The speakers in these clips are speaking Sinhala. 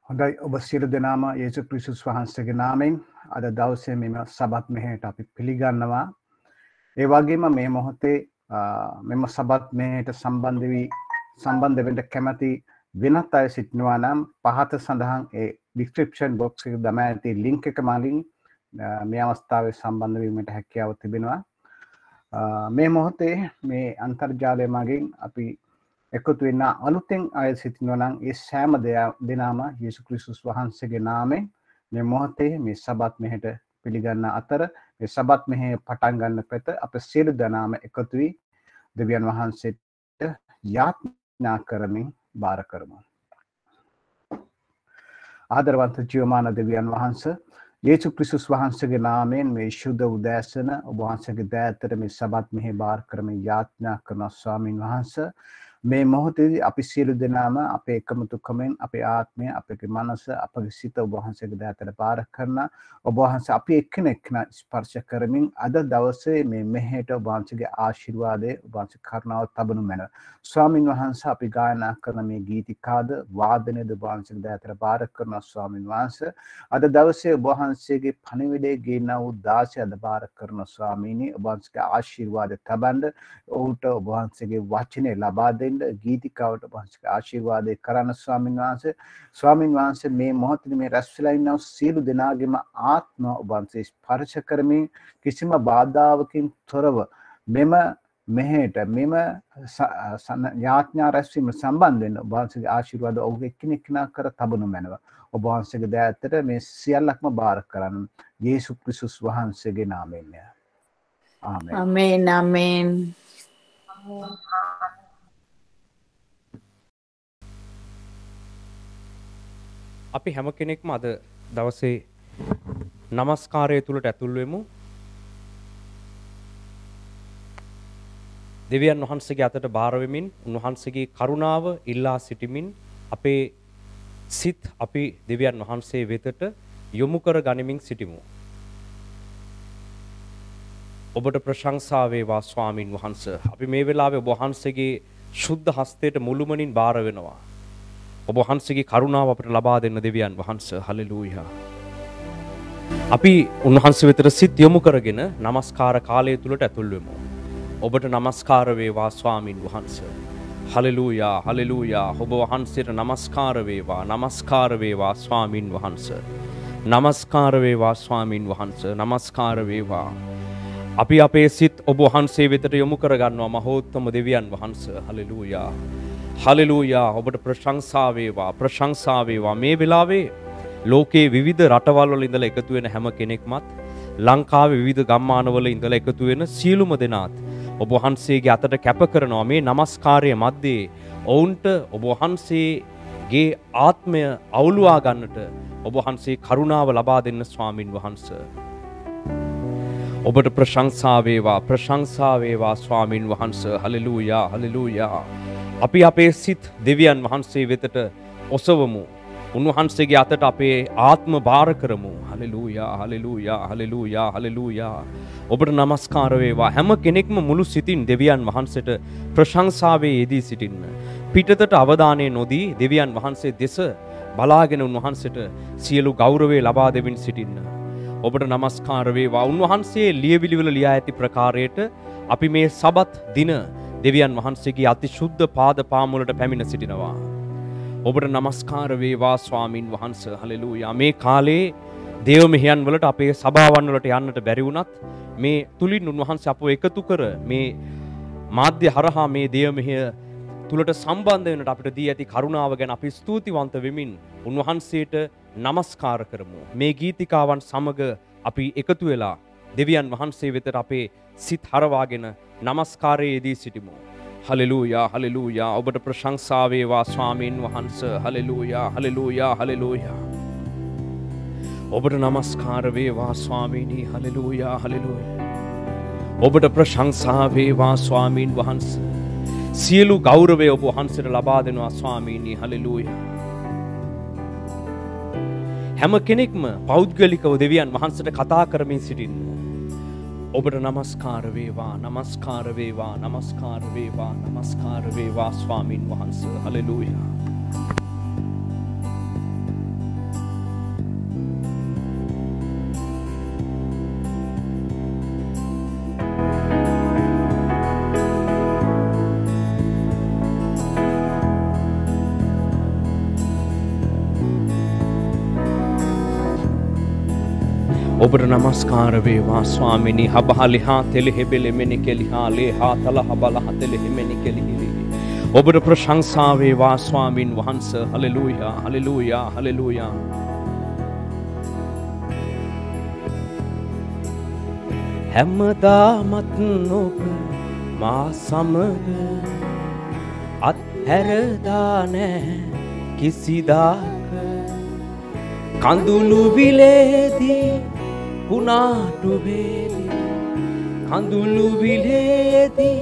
හොඳයි ඔබ සියලු දෙනාම යේසුස් ක්‍රිස්තුස් වහන්සේගේ නාමයෙන් අද දවසේ මෙම සබත් මෙහෙයට අපි පිළිගන්නවා. ඒ වගේම මේ මොහොතේ මෙම සබත් මෙහෙයට සම්බන්ධ වෙන්න කැමති වෙනත් අය සිටිනවා නම් පහත සඳහන් ඒ ඩිස්ක්‍රිප්ෂන් බොක්ස් එකේ දමා ඇති ලින්ක් එක මගින් මේ අවස්ථාවේ සම්බන්ධ වීමට හැකියාව තිබෙනවා. මේ මොහොතේ මේ අන්තර්ජාලය මගින් අපි එකතු වෙන අලුතෙන් අය සිටිනවා නම් ඒ සෑම දෙනාම යේසුස් ක්‍රිස්තුස් වහන්සේගේ නාමයෙන් මේ මොහොතේ මේ සබත් මෙහෙට පිළිගන්න අතර මේ සබත් මෙහෙ පටන් ගන්න පෙත අප සියලු දෙනාම එකතු වී දෙවියන් වහන්සේට යාඥා කරමින් බාර කරමු. ආදරවන්ත ජීවමාන දෙවියන් වහන්සේ යේසුස් ක්‍රිස්තුස් වහන්සේගේ නාමයෙන් මේ ශුද්ධ උදෑසන ඔබ වහන්සේගේ දෑතට මේ සබත් මෙහෙ බාර කරමින් යාඥා කරන ස්වාමීන් වහන්සේ මේ මොහොතේදී අපි සියලු දෙනාම අපේ එකමුතුකමෙන් අපේ ආත්මය අපේ මනස අපේ සිත ඔබ වහන්සේගේ දෑතට බාර කරන ඔබ වහන්සේ අපි එක්කෙනෙක් ස්පර්ශ කරමින් අද දවසේ මේ මෙහෙට ඔබ වහන්සේගේ ආශිර්වාදයේ ඔබ වහන්සේ කරුණාව තබනු මැන ස්වාමින් වහන්සේ අපි ගායනා කරන මේ ගීතිකාද වාදනයේද ඔබ වහන්සේගේ දෑතට බාර කරන ස්වාමින් වහන්සේ අද දවසේ ඔබ වහන්සේගේ පණිවිඩයේ ගේන වූ දාසය අද බාර කරන ස්වාමීනි ඔබ වහන්සේගේ ආශිර්වාද තබන්න ඔහුට ඔබ වහන්සේගේ වචනේ ලබා දෙන්න ගීතිකාවට වහන්සේගේ ආශිර්වාදේ කරන ස්වාමීන් වහන්සේ මේ මොහොතේ මේ රැස් වෙලා ඉන්න සියලු දෙනාගේම ආත්ම ඔබ වහන්සේ ස්පර්ශ කරමින් කිසිම බාධාවකින් තොරව මෙම මෙහෙට මෙම යාඥා රැස්වීම සම්බන්ධ වෙන ඔබ වහන්සේගේ ආශිර්වාද ඔහු එක්කෙනෙක්නා කර තබනු මැනව ඔබ වහන්සේගේ දෑතට මේ සියල්ලක්ම බාර කරන්න යේසුස් ක්‍රිස්තුස් වහන්සේගේ නාමයෙන් ආමේන් ආමේන් ආමේන් අපි හැම කෙනෙක්ම අද දවසේ নমස්කාරය තුලට ඇතුල් වෙමු. දෙවියන් වහන්සේගේ අතට බාර වෙමින් උන්වහන්සේගේ කරුණාව ඉල්ලා සිටිමින් අපේ සිත් අපි දෙවියන් වහන්සේ වෙතට යොමු කර ගනිමින් සිටිමු. ඔබට ප්‍රශංසා වේවා ස්වාමින් වහන්සේ. අපි මේ වෙලාවේ ඔබ වහන්සේගේ ශුද්ධ හස්තයට මුළුමනින් බාර වෙනවා. ඔබ වහන්සේගේ කරුණාව අපට ලබා දෙන්න දෙවියන් වහන්සේ. හලෙලූයා. අපි උන්වහන්සේ වෙතට සිත් යොමු කරගෙන নমස්කාර කාලය තුලට ඇතුල් වෙමු. ඔබට নমස්කාර වේවා ස්වාමින් වහන්සේ. හලෙලූයා හලෙලූයා. ඔබ වහන්සේට নমස්කාර වේවා. নমස්කාර වේවා ස්වාමින් වහන්සේ. নমස්කාර වේවා ස්වාමින් වහන්සේ. নমස්කාර වේවා. අපි අපේ සිත් ඔබ වහන්සේ වෙතට යොමු කර ගන්නවා මහෝත්තම දෙවියන් වහන්සේ. හලෙලූයා. හලෙලූයා. ඔබට ප්‍රශංසා වේවා. ප්‍රශංසා වේවා. මේ වෙලාවේ ලෝකයේ විවිධ රටවල් වල ඉඳලා එකතු වෙන හැම කෙනෙක්මත් ලංකාවේ විවිධ ගම්මානවල ඉඳලා එකතු වෙන සියලුම දෙනාත් ඔබ වහන්සේගේ අතට කැප කරනවා මේ নমස්කාරයේ මැද්දේ ඔවුන්ට ඔබ වහන්සේගේ ආත්මය අවුලුවා ගන්නට ඔබ වහන්සේ කරුණාව ලබා දෙන්න ස්වාමින් වහන්සේ. ඔබට ප්‍රශංසා වේවා. ප්‍රශංසා වේවා ස්වාමින් වහන්සේ. හලෙලූයා හලෙලූයා. අපි අපේ සිත් දෙවියන් වහන්සේ වෙතට ඔසවමු. උන්වහන්සේගේ අතට අපේ ආත්ම බාර කරමු. හලෙලූයා හලෙලූයා හලෙලූයා හලෙලූයා. ඔබට নমස්කාර වේවා. හැම කෙනෙක්ම මුළු සිතින් දෙවියන් වහන්සේට ප්‍රශංසාවේ යෙදී සිටින්න. පිටතට අවධානය නොදී දෙවියන් වහන්සේ දෙස බලාගෙන උන්වහන්සේට සියලු ගෞරවය ලබා දෙමින් සිටින්න. ඔබට নমස්කාර වේවා. උන්වහන්සේ ලියවිලිවල ලියා ඇති ප්‍රකාරයට අපි මේ සබත් දින දෙවියන් වහන්සේගේ අති ශුද්ධ පාද පාමුලට පැමිණ සිටිනවා. ඔබට নমස්කාර වේවා ස්වාමින් වහන්සේ. හලෙලූයා. මේ කාලේ දේව මෙහෙයන් වලට අපේ සභාවන් වලට යන්නට බැරි වුණත් මේ තුලින් උන්වහන්සේ අපව එකතු කර මේ මාධ්‍ය හරහා මේ දේව මෙහෙය තුලට සම්බන්ධ වෙනට අපිට දී ඇති කරුණාව ගැන අපි ස්තුතිවන්ත වෙමින් උන්වහන්සේට নমස්කාර කරමු. මේ ගීතිකාවන් සමග අපි එකතු වෙලා දෙවියන් වහන්සේ වෙතට අපේ සිත් හරවාගෙන নমස්කාරයේ යෙදී සිටිමු. Hallelujah hallelujah. ඔබට ප්‍රශංසා වේවා ස්වාමීන් වහන්සේ. හලෙලූයා හලෙලූයා හලෙලූයා. ඔබට নমස්කාර වේවා ස්වාමීනි. හලෙලූයා හලෙලූයා. ඔබට ප්‍රශංසා වේවා ස්වාමීන් වහන්සේ. සියලු ගෞරවය ඔබ වහන්සේට ලබා දෙනවා ස්වාමීනි. හලෙලූයා. හැම කෙනෙක්ම පෞද්ගලිකව දෙවියන් වහන්සේට කතා කරමින් සිටින්න. ඔබට নমස්කාර වේවා. নমස්කාර වේවා. নমස්කාර වේවා. নমස්කාර වේවා ස්වාමින් වහන්සේ. හලෙලූයා. ඔබට නමස්කාර වේවා ස්වාමිනී. හබහලිහා තෙලෙහෙබෙලෙ මෙනිකෙලිහා ලේහා තලහ බලහ තෙලෙහෙ මෙනිකෙලිහි. ඔබට ප්‍රශංසා වේවා ස්වාමින් වහන්සේ. හලෙලූයා හලෙලූයා හලෙලූයා. හැමදාමත් ඔබ මා සමග අත්හැරදා නැහැ කිසිදාක. කඳුළු විලේදී පුනාටු වේදී කඳුළු විලේදී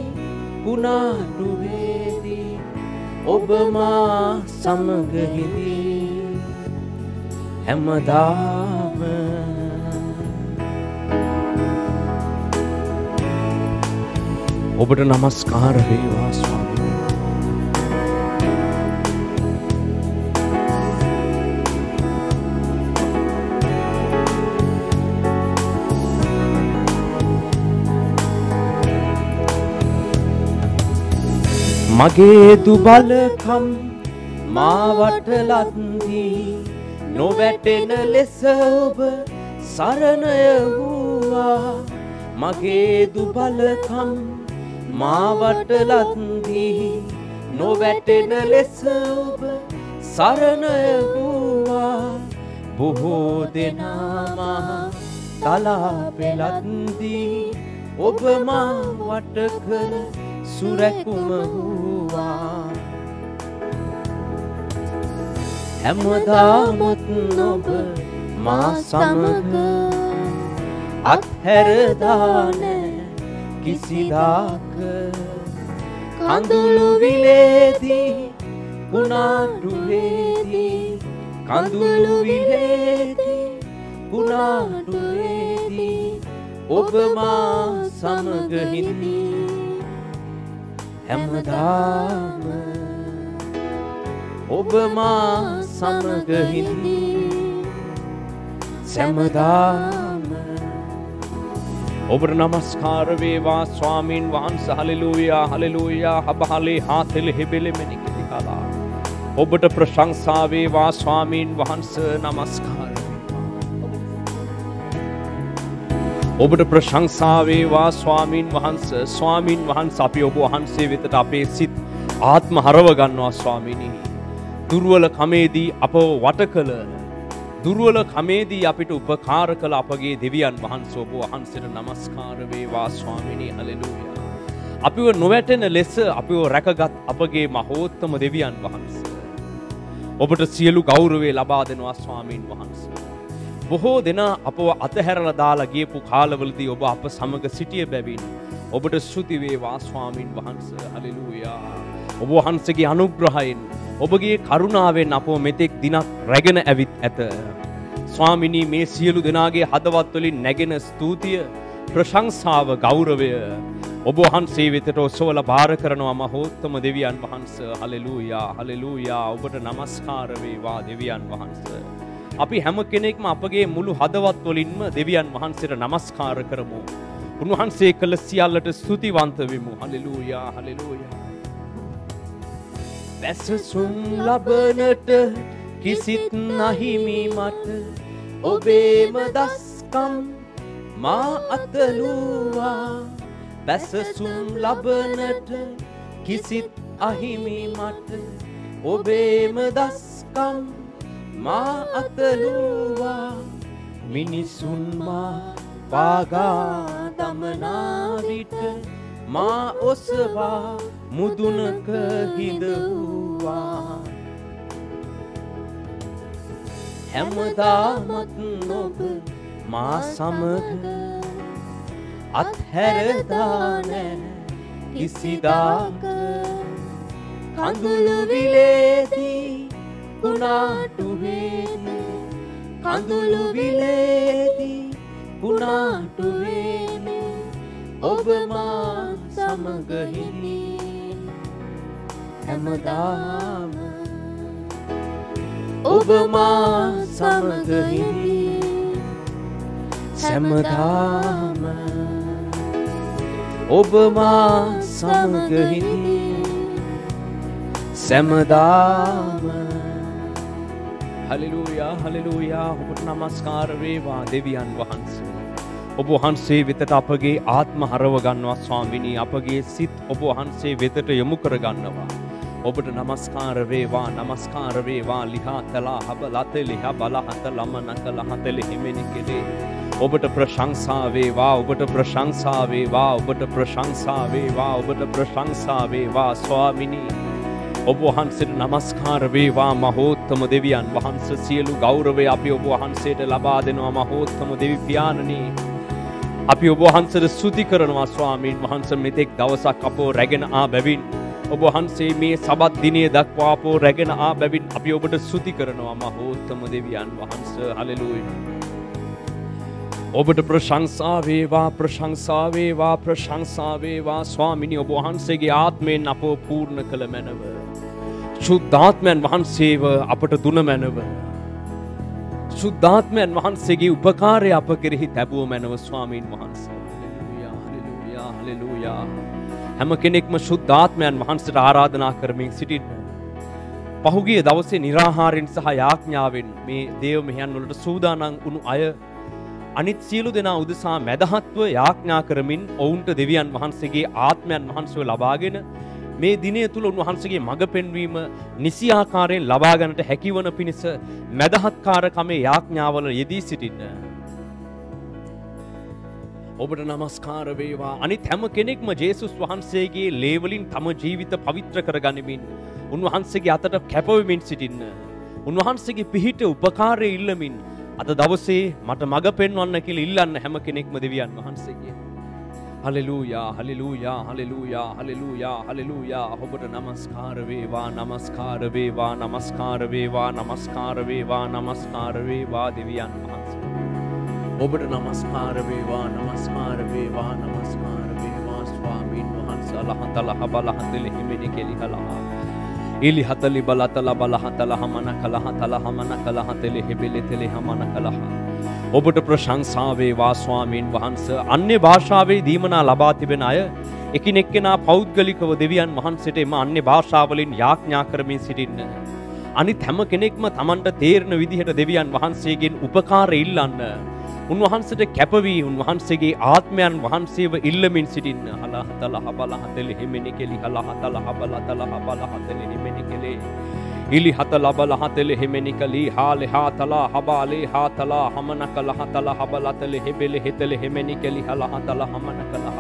පුනාටු වේදී ඔබ මා සමග හිදී හැමදාම. ඔබට නමස්කාර වේවා ස්වාමී. මගේ දුබලකම් මාවට ලද්දී නොවැටෙන ලෙස ඔබ සරණය වූවා. මගේ දුබලකම් මාවට ලද්දී නොවැටෙන ලෙස ඔබ සරණය වූවා. බොහෝ දෙනා මා තලා පෙළද්දී ඔබ මා වට කර සුරැකුම වූවා. හැමදාමත් ඔබ මා සමග අත්හැරදා නැහැ කිසිදාක. කඳුළු විලේදී පුනාටු වේදී කඳුළු විලේදී පුනාටු වේදී ඔබ මා සමග හිඳී හැමදාම. ඔබ මා සමග හිඳී සෑමදාම. ඔබට නමස්කාර වේවා ස්වාමීන් වහන්සේ. හලෙලූයා හලෙලූයා. හබහලේ හාතෙලෙ හෙබෙලෙ මෙනිකලිහලා. ඔබට ප්‍රශංසා වේවා ස්වාමීන් වහන්සේ. නමස්කාර වේවා. ඔබට ප්‍රශංසා වේවා ස්වාමීන් වහන්සේ. ස්වාමීන් වහන්සේ අපි ඔබ වහන්සේ වෙතට අපේ සිත් ආත්ම හරව ගන්නවා ස්වාමීනි. දුර්වල කමේදී අපව වට කළ දුර්වල කමේදී අපිට උපකාර කළ අපගේ දෙවියන් වහන්සේ ඔබ වහන්සේට නමස්කාර වේවා ස්වාමීනි. හලෙලූයා. අපිව නොවැටෙන ලෙස අපිව රැකගත් අපගේ මහෝත්තම දෙවියන් වහන්සේ ඔබට සියලු ගෞරවය ලබා දෙනවා ස්වාමීන් වහන්සේ. බොහෝ දෙනා අපව අතහැරලා දාලා ගියපු කාලවලදී ඔබ අප සමග සිටිය බැවින් ඔබට ස්තුති වේවා ස්වාමීන් වහන්සේ. හලෙලූයා. ඔබ වහන්සේගේ අනුග්‍රහයෙන් ඔබගේ කරුණාවෙන් අපව මෙතෙක් දිනක් රැගෙන ඇවිත් ඇත. ස්වාමිනී, මේ සියලු දෙනාගේ හදවත් වලින් නැගෙන ස්තුතිය, ප්‍රශංසාව, ගෞරවය ඔබ වහන්සේ වෙතට ඔසවලා බාර කරනවා මහෝත්තම දෙවියන් වහන්සේ. හලෙලූයා හලෙලූයා. ඔබට නමස්කාර වේවා දෙවියන් වහන්සේ. අපි හැම කෙනෙක්ම අපගේ මුළු හදවත් වලින්ම දෙවියන් වහන්සේට නමස්කාර කරමු. උන්වහන්සේ කළ සියල්ලට ස්තුතිවන්ත වෙමු. Hallelujah hallelujah. වැසසුම් ලබනට කිසිත් නැහිමි මට ඔබේම දස්කම් මා අතලුවා. වැසසුම් ලබනට කිසිත් අහිමි මට ඔබේම දස්කම් මා අතලුවා. මිනිසුන් මා පාගා දමනා විට මා ඔසවා මුදුනක හිඳුවා. හැමදාමත් ඔබ මා සමග අත්හැරදා නැහැ කිසිදාක. කඳුළු විලේදී පුනාටු වේදී කඳුළු විලේදී පුනාටු වේදී ඔබ මා සමග හිඳී හැමදාම. ඔබ මා සමග හිඳී සෑමදාම. ඔබ මා සමග හිඳී සෑමදාම. හලෙලූයා හලෙලූයා ඔබට නමස්කාර වේවා දෙවියන් වහන්සේ. ඔබ වහන්සේ වෙතට අපගේ ආත්ම හරව ගන්නවා ස්වාමිනී. අපගේ සිත් ඔබ වහන්සේ වෙතට යොමු කර ගන්නවා. ඔබට නමස්කාර වේවා නමස්කාර වේවා ලිහා තලා හබ ලත ලිහා බලහත ලමනක ලහතල හිමිනි කෙලේ. ඔබට ප්‍රශංසා වේවා ඔබට ප්‍රශංසා වේවා ඔබට ප්‍රශංසා වේවා ඔබට ප්‍රශංසා වේවා ස්වාමිනී. ඔබ වහන්සේට නමස්කාර වේවා මහෝත්තම දෙවියන් වහන්සේ. සියලු ගෞරවය අපි ඔබ වහන්සේට ලබා දෙනවා මහෝත්තම දෙවි පියාණනි. අපි ඔබ වහන්සේට ස්තුති කරනවා ස්වාමීන් වහන්සේ. මෙතෙක් දවසක් අපව රැගෙන ආ බැවින් ඔබ වහන්සේ මේ සබත් දිනේ දක්වා අපව රැගෙන ආ බැවින් අපි ඔබට ස්තුති කරනවා මහෝත්තම දෙවියන් වහන්සේ. හලෙලූයා. ඔබට ප්‍රශංසා වේවා ප්‍රශංසා වේවා ප්‍රශංසා වේවා ස්වාමිනී. ඔබ වහන්සේගේ ආත්මයෙන් අපව පූර්ණ කළ මැනව. ශුද්ධාත්මයන් වහන්සේව අපට දුන මැනව. ශුද්ධාත්මයන් වහන්සේගේ උපකාරය අප කෙරෙහි තැබුව මැනව ස්වාමීන් වහන්සේ. හලෙලූයා හලෙලූයා හලෙලූයා. හැම කෙනෙක්ම ශුද්ධාත්මයන් වහන්සේට ආරාධනා කරමින් සිටින්න. පහුගිය දවසේ නිරාහාරයෙන් සහ යාඥාවෙන් මේ දේව මෙහෙයන් වලට සූදානම් වුණු අය අනිත් සියලු දෙනා උදෙසා මැදහත්ව යාඥා කරමින් ඔවුන්ට දෙවියන් වහන්සේගේ ආත්මයන් වහන්සේව ලබාගෙන මේ දිනය තුල උන්වහන්සේගේ මඟ පෙන්වීම නිසි ආකාරයෙන් ලබා ගන්නට හැකිවන පිණිස මැදහත්කාරකමේ යාඥාවල යෙදී සිටින්න. ඔබට නමස්කාර වේවා. අනිත් හැම කෙනෙක්ම ජේසුස් වහන්සේගේ ලේ වලින් තම ජීවිත පවිත්‍ර කරගනිමින් උන්වහන්සේගේ අතට කැපවෙමින් සිටින්න. උන්වහන්සේගේ පිහිට උපකාරය ඉල්ලමින් අද දවසේ මට මඟ පෙන්වන්න කියලා ඉල්ලන්න හැම කෙනෙක්ම දෙවියන් වහන්සේගේ. හලෙලූයා හලෙලූයා හලෙලූයා හලෙලූයා හලෙලූයා. ඔබට නමස්කාර වේවා නමස්කාර වේවා නමස්කාර වේවා නමස්කාර වේවා නමස්කාර වේවා දෙවියන් වහන්සේ. ඔබට නමස්කාර වේවා නමස්කාර වේවා නමස්කාර වේවා ස්වාමීන් වහන්සේ. අලහතලහ බලහතල හිමිනි කෙලිහලා ඉලි හතලි බලතල බලහතල හමන කලහ තල හමන කලහ තෙලි හිබිලි තෙලි හමන කලහ. ඔබට ප්‍රශංසා වේවා ස්වාමීන් වහන්සේ. අන්‍ය භාෂාවේ දීමනා ලබා තිබෙන අය එකිනෙකනා පෞද්ගලිකව දෙවියන් වහන්සේට එම අන්‍ය භාෂාවලින් යාඥා කරමින් සිටින්න. අනිත් හැම කෙනෙක්ම Tamanට තේරෙන විදිහට දෙවියන් වහන්සේගෙන් උපකාර ඉල්ලන්න. උන්වහන්සේට කැපවී උන්වහන්සේගේ ආත්මයන් වහන්සේව ඉල්ලමින් සිටින්න. අලහතල හබලහතල හිමිනි කෙලි අලහතල හබලතල හබලහතල හිමිනි කෙලි ඉලි හතල බලහතල හිමිනි කලි හාලේ හාතලා හබාලේ හාතලා හමනකල හතල හබලතල හිබෙලි හිතල හිමිනි කෙලි අලහතල හමනකලහ.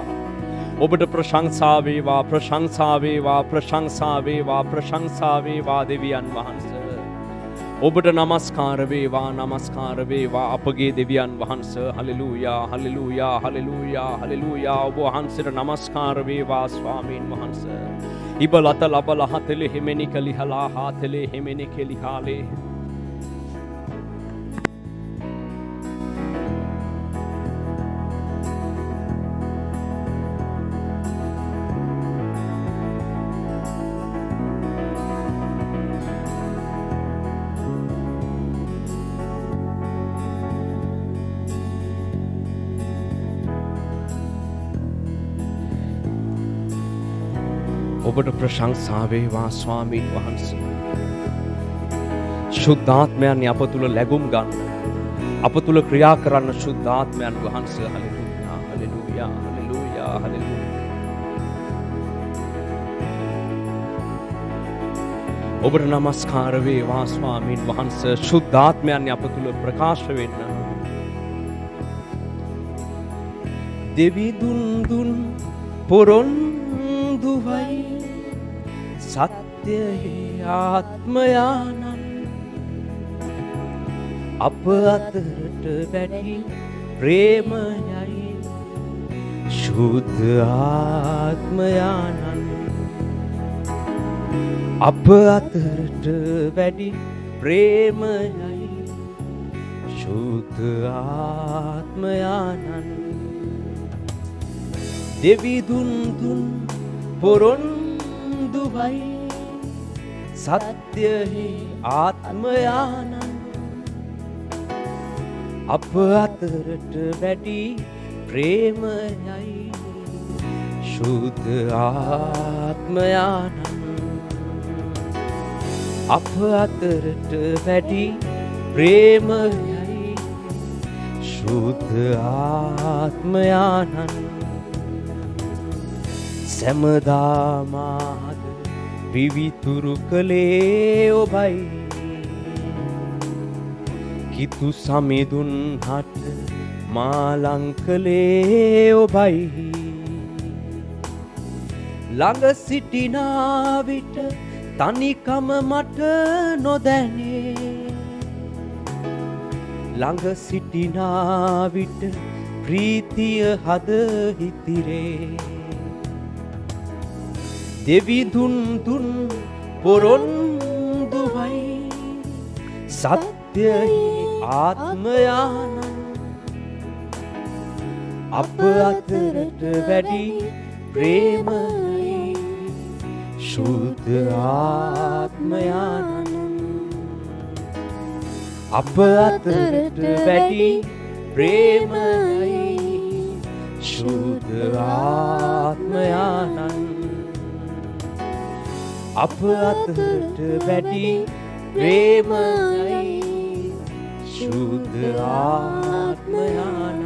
ඔබට ප්‍රශංසා වේවා ප්‍රශංසා වේවා ප්‍රශංසා වේවා ප්‍රශංසා වේවා දෙවියන් වහන්සේ. ඔබට නමස්කාර වේවා නමස්කාර වේවා අපගේ දෙවියන් වහන්සේ. හලෙලූයා හලෙලූයා හලෙලූයා හලෙලූයා. ඔබ වහන්සේට නමස්කාර වේවා ස්වාමීන් වහන්සේ. ඉබලත ලබල හතලේ හිමිනි කලිහලා හාතලේ හිමිනි කෙලිහාලේ. ඔබට ප්‍රශංසා වේවා ස්වාමීන් වහන්සේ. ශුද්ධාත්මයන් අප තුල ලැබුම් ගන්න. අප තුල ක්‍රියා කරන්න ශුද්ධාත්මයන් වහන්සේ. හලෙලූයා හලෙලූයා හලෙලූයා හලෙලූයා. ඔබට නමස්කාර වේවා ස්වාමීන් වහන්සේ. ශුද්ධාත්මයන් අප තුල ප්‍රකාශ වෙන්න. දෙවි දුන් දුන් පොරොන්දුවයි සත්‍යයේ ආත්මයානන් අප අතරට වැඩි ප්‍රේමයයි ශුද්ධ ආත්මයානන් අප අතරට වැඩි ප්‍රේමයයි ශුද්ධ ආත්මයානන් දෙවි දුන් දුන් පොරොන්දුවයි සත්‍යයේ ආත්මයානන් අප අතරට වැඩි ප්‍රේමයයි ශුද්ධ ආත්මයානන් අප අතරට වැඩි ප්‍රේමයයි ශුද්ධ ආත්මයානන් සැමදාමාද විවිතුරු කළේ ඔබයි කිතු සමිඳුන් හට මාලංකලේ ඔබයි ළඟ සිටිනා විට තනිකම මට නොදැනේ ළඟ සිටිනා විට ප්‍රීතිය හද හිතිරේ දෙවිඳුන් දුන් පොරොන්දුවයි සත්‍යයි ආත්මයානන් අප අතරට වැඩි ප්‍රේමයි ශුද්ධ ආත්මයානන් අප අතරට වැඩි ප්‍රේමයි ශුද්ධ ආත්මයානන් අප අතරට වැඩි ප්‍රේමයි ශුද්ධ ආත්මයානන්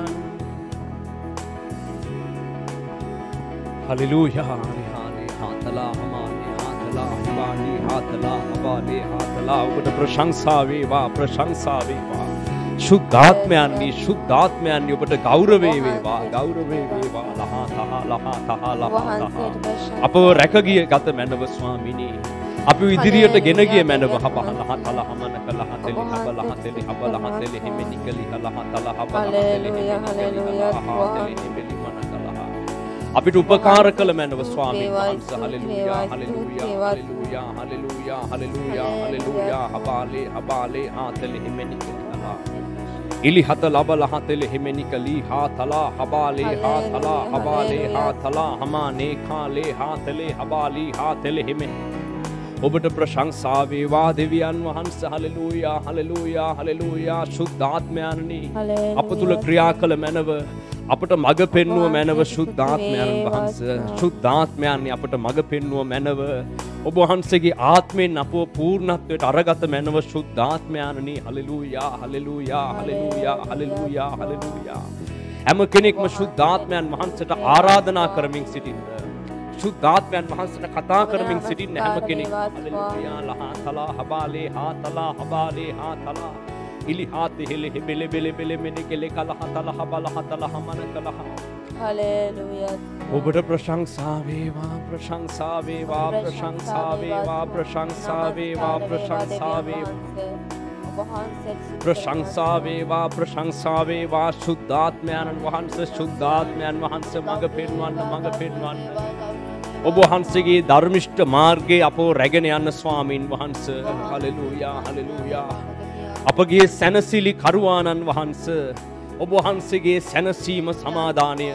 හලෙලූයා හාතලා හමානේ හාතලා හමානේ හාතලා හමානේ හාතලා ඔබට ප්‍රශංසා වේවා ශුද්ධාත්මයන්නි ඔබට ගෞරවේ වේවා ලහා අපව රැකගිය ගත මැනව ස්වාමිනී අපි ඉදිරියට ගෙන ගිය මැනව හබලහ තල හමන කලහ තෙලි හබලහ තෙලි හිමිනි කලි කලහ තල හබලහ තෙලි හිමිනි මන කලහ අපිට උපකාර කළ මැනව ස්වාමීන් වහන්සේ හලෙලූයා හබාලේ ආතලි හිමිනි කලි කලහ ඉලි හත ලබලහ තෙලි හිමිනි කලි හා තලා හබාලේ හා තලා හමානේ කාලේ හා තෙලි හබාලි හා තෙලි හිමිනි ඔබට ප්‍රශංසා වේවා දෙවියන් වහන්සේ හලෙලූයා ශුද්ධාත්මයන්නි අප තුල ක්‍රියා කළ මැනව අපට මඟ පෙන්වුව මැනව ශුද්ධාත්මයන් වහන්සේ ශුද්ධාත්මයන්නි අපට මඟ පෙන්වුව මැනව ඔබ වහන්සේගේ ආත්මෙන් අපව පූර්ණත්වයට අරගත මැනව ශුද්ධාත්මයන්නි හලෙලූයා හැම කෙනෙක්ම ශුද්ධාත්මයන් වහන්සේට ආරාධනා කරමින් සිටින්න ශුද්ධාත්මයන් වහන්සේට කතා කරමින් සිටින්න හැම කෙනෙක් හලෙලූයා ලහා තලා හබාලේ හා තලා ඉලි හාති හෙලෙ බෙලෙ මෙනි කෙලෙ කලහ තල හබලහ තල හමන කලහ හලෙලූයා ඔබට ප්‍රශංසා වේවා ප්‍රශංසා වේවා ශුද්ධාත්මයන් වහන්සේ මඟ පෙන්වන්න ඔබ වහන්සේගේ ධර්මිෂ්ඨ මාර්ගයේ අපව රැගෙන යන්න ස්වාමීන් වහන්සේ හලෙලූයා අපගේ සැනසිලි කරුවාණන් වහන්සේ ඔබ වහන්සේගේ සැනසීම සමාදානය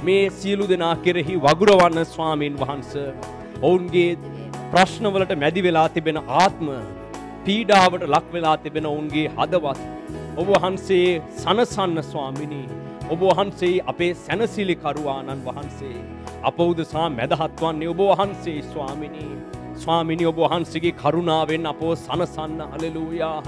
මේ සියලු දෙනා කෙරෙහි වගුරවන්න ස්වාමීන් වහන්සේ ඔවුන්ගේ ප්‍රශ්නවලට මැදි වෙලා තිබෙන ආත්ම පීඩාවට ලක් වෙලා තිබෙන ඔවුන්ගේ හදවත් ඔබ වහන්සේ සනසන්න ස්වාමිනී ඔබ වහන්සේ අපේ සැනසිලි කරුවාණන් වහන්සේ අප උදෙසා මැදහත් වන්නේ ඔබ වහන්සේ ස්වාමිනී ඔබ වහන්සේගේ කරුණාවෙන් අපව සනසන්න හලෙලූයා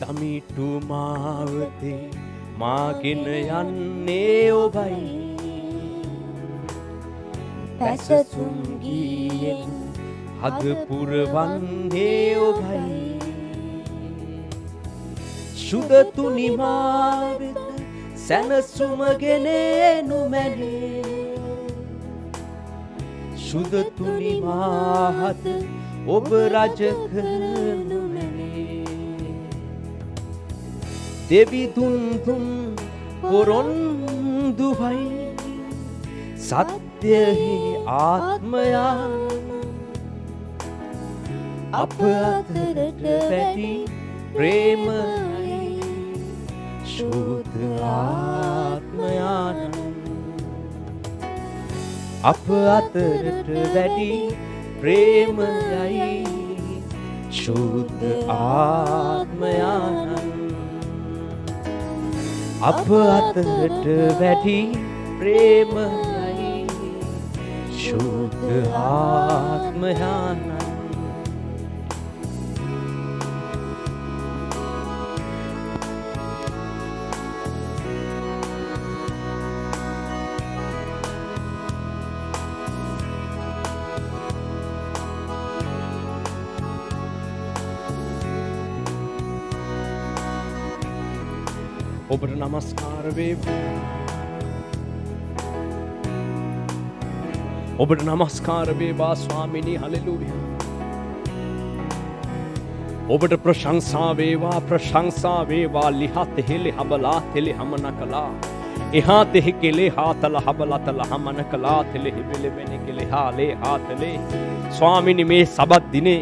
දමිටු මාවතේ මාගෙන යන්නේ ඔබයි පැසසුම් ගීයෙන් හද පුරවන්නේ ඔබයි සුදතුනි මා වෙත සැනසුම ගෙනෙනු මැනේ සුදතුනි මාහත ඔබ රජ කරනු මැනේ දෙවිඳුන් දුන් පොරොන්දුවයි සත්‍යහි ආත්මයන් අප අතරට වැඩි ප්‍රේමයි ශුද්ධ ආත්මයන් අප අතරට වැඩි ප්‍රේමයි ශුද්ධ ආත්මයන් අප අතරට වැඩි ප්‍රේමයි शुद्ध आत्मयानन ඔබට නමස්කාර වේවා. ඔබට නමස්කාර වේවා ස්වාමිනී. හලෙලූයා. ඔබට ප්‍රශංසා වේවා, ප්‍රශංසා වේවා. ලිහත් හෙලි හබලා තෙලි හමනකලා එහා තෙහි කෙලේ හාතල හබලතල හමනකලා තෙලි හිබෙලෙ වෙන කෙලේ හාලේ හාතලේ. ස්වාමිනී, මේ සබත් දිනේ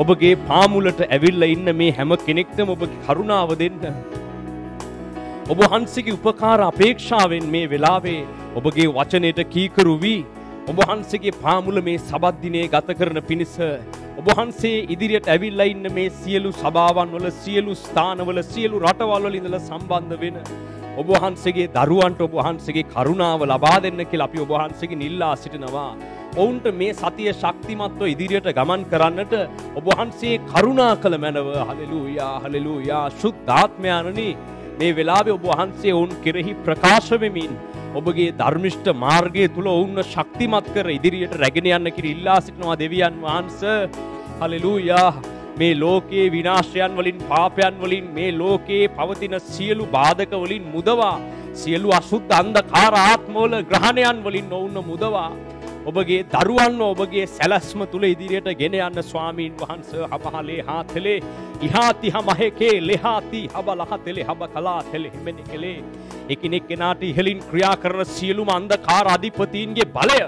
ඔබගේ පාමුලට ඇවිල්ලා ඉන්න මේ හැම කෙනෙක්ටම ඔබගේ කරුණාව දෙන්න. ඔබ වහන්සේගේ උපකාර අපේක්ෂාවෙන් මේ වෙලාවේ ඔබගේ වචනයට කීකරු වී ඔබ වහන්සේගේ පාමුල මේ සබත් දිනේ ගත කරන පිණිස ඔබ වහන්සේ ඉදිරියට ඇවිල්ලා ඉන්න මේ සියලු සභාවන් වල, සියලු ස්ථානවල, සියලු රටවල් වල ඉඳලා සම්බන්ධ වෙන ඔබ වහන්සේගේ දරුවන්ට ඔබ වහන්සේගේ කරුණාව ලබා දෙන්න කියලා අපි ඔබ වහන්සේගෙන් ඉල්ලා සිටිනවා. ඔවුන්ට මේ සතිය ශක්තිමත්ව ඉදිරියට ගමන් කරන්නට ඔබ වහන්සේ කරුණා කළ මැනව. Hallelujah, hallelujah. ශුද්ධාත්මයාණනි, මේ වෙලාවේ ඔබ වහන්සේ ඔවුන් කෙරෙහි ප්‍රකාශ වෙමින් ඔබගේ ධර්මිෂ්ඨ මාර්ගය තුල ඔවුන්ව ශක්තිමත් කර ඉදිරියට රැගෙන යන්න කියලා ඉල්ලා සිටිනවා දෙවියන් වහන්සේ. හලෙලූයා. මේ ලෝකයේ විනාශයන් වලින්, පාපයන් වලින්, මේ ලෝකයේ පවතින සියලු බාධක වලින් මුදවා, සියලු අසුද්ධ අන්ධකාර ආත්මවල ග්‍රහණයන් වලින් ඔවුන්ව මුදවා ඔබගේ දරුවන්ව ඔබගේ සැලැස්ම තුල ඉදිරියට ගෙන යන්න ස්වාමීන් වහන්සේ. හබහලේ හාතලේ ඉහාති හමහෙකේ ලෙහාති හබලහතලේ හබකලා තෙලේ හිමෙනිකලේ. එකිනෙක කෙනාට ඉහළින් ක්‍රියා කරන සියලුම අන්ධකාර අධිපතීන්ගේ බලය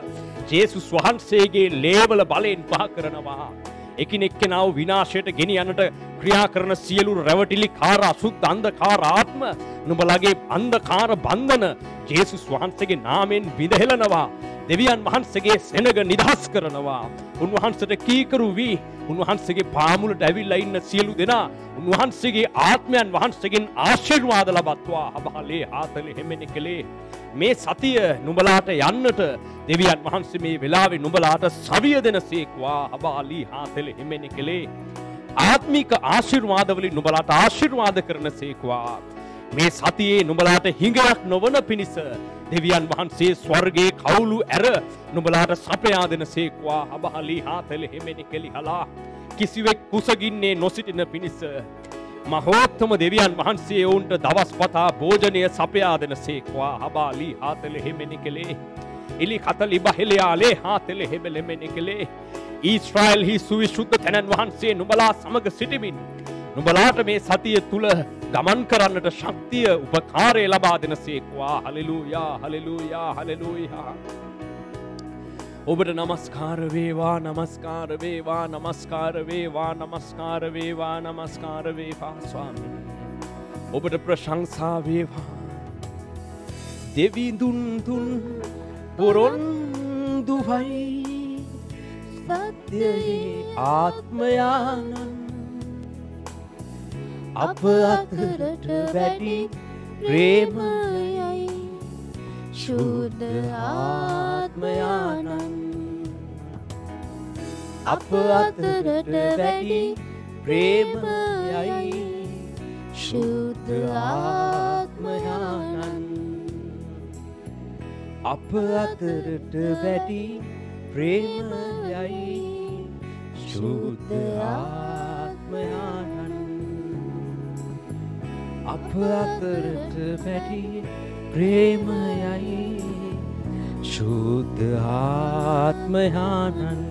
ජේසුස් වහන්සේගේ ලේවල බලයෙන් පහ කරනවා. එකිනෙක කෙනාව විනාශයට ගෙනියන්නට ක්‍රියා කරන සියලු රැවටිලි කාර අසුද්ධ අන්ධකාර ආත්ම නුඹලගේ අන්ධකාර බන්ධන ජේසුස් වහන්සේගේ නාමයෙන් විදහෙලනවා. දෙවියන් වහන්සේගේ සෙනග නිදහස් කරනවා. උන්වහන්සේට කීකරු වී උන්වහන්සේගේ පාමුලට ඇවිල්ලා ඉන්න සියලු දෙනා උන්වහන්සේගේ ආත්මයන් වහන්සේගෙන් ආශිර්වාද ලබත්වා. හබහලේ හාතලේ හෙමෙනිකලේ. මේ සතිය නුඹලාට යන්නට දෙවියන් වහන්සේ මේ වෙලාවේ නුඹලාට සවිය දෙනසේක්වා. හබහලී හාතලේ හෙමෙනිකලේ. ආත්මික ආශිර්වාද වලින් නුඹලාට ආශිර්වාද කරනසේක්වා. මේ සතියේ නුඹලාට හිඟයක් නොවන පිණිස දෙවියන් වහන්සේ ස්වර්ගයේ කවුළු ඇර නුඹලාට සපයා දෙනසේක්වා. හබහලී හාතලේ හෙමෙනිකලි හලා. කිසිවෙක් කුසගින්නේ නොසිටින පිණිස මහෝත්තම දෙවියන් වහන්සේ ඔවුන්ට දවස් පතා භෝජනය සපයා දෙනසේක්වා. හබාලී හාතලේ හෙමෙනිකලේ. ඉලි කතලි බහෙලයාලේ හාතලේ හෙමෙලෙමෙනිකලේ. ඊශ්‍රායල් හි සුවිශුද්ධ තැනන් වහන්සේ නුඹලා සමග සිටිමින් නුඹලාට මේ සතිය තුල ගමන් කරන්නට ශක්තිය උපකාරය ලබා දෙනසේක්වා. හලෙලූයා, හලෙලූයා, හලෙලූයා. ඔබට නමස්කාර වේවා, නමස්කාර වේවා, නමස්කාර වේවා, නමස්කාර වේවා, නමස්කාර වේවා ස්වාමී. ඔබට ප්‍රශංසා වේවා. දෙවිඳුන් තුන් පොරොන්දුවයි සත්‍යයේ ආත්මයානන් අප අතරට වැඩි ප්‍රේමයයි ශුද්ධ ආත්මයානන් අප අතරට වැඩි ප්‍රේමයයි ශුද්ධ ආත්මයානන් අප අතරට වැඩි ප්‍රේමයයි ශුද්ධ ආත්මයානන් අප අතරට වැඩි ප්‍රේමයයි ශුද්ධ ආත්මයානන්.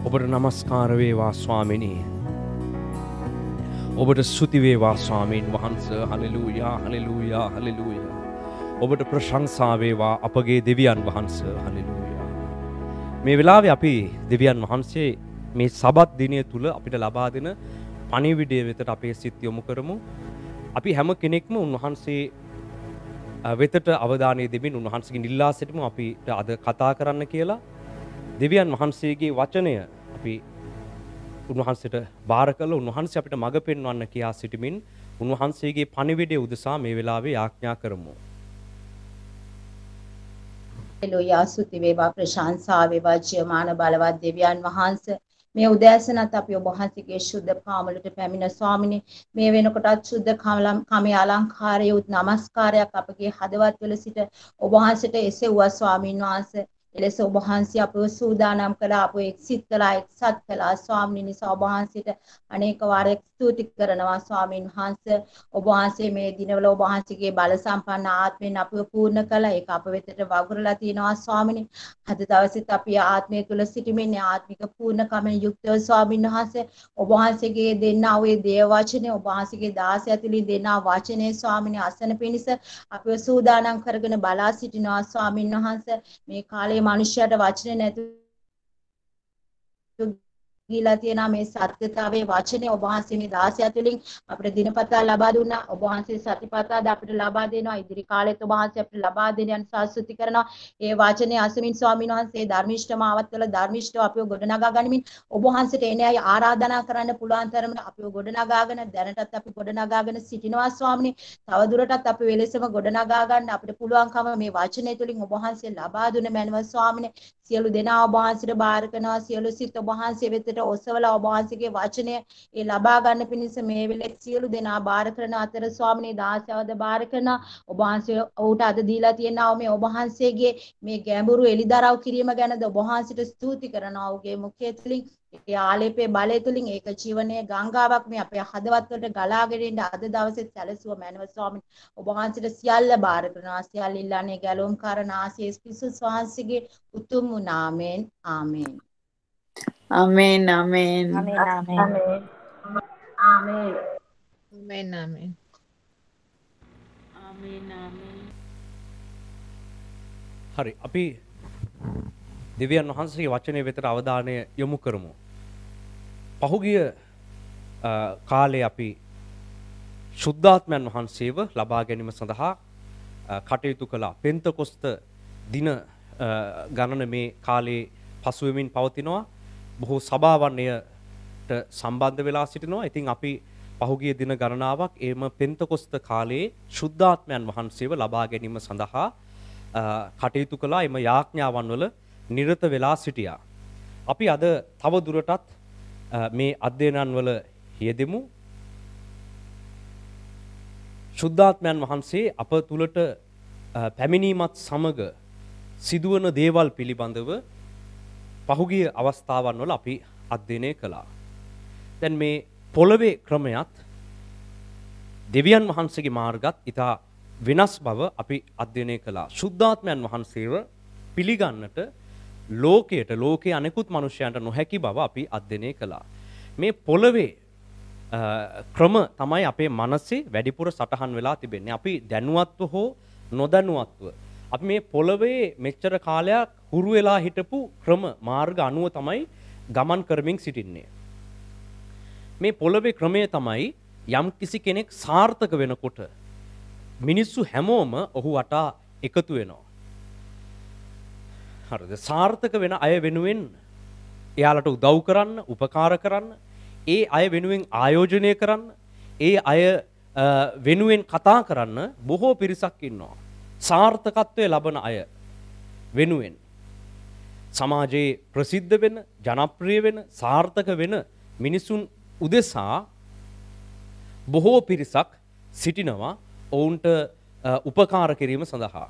ඔබට නමස්කාර වේවා ස්වාමිනී. ඔබට ස්තුති වේවා ස්වාමීන් වහන්සේ. හලෙලූයා, හලෙලූයා, හලෙලූයා. ඔබට ප්‍රශංසා වේවා අපගේ දෙවියන් වහන්සේ. හලෙලූයා. මේ වෙලාවේ අපි දෙවියන් වහන්සේ මේ සබත් දිනය තුල අපිට ලබා දෙන පණිවිඩය වෙතට අපේ සිත් යොමු කරමු. අපි හැම කෙනෙක්ම උන්වහන්සේ වෙතට අවධානය දෙමින් උන්වහන්සේගෙන් ඉල්ලා සිටිමු අපිට අද කතා කරන්න කියලා. දෙවියන් වහන්සේගේ වචනය අපි උන්වහන්සේට බාර කළ උන්වහන්සේ අපිට මඟ පෙන්වන්න කියා සිටිමින් උන්වහන්සේගේ පණිවිඩය උදෙසා මේ වෙලාවේ යාඥා කරමු. හලෙලූයා ස්තුති වේවා ප්‍රශංසා වේවා ජීවමාන බලවත් දෙවියන් වහන්සේ මේ උදෑසනත් අපි ඔබ වහන්සේගේ ශුද්ධ පාමුලට පැමිණ ස්වාමිනේ මේ වෙනකොටත් ශුද්ධ කමේ අලංකාරය උත් නමස්කාරයක් අපගේ හදවත් වල සිට ඔබ වහන්සේට එසෙව්වා ස්වාමීන් වහන්සේ එලෙස ඔබ වහන්සේ අපව සූදානම් කළා අපව එක්සිත කළා එක්සත් කළා ස්වාමීන් නිසා ඔබ වහන්සේට අනේක වාරයක් ස්තුති කරනවා ස්වාමීන් වහන්සේ ඔබ වහන්සේ මේ දිනවල ඔබ වහන්සේගේ බල සම්පන්න ආත්මයෙන් අපව පූර්ණ කළා ඒක අප වෙතට වගුරලා තියෙනවා ස්වාමීනි අද දවසෙත් අපි ආත්මය තුළ සිටීමේ ආත්මික පූර්ණකමෙන් යුක්තව ස්වාමීන් වහන්සේ ඔබ වහන්සේගේ දෙන්නා වූ දේව වචනේ ඔබ වහන්සේගේ 16 ඇතුළේ දෙන්නා වචනේ ස්වාමීනි අසන පිණිස අපව සූදානම් කරගෙන බලා සිටිනවා ස්වාමීන් වහන්සේ මේ කාලේ මනුෂ්‍යයට වචනේ නැතු ගිලා තියෙන මේ සත්‍යතාවයේ වචනේ ඔබ වහන්සේ මේ 16 තුලින් අපිට දිනපතා ලබා දුන්නා ඔබ වහන්සේ සතිපතාද අපිට ලබා දෙනවා ඉදිරි කාලෙත් ඔබ වහන්සේ අපිට ලබා දෙන යන සාස්ෘති කරනවා ඒ වචනේ අසමින් ස්වාමීන් වහන්සේ ධර්මිෂ්ඨ මාවත්වල ධර්මිෂ්ඨව අපිව ගොඩනගා ගනිමින් ඔබ වහන්සේට එනේ අය ආරාධනා කරන්න පුළුවන් තරමට අපිව ගොඩනගාගෙන දැනටත් අපි ගොඩනගාගෙන සිටිනවා ස්වාමීනි තව දුරටත් අපි වෙලෙසම ගොඩනගා ගන්න අපිට පුළුවන්කම මේ වචනේ තුලින් ඔබ වහන්සේ ලබා දුන මැනව ස්වාමීනි සියලු දෙනා ඔබ වහන්සේට බාර කරනවා සියලු සිත් ඔබ වහන්සේ වෙතට ඔසවලා ඔබ වහන්සේගේ වචනය ඒ ලබා ගන්න පිණිස මේ වෙලෙත් සියලු දෙනා බාර කරන අතර ස්වාමිනේ 16වද බාර කරන ඔබ වහන්සේ ඔහුට අද දීලා තියෙනවා මේ ඔබ වහන්සේගේ මේ ගැඹුරු එලිදරව් කිරීම ගැනද ඔබ වහන්සේට ස්තුති කරනවා ඔහුගේ මුඛය තුලින් ඒ ආලේපේ බලය තුලින් ඒක ජීවනයේ ගංගාවක් මේ අපේ හදවත් වලට ගලාගෙන ඉන්න අද දවසේ සැලසුව මැනව ස්වාමීන් ඔබ වහන්සේට සියල්ල බාර කරනවා සියල්ල ඉල්ලන්නේ ගැලුම් කරන ආසීස් පිසුස් වහන්සේගේ උතුම් නාමයෙන් ආමේන් Amen, amen. Amen. Amen. ආමේන් Amen, amen. Amen, amen. හරි අපි දෙවියන් වහන්සේගේ වචනේ වෙතට අවධානය යොමු කරමු. පහුගිය කාලේ අපි ශුද්ධාත්මයන් වහන්සේව ලබා ගැනීම සඳහා කටයුතු කළා. පෙන්තකොස්ත දින ගණන මේ කාලේ පසුවෙමින් පවතිනවා. බොහෝ සභාවන් එයට සම්බන්ධ වෙලා සිටිනවා. ඉතින් අපි පහුගිය දින ගණනාවක් එම පෙන්තකොස්ත කාලේ ශුද්ධාත්මයන් වහන්සේව ලබා ගැනීම සඳහා කටයුතු කළා. එම යාඥාවන් වල නිරත වෙලා සිටියා. අපි අද තව දුරටත් මේ අධ්‍යයනන් වල යෙදෙමු. ශුද්ධාත්මයන් වහන්සේ අප තුලට පැමිණීමත් සමග සිදුවන දේවල් පිළිබඳව පහුගිය අවස්ථාවන් වල අපි අධ්‍යයනය කළා. දැන් මේ පොළවේ ක්‍රමයක් දෙවියන් වහන්සේගේ මාර්ගත් ඉතා වෙනස් බව අපි අධ්‍යයනය කළා. ශුද්ධාත්මයන් වහන්සේව පිළිගන්නට ලෝකයේ අනෙකුත් මනුෂ්‍යයන්ට නොහැකි බව අපි අධ්‍යයනය කළා. මේ පොළවේ ක්‍රම තමයි අපේ මනසේ වැඩිපුර සටහන් වෙලා තිබෙන්නේ. අපි දැනුවත්ව හෝ නොදැනුවත්ව අපි මේ පොළවේ මෙච්චර කාලයක් හුරු වෙලා හිටපු ක්‍රම මාර්ග අනුව තමයි ගමන් කරමින් සිටින්නේ. මේ පොළවේ ක්‍රමය තමයි යම් කිසි කෙනෙක් සාර්ථක වෙනකොට මිනිස්සු හැමෝම ඔහු වටා එකතු වෙනවා. හරිද? සාර්ථක වෙන අය වෙනුවෙන් එයාලට උදව් කරන්න, උපකාර කරන්න, ඒ අය වෙනුවෙන් ආයෝජනය කරන්න, ඒ අය වෙනුවෙන් කතා කරන්න බොහෝ පිරිසක් ඉන්නවා. සාර්ථකත්වයේ ලබන අය වෙනුවෙන් සමාජයේ ප්‍රසිද්ධ වෙන, ජනප්‍රිය වෙන, සාර්ථක වෙන මිනිසුන් උදෙසා බොහෝ පිරිසක් සිටිනවා ඔවුන්ට උපකාර කිරීම සඳහා.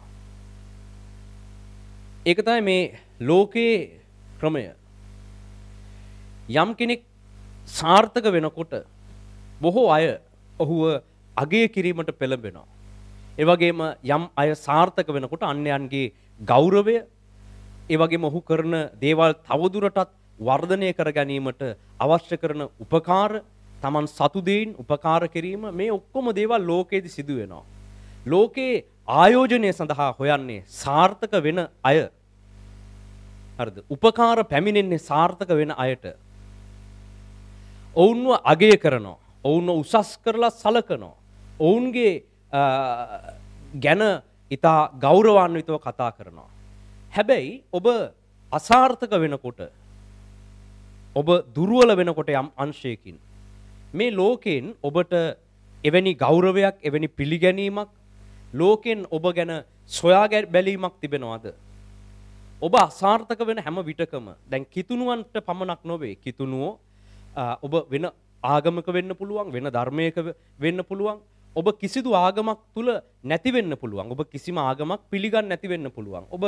ඒක තමයි මේ ලෝකයේ ක්‍රමය. යම් කෙනෙක් සාර්ථක වෙනකොට බොහෝ අය ඔහුව අගය කිරීමට පෙළඹෙනවා. ඒ වගේම යම් අය සාර්ථක වෙනකොට අන්‍යයන්ගේ ගෞරවය, ඒ වගේම ඔහු කරන දේවල් තවදුරටත් වර්ධනය කර ගැනීමට අවශ්‍ය කරන උපකාර, Taman සතු දෙයින් උපකාර කිරීම, මේ ඔක්කොම දේවල් ලෝකයේදී සිදු වෙනවා. ලෝකේ ආයෝජනය සඳහා හොයන්නේ සාර්ථක වෙන අය. හරිද? උපකාර පැමිණෙන්නේ සාර්ථක වෙන අයට. ඔවුන්ව අගය කරනවා. ඔවුන්ව උසස් කරලා සලකනවා. ඔවුන්ගේ ගැන ඉතා ගෞරවාන්විතව කතා කරනවා. හැබැයි ඔබ අසාර්ථක වෙනකොට ඔබ දුර්වල වෙනකොට යම් අංශයකින් මේ ලෝකෙන් ඔබට එවැනි ගෞරවයක් එවැනි පිළිගැනීමක් ලෝකෙන් ඔබ ගැන සොයා බැලීමක් තිබෙනවද? ඔබ අසාර්ථක වෙන හැම විටකම දැන් කිතුණුවන්ට පමණක් නොවේ. කිතුණුවෝ ඔබ වෙන ආගමක වෙන්න පුළුවන්, වෙන ධර්මයක වෙන්න පුළුවන්. ඔබ කිසිදු ආගමක් තුල නැති වෙන්න පුළුවන්. ඔබ කිසිම ආගමක් පිළිගන්නේ නැති වෙන්න පුළුවන්. ඔබ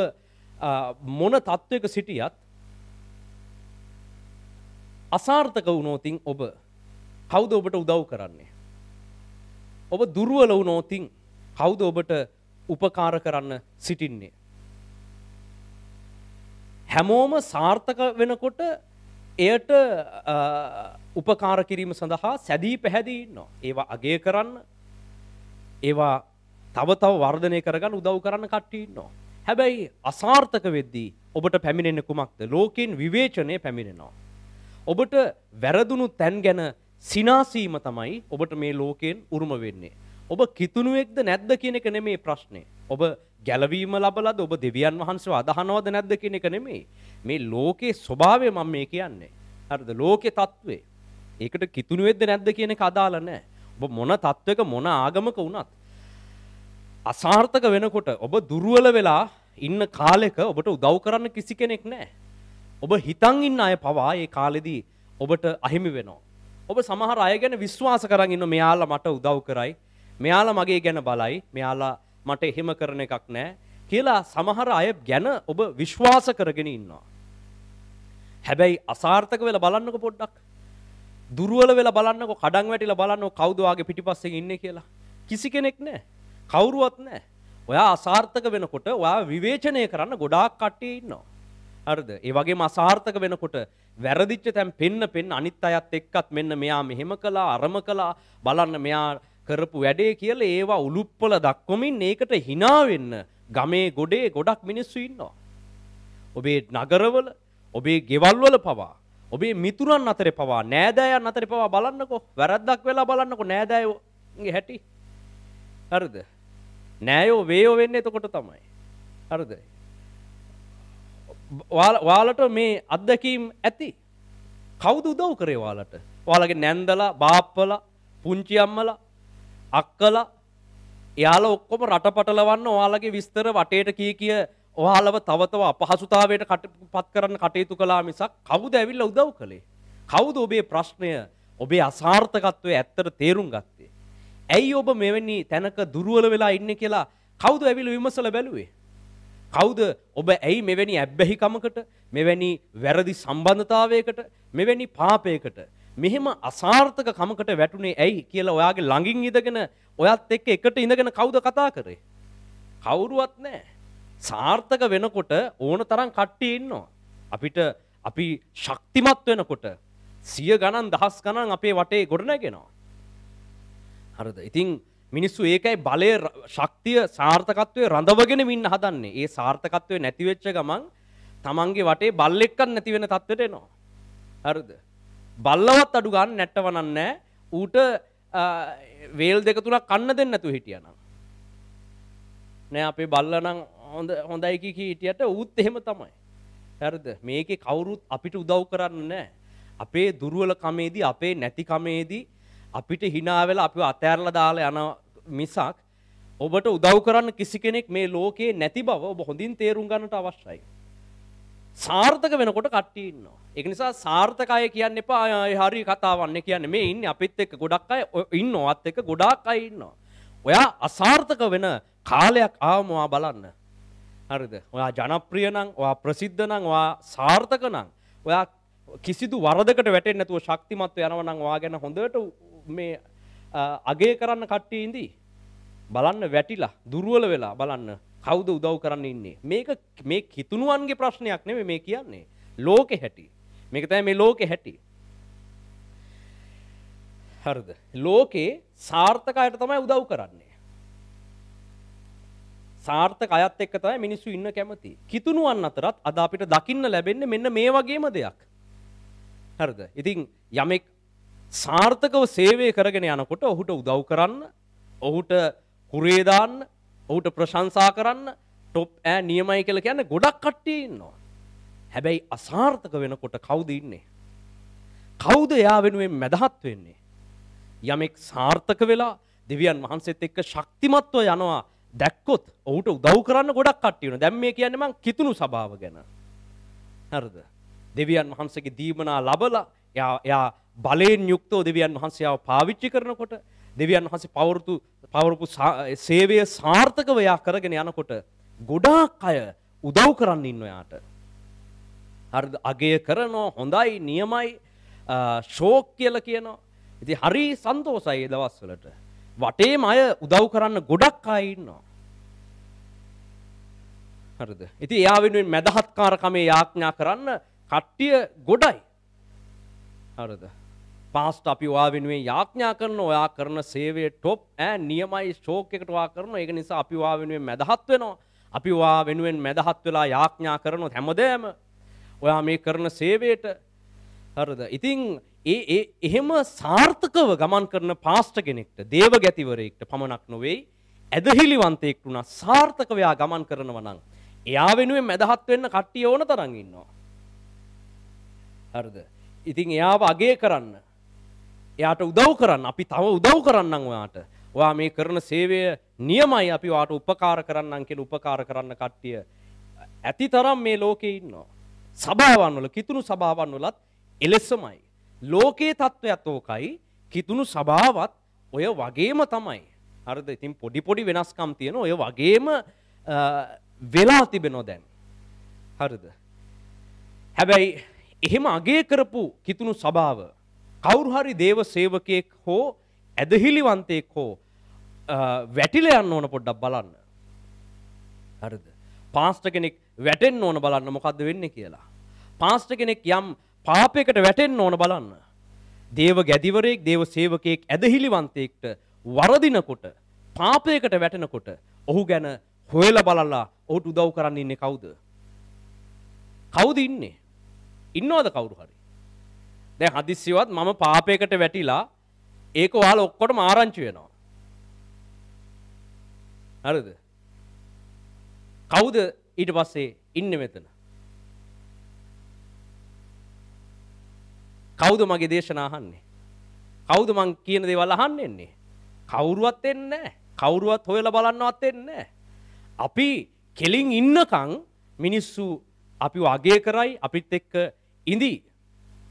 මොන තත්වයක සිටියත් අසාර්ථක වුණොතින් ඔබ කවුද ඔබට උදව් කරන්නේ? ඔබ දුර්වල වුණොතින් කවුද ඔබට උපකාර කරන්න සිටින්නේ? හැමෝම සාර්ථක වෙනකොට එයට උපකාර කිරීම සඳහා සැදී පැහැදී ඉන්නවා. ඒවා අගය කරන්න, ඒවා තව තව වර්ධනය කරගන්න උදව් කරන්න කට්ටිය ඉන්නවා. හැබැයි අසාර්ථක වෙද්දී ඔබට පැමිණෙන්නේ කුමක්ද? ලෝකෙන් විවේචනය පැමිණෙනවා. ඔබට වැරදුණු තැන් ගැන සිනාසීම තමයි ඔබට මේ ලෝකයෙන් උරුම වෙන්නේ. ඔබ කිතුණුවෙක්ද නැද්ද කියන එක නෙමෙයි ප්‍රශ්නේ. ඔබ ගැලවීම ලබලාද ඔබ දෙවියන් වහන්සේව අදහනවද නැද්ද කියන එක නෙමෙයි. මේ ලෝකේ ස්වභාවය මම මේ කියන්නේ. හරිද? ලෝකේ තත්ත්වය. ඒකට කිතුණුවෙක්ද නැද්ද කියන එක අදාළ නැහැ. ඔබ මොන තත්ත්වයක මොන ආගමක වුණත් අසාර්ථක වෙනකොට ඔබ දුර්වල වෙලා ඉන්න කාලෙක ඔබට උදව් කරන්න කිසි කෙනෙක් නැහැ. ඔබ හිතන් ඉන්න අය පවා ඒ කාලෙදී ඔබට අහිමි වෙනවා. ඔබ සමහර අය ගැන විශ්වාස කරන් ඉන්න මෙයාලා මට උදව් කරයි. මෙයාලා මගේ ගැන බලයි. මෙයාලා මට එහෙම කරන එකක් නැහැ කියලා සමහර අය ගැන ඔබ විශ්වාස කරගෙන ඉන්නවා. හැබැයි අසාර්ථක වෙලා බලන්නකො පොඩ්ඩක්. දුර්වල වෙලා බලන්නකො, කඩන් වැටිලා බලන්නකො කවුද වාගේ පිටිපස්සෙන් ඉන්නේ කියලා. කිසි කෙනෙක් නැහැ. කවුරුවත් නැහැ. ඔයා අසාර්ථක වෙනකොට ඔයා විවේචනය කරන්න ගොඩාක් කට්ටිය ඉන්නවා. හරිද? ඒ වගේම අසාර්ථක වෙනකොට වැරදිච්ච තැන් පෙන්න අනිත් අයත් එක්කත් මෙන්න මෙයා මෙහෙම කළා, අරම කළා, බලන්න මෙයා කරපු වැඩේ කියලා ඒවා උලුප්පල දක්වමින් ඒකට hina වෙන්න ගමේ ගොඩේ ගොඩක් මිනිස්සු ඉන්නවා. ඔබේ නගරවල, ඔබේ ගෙවල් වල පවා, ඔබේ මිතුරන් අතරේ පවා, නෑදෑයන් අතරේ පවා බලන්නකෝ. වැරද්දක් වෙලා බලන්නකෝ නෑදෑයෝගේ හැටි. හරිද? නෑයෝ වේයෝ වෙන්නේ එතකොට තමයි. හරිද? ඔයාලට මේ අත්දැකීම් ඇති. කවුද උදව් කරේ ඔයාලට? ඔයාලගේ නැන්දලා, බාප්පලා, පුංචි අම්මලා, අක්කලා, එයාලා ඔක්කොම රටපටලවන්න ඔයාලගේ විස්තර වටේට කී ඔයාලව තව තව අපහසුතාවයට පත් කරන්න කටයුතු කළා මිසක් කවුද ඇවිල්ලා උදව් කළේ? කවුද ඔබේ ප්‍රශ්නය, ඔබේ අසාර්ථකත්වය ඇත්තට තේරුම් ගත්තේ? ඇයි ඔබ මෙවැනි තැනක දුර්වල වෙලා ඉන්නේ කියලා කවුද ඇවිල්ලා විමසලා බැලුවේ? කවුද ඔබ ඇයි මෙවැනි ඇබ්බැහිකමකට, මෙවැනි වැරදි සම්බන්ධතාවයකට, මෙවැනි පාපයකට, මෙහෙම අසාර්ථක කමකට වැටුනේ ඇයි කියලා ඔයාගේ ළඟින් ඉඳගෙන ඔයත් එක්ක එකට ඉඳගෙන කවුද කතා කරේ? කවුරුවත් නැහැ. සාර්ථක වෙනකොට ඕන තරම් කට්ටිය ඉන්නවා. අපි ශක්තිමත් වෙනකොට සිය ගණන් දහස් ගණන් අපේ වටේ ගොඩනැගෙනවා. හරිද? ඉතින් මිනිස්සු ඒකයි බලය, ශක්තිය, සාර්ථකත්වයේ රඳවගෙන ඉන්න හදන්නේ. ඒ සාර්ථකත්වය නැති වෙච්ච ගමන් තමන්ගේ වටේ බල්ලෙක්වත් නැති වෙන තත්ත්වයට එනවා. හරිද? බල්ලවත් අඩු ගන්න නැට්ටවනක් නැහැ. ඌට වේල් දෙක තුනක් කන්න දෙන්න නැතුව හිටියානම්. නෑ අපේ බල්ලා නම් හොඳයි කී හිටියට ඌත් එහෙම තමයි. හරිද? මේකේ කවුරුත් අපිට උදව් කරන්නේ නැහැ. අපේ දුර්වල කමේදී, අපේ නැති කමේදී අපිට hina වෙලා අපිව අතෑරලා දාලා යන මිසක් ඔබට උදව් කරන්න කිසි කෙනෙක් මේ ලෝකේ නැති බව ඔබ හොඳින් තේරුම් ගන්නට අවශ්‍යයි. සාර්ථක වෙනකොට කට්ටිය ඉන්නවා. ඒක නිසා සාර්ථක අය කියන්න එපා. හරි කතාවන්නේ කියන්නේ මේ ඉන්නේ අපිත් එක්ක ගොඩක් අය ඉන්නවත් එක්ක ගොඩාක් අය ඉන්නවා. ඔයා අසාර්ථක වෙන කාලයක් ආවම ඔයා බලන්න. හරිද? ඔයා ජනප්‍රිය නම්, ඔයා ප්‍රසිද්ධ නම්, ඔයා සාර්ථක නම්, ඔයා කිසිදු වරදකට වැටෙන්නේ නැතුව ශක්තිමත් යනවා නම් ඔයා ගැන හොඳට මේ අගය කරන්න කට්ටිය ඉඳී. බලන්න වැටිලා දුර්වල වෙලා බලන්න කවුද උදව් කරන්න ඉන්නේ. මේක මේ කිතුණුවන්ගේ ප්‍රශ්නයක් නෙමෙයි මේ කියන්නේ. ලෝකෙ හැටි. මේක තමයි මේ ලෝකෙ හැටි. හරිද? ලෝකේ සාර්ථක අයට තමයි උදව් කරන්නේ. සාර්ථක අයත් එක්ක තමයි මිනිස්සු ඉන්න කැමති. කිතුණුවන් අතරත් අද අපිට දකින්න ලැබෙන්නේ මෙන්න මේ වගේම දෙයක්. හරිද? ඉතින් යමෙක් සාර්ථකව සේවය කරගෙන යනකොට ඔහුට උදව් කරන්න, ඔහුට කුරේ දාන්න, ඔහුට ප්‍රශංසා කරන්න, টොප් නියමයි කියලා කියන්නේ ගොඩක් කට්ටිය ඉන්නවා. හැබැයි අසාර්ථක වෙනකොට කවුද ඉන්නේ? කවුද එයා වෙනුවෙන් මැදහත් වෙන්නේ? යමෙක් සාර්ථක වෙලා දෙවියන් වහන්සේත් එක්ක ශක්තිමත්ව යනවා දැක්කොත් ඔහුට උදව් කරන්න ගොඩක් කට්ටිය වෙනවා. දැන් මේ කියන්නේ මං කිතුණු සභාව ගැන. හරිද? දෙවියන් වහන්සේගේ දීමනා ලබලා එයා බලයෙන් යුක්තව දෙවියන් වහන්සේව පාවිච්චි කරනකොට දෙවියන් වහන්සේ පවරපු සේවය සාර්ථකව යා කරගෙන යනකොට ගොඩාක් අය උදව් කරන්න ඉන්නවා යාට. හරිද? අගය කරනවා, හොඳයි, නියමයි, ෂෝක් කියලා කියනවා. ඉතින් හරි සන්තෝෂයි ඒ දවස්වලට. වටේම අය උදව් කරන්න ගොඩක් අය ඉන්නවා. හරිද? ඉතින් එයා වෙනුවෙන් මැදහත්කාරකමේ යාඥා කරන්න කට්ටිය ගොඩයි. හරිද? පාස්ට් අපි ඔයා වෙනුවෙන් යාඥා කරන ඔයා කරන සේවයේ টොප් නියමයි ෂෝක් එකට ඔයා කරනවා. ඒක නිසා අපි ඔයා වෙනුවෙන් මැදහත් වෙනවා. අපි ඔයා වෙනුවෙන් මැදහත් වෙලා යාඥා කරනොත් හැමදේම ඔයා මේ කරන සේවයට. හරිද? ඉතින් එහෙම සාර්ථකව ගමන් කරන පාස්ටර් කෙනෙක්ට දේව ගැතිවරයෙක්ට පමණක් නොවේ ඇදහිලිවන්තයෙක් වුණා සාර්ථකව යා ගමන් කරනවා නම් එයා වෙනුවෙන් මැදහත් වෙන්න කට්ටිය ඕන තරම් ඉන්නවා. හරිද? ඉතින් එයාව අගය කරන්න එයාට උදව් කරන්න අපි තව උදව් කරන්නම් ඔයාට. ඔයා මේ කරන සේවය නියමයි අපි ඔයාට උපකාර කරන්නම් කියලා උපකාර කරන්න කට්ටිය ඇතිතරම් මේ ලෝකේ ඉන්නවා. සභාවන් වල කිතුණු සභාවන් වලත් එලෙසමයි. ලෝකේ තත්ත්වයක් ඕකයි. කිතුණු සභාවත් ඔය වගේම තමයි. හරිද? ඉතින් පොඩි වෙනස්කම් තියෙන ඔය වගේම වෙලා තිබෙනවා දැන්. හරිද? හැබැයි එහෙම අගය කරපු කිතුණු සභාව කවුරු හරි දේව සේවකයෙක් හෝ ඇදහිලිවන්තයෙක් හෝ වැටිලා යන්න ඕන පොඩ්ඩක් බලන්න. හරිද? පාස්ටර් කෙනෙක් වැටෙන්න ඕන බලන්න මොකද්ද වෙන්නේ කියලා. පාස්ටර් කෙනෙක් යම් පාපයකට වැටෙන්න ඕන බලන්න. දේව ගැදිවරයෙක්, දේව සේවකයෙක් ඇදහිලිවන්තයෙක්ට වරදිනකොට, පාපයකට වැටෙනකොට ඔහු ගැන හොයලා බලලා ඔහුට උදව් කරන්න ඉන්නේ කවුද? කවුද ඉන්නේ? ඉන්නවද කවුරු හරි? දැන් හදිස්සියවත් මම පාපයකට වැටිලා ඒක ඔයාලා ඔක්කොටම ආරංචි වෙනවා. හරිද? කවුද ඊට පස්සේ ඉන්නේ මෙතන? කවුද මගේ දේශනා අහන්නේ? කවුද මං කියන දේවල් අහන්න එන්නේ? කවුරුවත් එන්නේ නැහැ. කවුරුවත් හොයලා බලන්නවත් එන්නේ නැහැ. අපි කෙලින් ඉන්නකම් මිනිස්සු අපිව අගය කරයි අපිත් එක්ක ඉඳි.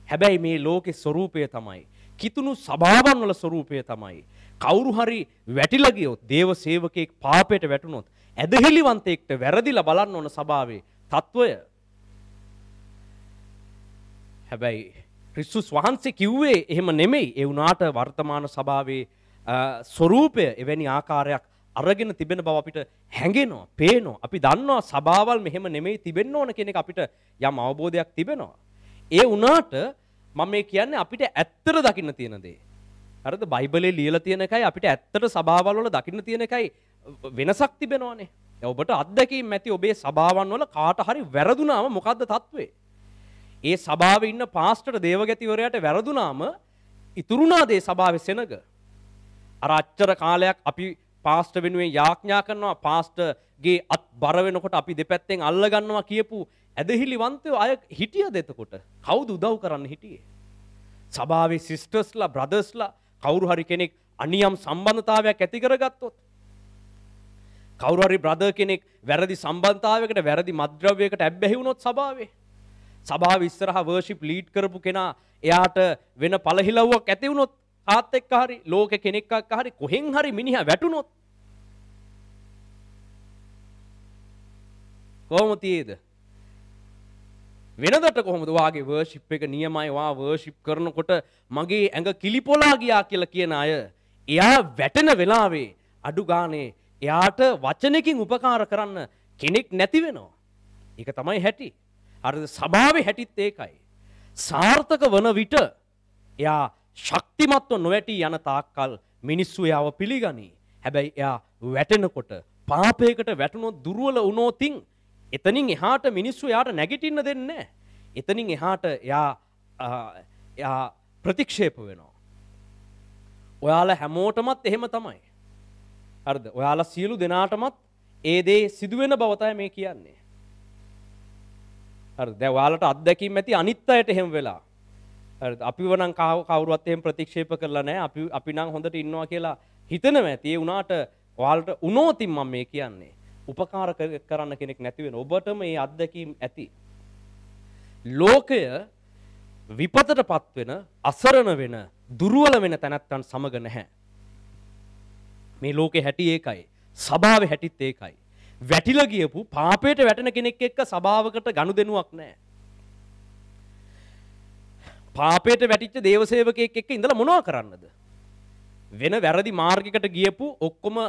හැබැයි මේ ලෝකේ ස්වરૂපය තමයි කිතුණු සභාවන් වල ස්වરૂපය තමයි කවුරු හරි වැටිලා ගියොත් දේව සේවකයෙක් පාපයට වැටුනොත් ඇදහිලිවන්තයෙක්ට වැරදිලා බලන්න ඕන ස්වභාවයේ తত্ত্বය. හැබැයි ක්‍රිස්තුස් වහන්සේ කිව්වේ එහෙම නෙමෙයි. ඒ වුණාට වර්තමාන ස්වභාවයේ ස්වરૂපය එවැනි ආකාරයක් අරගෙන තිබෙන බව අපිට හැඟෙනවා, පේනවා. අපි දන්නවා සභාවල් මෙහෙම නෙමෙයි තිබෙන්න ඕන කියන එක අපිට යම් අවබෝධයක් තිබෙනවා. ඒ වුණාට මම මේ කියන්නේ අපිට ඇත්තට දකින්න තියෙන දේ. හරිද? බයිබලයේ ලියලා තියෙන එකයි අපිට ඇත්තට සභාවල් වල දකින්න තියෙන එකයි වෙනසක් තිබෙනවානේ. ඔබට අත්දැකීම් ඇති ඔබේ සභාවන් වල කාට හරි වැරදුනාම මොකද්ද තත්ත්වේ? ඒ සභාවේ ඉන්න පාස්ටර් දේවගැතිවරයාට වැරදුනාම ඉතුරුනා දේ සභාවේ සෙනග. අර අච්චර කාලයක් අපි පාස්ටර් වෙනුවෙන් යාඥා කරනවා, පාස්ටර්ගේ අත් බර වෙනකොට අපි දෙපැත්තෙන් අල්ල ගන්නවා කියපු ඇදහිලිවන්තයෝ අය හිටියද එතකොට? කවුද උදව් කරන්න හිටියේ? සභාවේ සිස්ටර්ස්ලා, බ්‍රදර්ස්ලා කවුරු හරි කෙනෙක් අනියම් සම්බන්ධතාවයක් ඇති කරගත්තොත්, කවුරු හරි බ්‍රදර් කෙනෙක් වැරදි සම්බන්ධතාවයකට, වැරදි මත්ද්‍රව්‍යයකට ඇබ්බැහි වුණොත් සභාව ඉස්සරහා වර්ෂිප් ලීඩ් කරපු කෙනා එයාට වෙන පළහිලව්වක් ඇති වුණොත්, ආත් එක්ක හරි ලෝකේ කෙනෙක් එක්ක හරි කොහෙන් හරි මිනිහා වැටුනොත් කොහොමද තියේද? වෙනදට කොහොමද වාගේ වර්ෂිප් එක නියමයි, වා වර්ෂිප් කරනකොට මගේ ඇඟ කිලිපොලා ගියා කියලා කියන අය එයා වැටෙන වෙලාවේ අඩු ගානේ එයාට වචනකින් උපකාර කරන්න කෙනෙක් නැති වෙනවා. ඒක තමයි හැටි. හරිද? සභාවේ හැටිත් ඒකයි. සාර්ථක වන විට එයා ශක්තිමත්ව නොවැටි යන තාක්කල් මිනිස්සු එයාව පිළිගනී. හැබැයි එයා වැටෙනකොට, පාපයකට වැටුනොත්, දුර්වල වුණොතින් එතනින් එහාට මිනිස්සු එයාට නැගිටින්න දෙන්නේ නැහැ. එතනින් එහාට එයා ප්‍රතික්ෂේප වෙනවා. ඔයාලා හැමෝටමත් එහෙම තමයි. හරිද? ඔයාලා සියලු දෙනාටමත් ඒ දේ සිදුවෙන බව තමයි මේ කියන්නේ. හරිද? දැන් ඔයාලට අත්දැකීම් ඇති අනිත් අයට එහෙම වෙලා. හරිද? අපිව නම් කවුරුවත් එහෙම ප්‍රතික්ෂේප කරලා නැහැ. අපි නම් හොඳට ඉන්නවා කියලා හිතනවා ඇති. ඒ උනාට ඔයාලට උනෝතින් මම මේ කියන්නේ. උපකාර කරන්න කෙනෙක් නැති වෙන ඔබටම මේ අත්දැකීම් ඇති. ලෝකය විපතටපත් වෙන, අසරණ වෙන, දුර්වල වෙන තැනැත්තන් සමග නැහැ. මේ ලෝකේ හැටි ඒකයි. සභාවේ හැටිත් ඒකයි. වැටිලා ගියපු පාපයට වැටෙන කෙනෙක් එක්ක සභාවකට ගනුදෙනුවක් නැහැ. පාපයට වැටිච්ච දේවසේවකයෙක් එක්ක ඉඳලා මොනව කරන්නද? වෙන වැරදි මාර්ගයකට ගියපු ඔක්කොම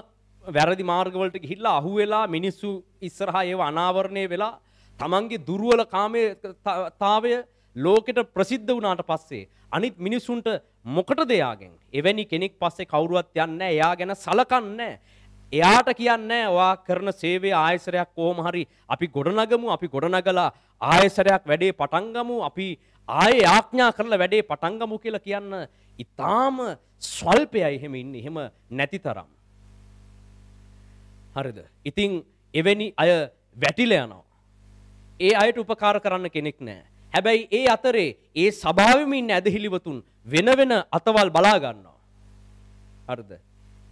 වැරදි මාර්ගවලට ගිහිල්ලා අහුවෙලා මිනිස්සු ඉස්සරහා ඒව අනාවරණය වෙලා තමන්ගේ දුර්වල කාමතාවය ලෝකෙට ප්‍රසිද්ධ වුණාට පස්සේ අනිත් මිනිසුන්ට මොකටද එයාගෙන් එවැනි කෙනෙක් පස්සේ කවුරුවත් යන්නේ නැහැ. එයා ගැන සලකන්නේ නැහැ. එයාට කියන්නේ ඔයා කරන සේවයේ ආයසරයක් කොහොම හරි අපි ගොඩනගමු. අපි ගොඩනගලා ආයසරයක් වැඩේ පටන් ගමු. අපි ආයේ ආඥා කරලා වැඩේ පටන් ගමු කියලා කියන්න ඊටාම ස්වල්පයයි එහෙම ඉන්නේ. එහෙම නැති තරම්. හරිද? ඉතින් එවැනි අය වැටිලා යනවා. ඒ අයට උපකාර කරන්න කෙනෙක් නැහැ. හැබැයි ඒ අතරේ ඒ සභාවෙම ඉන්න ඇදහිලිවතුන් වෙන වෙන අතවල් බලා ගන්නවා. හරිද?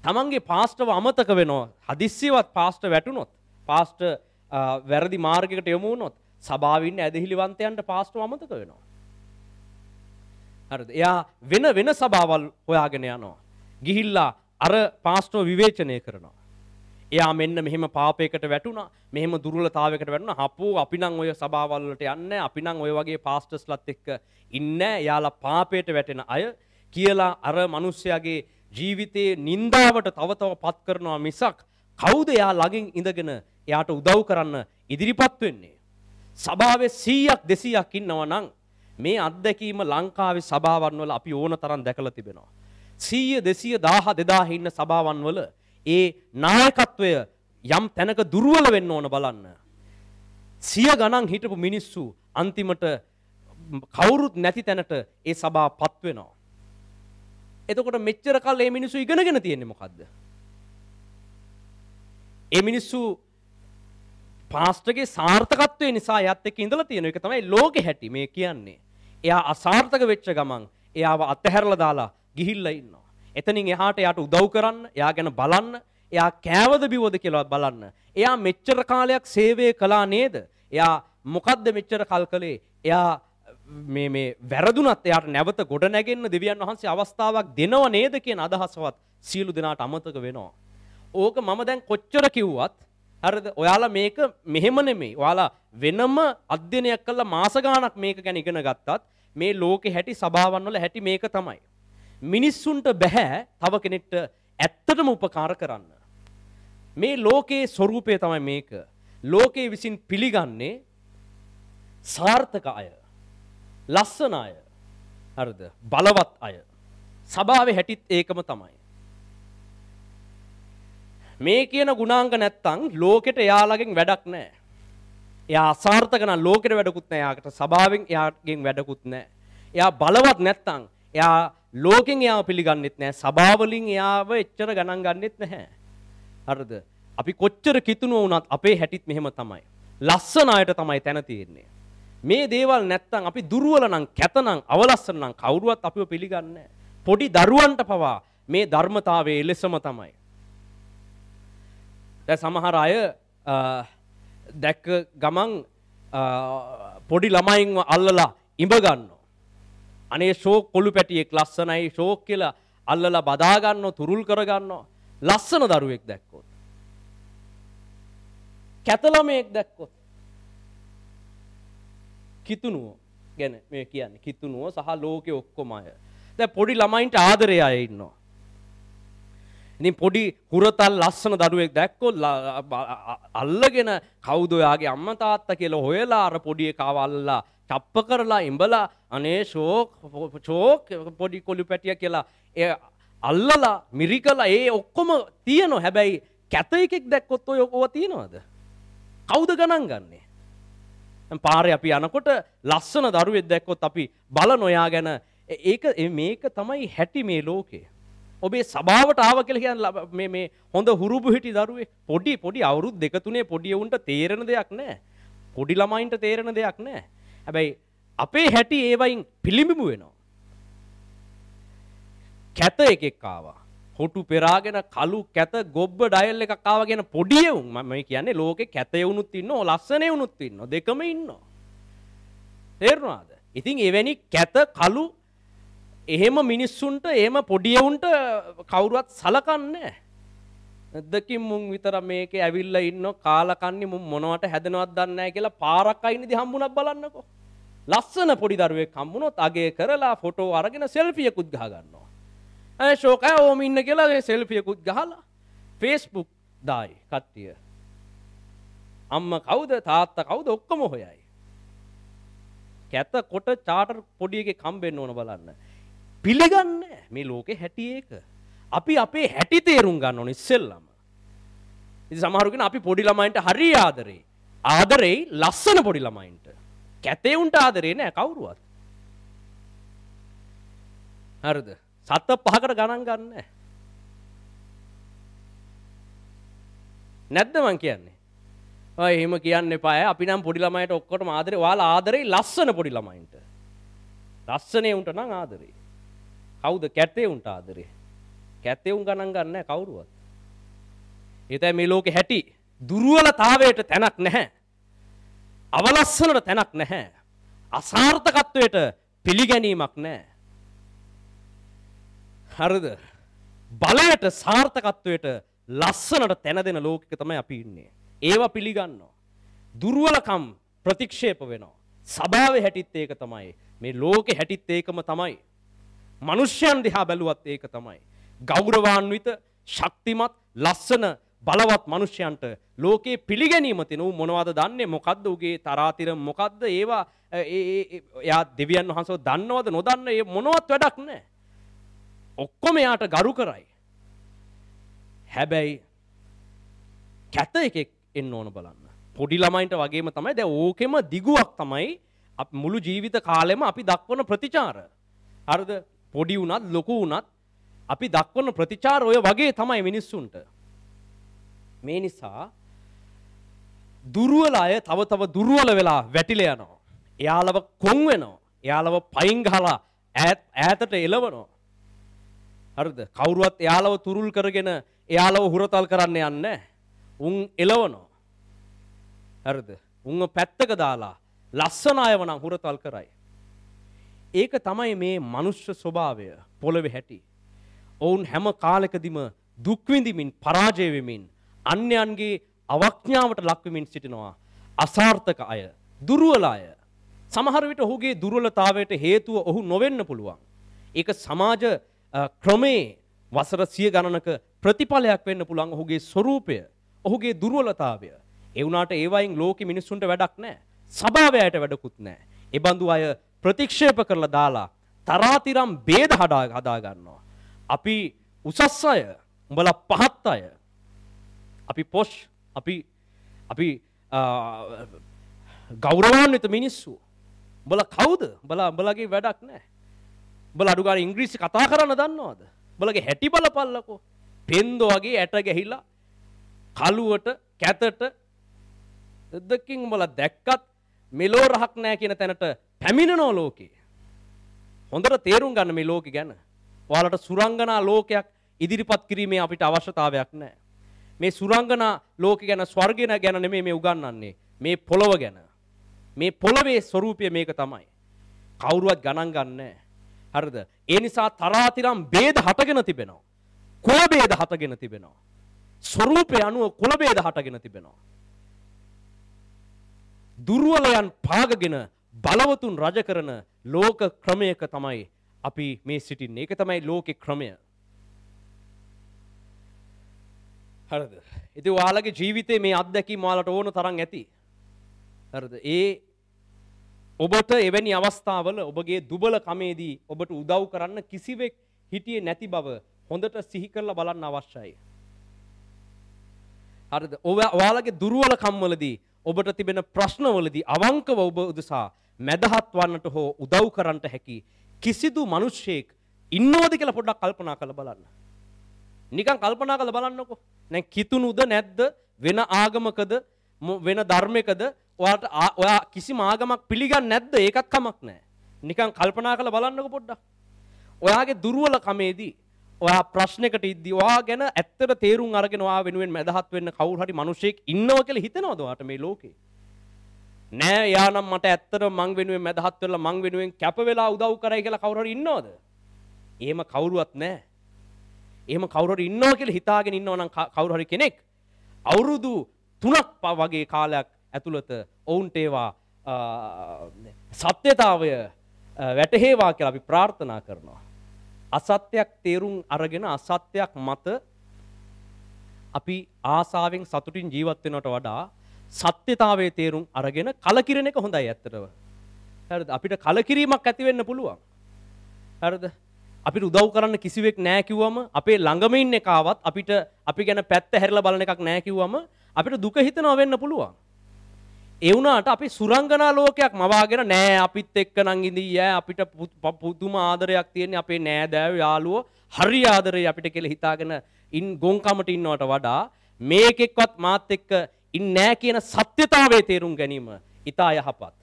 තමන්ගේ පාස්ටර්ව අමතක වෙනවා. හදිස්සියවත් පාස්ටර් වැටුනොත්, පාස්ටර් වැරදි මාර්ගයකට යොමු වුණොත් සභාවේ ඉන්න ඇදහිලිවන්තයන්ට පාස්ටර්ව අමතක වෙනවා. හරිද? එයා වෙන වෙන සභාවල් හොයාගෙන යනවා. ගිහිල්ලා අර පාස්ටර්ව විවේචනය කරනවා. එයා මෙන්න මෙහෙම පාපයකට වැටුණා, මෙහෙම දුර්වලතාවයකට වැටුණා. හපෝ අපි නම් ඔය සභාවල් වලට යන්නේ නැහැ. අපි නම් ඔය වගේ පාස්ටර්ස්ලත් එක්ක ඉන්නේ නැහැ. එයාලා පාපයට වැටෙන අය කියලා අර මිනිස්යාගේ ජීවිතයේ නින්දාවට තව තව පත් කරනවා මිසක් කවුද එයා ළඟින් ඉඳගෙන එයාට උදව් කරන්න ඉදිරිපත් වෙන්නේ? සභාවේ 100ක් 200ක් ඉන්නවා නම් මේ අත්දැකීම ලංකාවේ සභාවන් වල අපි ඕන තරම් දැකලා තිබෙනවා. 100 200 1000 2000 ඉන්න සභාවන් වල ඒ නායකත්වය යම් තැනක දුර්වල වෙන්න ඕන බලන්න. 100 ගණන් හිටපු මිනිස්සු අන්තිමට කවුරුත් නැති තැනට ඒ සභාවපත් වෙනවා. එතකොට මෙච්චර කල් මේ මිනිස්සු ඉගෙනගෙන තියෙන්නේ මොකද්ද? ඒ මිනිස්සු පාස්ටර්ගේ සාර්ථකත්වය නිසා යත් එක්ක ඉඳලා තියෙන එක තමයි ලෝකෙ හැටි මේ කියන්නේ. එයා අසාර්ථක වෙච්ච ගමන් එයාව අතහැරලා දාලා ගිහිල්ලා ඉන්නවා. එතනින් එහාට එයාට උදව් කරන්න, එයා ගැන බලන්න, එයා කෑවද බිව්වද කියලා බලන්න. එයා මෙච්චර කාලයක් සේවය කළා නේද? එයා මොකද්ද මෙච්චර කල් කළේ? එයා මේ වැරදුනත් එයාට නැවත ගොඩ නැගෙන්න දෙවියන් වහන්සේ අවස්ථාවක් දෙනව නේද කියන අදහසවත් සියලු දෙනාට අමතක වෙනවා. ඕක මම දැන් කොච්චර කිව්වත් හරිද? ඔයාලා මේක මෙහෙම නෙමෙයි. ඔයාලා වෙනම අධ්‍යයනයක් කළා මාස ගාණක් මේක ගැන ඉගෙන ගත්තත් මේ ලෝකේ හැටි සභාවන් වල හැටි මේක තමයි. මිනිස්සුන්ට බෑ තව කෙනෙක්ට ඇත්තටම උපකාර කරන්න. මේ ලෝකයේ ස්වરૂපය තමයි මේක. ලෝකයේ විසින් පිළිගන්නේ සාර්ථක අය, ලස්සන අය, හරිද? බලවත් අය. සභාවේ හැටිත් ඒකම තමයි. මේ කියන ගුණාංග නැත්තම් ලෝකෙට එයාලගෙන් වැඩක් නැහැ. එයා අසාර්ථක නම් ලෝකෙට වැඩකුත් නැහැ. එයාකට සභාවෙන් එයාගෙන් වැඩකුත් නැහැ. එයා බලවත් නැත්තම් එයා ලෝකෙන් එයාව පිළිගන්නෙත් නැහැ. සභාවලින් එයාව එච්චර ගණන් ගන්නෙත් නැහැ. හරිද? අපි කොච්චර කිතුණු වුණත් අපේ හැටිත් මෙහෙම තමයි. ලස්සන අයට තමයි තැන තියෙන්නේ. මේ දේවල් නැත්තම් අපි දුර්වල නම්, කැත නම්, අවලස්සන නම් කවුරුවත් අපිව පිළිගන්නේ නැහැ. පොඩි දරුවන්ට පවා මේ ධර්මතාවයේ එලෙසම තමයි. දැන් සමහර අය දැක්ක ගමන් පොඩි ළමයින්ව අල්ලලා ඉඹ ගන්නවා. අනේ ෂෝක් කොළු පැටියෙක් ලස්සනයි ෂෝක් කියලා අල්ලලා බදා ගන්නවා, තුරුල් කර ගන්නවා. ලස්සන දරුවෙක් දැක්කොත්, කැත ළමයෙක් දැක්කොත්, කිතුණුව ගැන මේ කියන්නේ. කිතුණුව සහ ලෝකේ ඔක්කොම අය. දැන් පොඩි ළමයින්ට ආදරේ අය ඉන්නවා. ඉතින් පොඩි හුරතල් ලස්සන දරුවෙක් දැක්කොත් අල්ලගෙන කවුද ඔයාගේ අම්මා තාත්තා කියලා හොයලා අර පොඩි එකව අල්ලලා චප්ප කරලා ඉඹලා අනේ ෂෝක් පොඩි කොළු පැටියා කියලා ඒ අල්ලලා මිරිකලා ඒ ඔක්කොම තියෙනවා. හැබැයි කැත එකෙක් දැක්කොත් ඔය ඔව තියනවද? කවුද ගණන් ගන්නේ? පාරේ අපි යනකොට ලස්සන දරුවෙක් දැක්කොත් අපි බලන ඔයා ගැන. මේක තමයි හැටි මේ ලෝකේ. ඔබේ සභාවට ආව කියලා කියන්නේ මේ හොඳ හුරුබු හිටි දරුවෙක්, පොඩි අවුරුදු 2 3 පොඩි උන්ට තේරෙන දෙයක් නැහැ. පොඩි ළමයින්ට තේරෙන දෙයක් නෑ. හැබැයි අපේ හැටි ඒ වයින් පිළිඹු වෙනවා. කැත එකෙක් ආවා. හොටු පෙරාගෙන කළු කැත ගොබ්බ ඩයල් එකක් ආවා කියන පොඩි එවුන් මම කියන්නේ ලෝකේ කැත එවුනුත් ඉන්නවා ලස්සන එවුනුත් ඉන්නවා දෙකම ඉන්නවා. තේරුණාද? ඉතින් එවැනි කැත කළු එහෙම මිනිස්සුන්ට එහෙම පොඩි එවුන්ට කවුරුවත් සලකන්නේ නැහැ. දෙකින් මුන් විතර මේකේ ඇවිල්ලා ඉන්නෝ කාලා කන්නේ මුන් මොනවට හැදෙනවද දන්නේ නැහැ කියලා පාරක් අයිනේදී හම්බුණක් බලන්නකෝ. ලස්සන පොඩි දරුවෙක් හම්බුනොත් අගේ කරලා ෆොටෝ අරගෙන සෙල්ෆියකුත් ගහ ගන්නවා. ශෝකය ඕම ඉන්න කියලා සෙල්ෆියකුත් ගහලා ෆේස්බුක් දායි කට්ටිය. අම්මා කවුද තාත්තා කවුද ඔක්කොම හොයයි. කැත කොට චාටර් පොඩි එකේ කම්බෙන්න ඕන බලන්න. පිළිගන්නේ මේ ලෝකේ හැටි ඒක. අපි අපේ හැටි තේරුම් ගන්න ඕනේ ඉස්සෙල්ලම. ඉතින් සමහරු කියන අපි පොඩි ළමයින්ට හරි ආදරේ. ආදරේ ලස්සන පොඩි ළමයින්ට. කැතේ උන්ට ආදරේ නෑ කවුරුවත්. හරිද? සත පහකට ගණන් ගන්න නැද්ද මං කියන්නේ? ඔය එහෙම කියන්න එපා. අපි නම් පොඩි ළමයිට ඔක්කොටම ආදරේ. ඔයාලා ආදරේ ලස්සන පොඩි ළමයින්ට. ලස්සනේ උන්ට නම් ආදරේ. කවුද කැතේ උන්ට ආදරේ? කැතේ උන් ගණන් ගන්න නැහැ කවුරුවත්. ඒ තමයි මේ ලෝකේ හැටි. දුර්වලතාවයට තැනක් නැහැ. අවලස්සනට තැනක් නැහැ. අසාර්ථකත්වයට පිළිගැනීමක් නැහැ. හරිද? බලයට සාර්ථකත්වයට ලස්සනට තැන දෙන ලෝකයක තමයි අපි ඉන්නේ. ඒවා පිළිගන්නවා. දුර්වලකම් ප්‍රතික්ෂේප වෙනවා. සබාවේ හැටිත් ඒක තමයි. මේ ලෝකේ හැටිත් ඒකම තමයි. මිනිස්යන් දිහා බැලුවත් ඒක තමයි. ගෞරවාන්විත, ශක්තිමත්, ලස්සන, බලවත් මිනිස්යන්ට ලෝකේ පිළිගැනීම තියෙන උ මොනවද දන්නේ? මොකද්ද උගේ තරාතිර මොකද්ද? ඒවා එයා දෙවියන් වහන්සේව දන්නවද නොදන්න ඒ මොනවත් වැඩක් නැහැ. ඔක්කොම යාට ගරු කරයි. හැබැයි කැත එකෙක් එන්න ඕන බලන්න. පොඩි ළමයින්ට වගේම තමයි දැන් ඕකෙම දිගුවක් තමයි මුළු ජීවිත කාලෙම අපි දක්වන ප්‍රතිචාර. හරිද? පොඩි වුණත් ලොකු වුණත් අපි දක්වන ප්‍රතිචාර ඔය වගේ තමයි මිනිස්සුන්ට. මේ නිසා දුර්වල අය තව තව දුර්වල වෙලා වැටිලා යනවා. එයාලව කොන් වෙනවා. එයාලව පයින් ගහලා ඈතට එලවනවා. හරිද? කවුරුවත් එයාලව තුරුල් කරගෙන එයාලව හුරතල් කරන්න යන්නේ නැහැ. උන් එලවනවා. හරිද? උන්ව පැත්තක දාලා ලස්සන අයව නම් හුරතල් කරයි. ඒක තමයි මේ මනුෂ්‍ය ස්වභාවය, පොළවේ හැටි. ඔවුන් හැම කාලෙකදීම දුක් විඳිමින්, පරාජය වෙමින්, අන්‍යයන්ගේ අවඥාවට ලක් වෙමින් සිටිනවා. අසාර්ථක අය, දුර්වල අය. සමහර විට ඔහුගේ දුර්වලතාවයට හේතුව ඔහු නොවෙන්න පුළුවන්. ඒක සමාජ ක්‍රමේ වසර 100 ගණනක ප්‍රතිඵලයක් වෙන්න පුළුවන් ඔහුගේ ස්වરૂපය, ඔහුගේ දුර්වලතාවය. ඒ වුණාට ඒ වයින් ලෝකෙ මිනිස්සුන්ට වැඩක් නැහැ. සබාවයට වැඩකුත් නැහැ. ඒ බඳු අය ප්‍රතික්ෂේප කරලා දාලා තරාතිරම් ભેද හදා ගන්නවා. අපි උසස් අය, උඹලා පහත් අය. අපි පොෂ්, අපි ගෞරවාන්විත මිනිස්සු. උඹලා කවුද? උඹලාගේ වැඩක් නැහැ. උඹලා අඩු ගානේ ඉංග්‍රීසි කතා කරන්න දන්නවද? උඹලගේ හැටි බලපල්ලකෝ. පෙන්දෝ වගේ ඇට ගැහිලා කලුවට කැතට දෙදකින් උඹලා දැක්කත් මෙලෝ රහක් නැහැ කියන තැනට පැමිණෙනෝ ලෝකේ. හොඳට තේරුම් ගන්න මේ ලෝකෙ ගැන. ඔයාලට සුරංගනා ලෝකයක් ඉදිරිපත් කිරීමේ අපිට අවශ්‍යතාවයක් නැහැ. මේ සුරංගනා ලෝකෙ ගැන, ස්වර්ගය ගැන නෙමෙයි මේ උගන්වන්නේ. මේ පොළව ගැන. මේ පොළවේ ස්වરૂපය මේක තමයි. කවුරුවත් ගණන් ගන්නෑ. හරිද? ඒ නිසා තරාතිරම් ભેද හටගෙන තිබෙනවා. කුල ભેද හටගෙන තිබෙනවා. ස්වરૂපය අනුව කුල ભેද හටගෙන තිබෙනවා. දුර්වලයන් පාගගෙන බලවතුන් රජ කරන ලෝක ක්‍රමයක තමයි අපි මේ සිටින්නේ. ඒක තමයි ලෝකේ ක්‍රමය. හරිද? ඉතින් ඔයාලගේ ජීවිතේ මේ අත්දැකීම් ඔයාලට ඕන තරම් ඇති. හරිද? ඔබට එවැනි අවස්ථාවල ඔබගේ දුබල කමේදී ඔබට උදව් කරන්න කිසිවෙක් හිටියේ නැති බව හොඳට සිහි කරලා බලන්න අවශ්‍යයි. හරිද? ඔයාලගේ දුර්වල කම්වලදී ඔබට තිබෙන ප්‍රශ්නවලදී අවංකව ඔබ උදෙසා මැදහත් වන්නට හෝ උදව් කරන්නට හැකි කිසිදු මිනිසෙක් ඉන්නවද කියලා පොඩ්ඩක් කල්පනා කරලා බලන්න. නිකන් කල්පනා කරලා බලන්නකෝ. දැන් කිතුණුද නැද්ද? වෙන ආගමකද වෙන ධර්මයකද ඔයා කිසිම ආගමක් පිළිගන්නේ නැද්ද? ඒකත් කමක් නැහැ. නිකන් කල්පනා කරලා බලන්නකො පොඩ්ඩක්. ඔයාගේ දුර්වලකමේදී ඔයා ප්‍රශ්නයකට ඉද්දී ඔයා ගැන ඇත්තට තේරුම් අරගෙන ඔයා වෙනුවෙන් මැදහත් වෙන්න කවුරු හරි මිනිහෙක් ඉන්නව කියලා හිතනවද ඔයාට මේ ලෝකේ? නෑ, යා නම් මට ඇත්තට මං වෙනුවෙන් මැදහත් වෙලා මං වෙනුවෙන් කැප වෙලා උදව් කරයි කියලා කවුරු හරි ඉන්නවද? එහෙම කවුරුවත් නෑ. එහෙම කවුරු හරි ඉන්නවා කියලා හිතාගෙන ඉන්නව නම් කවුරු හරි කෙනෙක් අවුරුදු 3ක් වගේ කාලයක් ඇතුළත ඔවුන්ට ඒවා සත්‍යතාවය වැටහෙවා කියලා අපි ප්‍රාර්ථනා කරනවා. අසත්‍යයක් තේරුම් අරගෙන අසත්‍යයක් මත අපි ආසාවෙන් සතුටින් ජීවත් වෙනවට වඩා සත්‍යතාවයේ තේරුම් අරගෙන කලකිරෙන එක හොඳයි ඇත්තටම. හරිද? අපිට කලකිරීමක් ඇති වෙන්න පුළුවන්. හරිද? අපිට උදව් කරන්න කිසිවෙක් නැහැ කිව්වම අපේ ළඟම ඉන්න එකාවත් අපිට අපි ගැන පැත්ත හැරිලා බලන එකක් නැහැ කිව්වම අපිට දුක හිතනවා වෙන්න පුළුවන්. ඒ වුණාට අපි සුරංගනා ලෝකයක් මවාගෙන නෑ අපිත් එක්ක නම් ඉඳී අපිට පුදුම ආදරයක් තියෙන්නේ අපේ නෑදෑයෝ යාළුවෝ හරි ආදරේ අපිට කියලා හිතාගෙන ගොන්කමට ඉන්නවට වඩා මේකෙක්වත් මාත් එක්ක ඉන්නේ නෑ කියන සත්‍යතාවයේ තේරුම් ගැනීම ඊට යහපත්.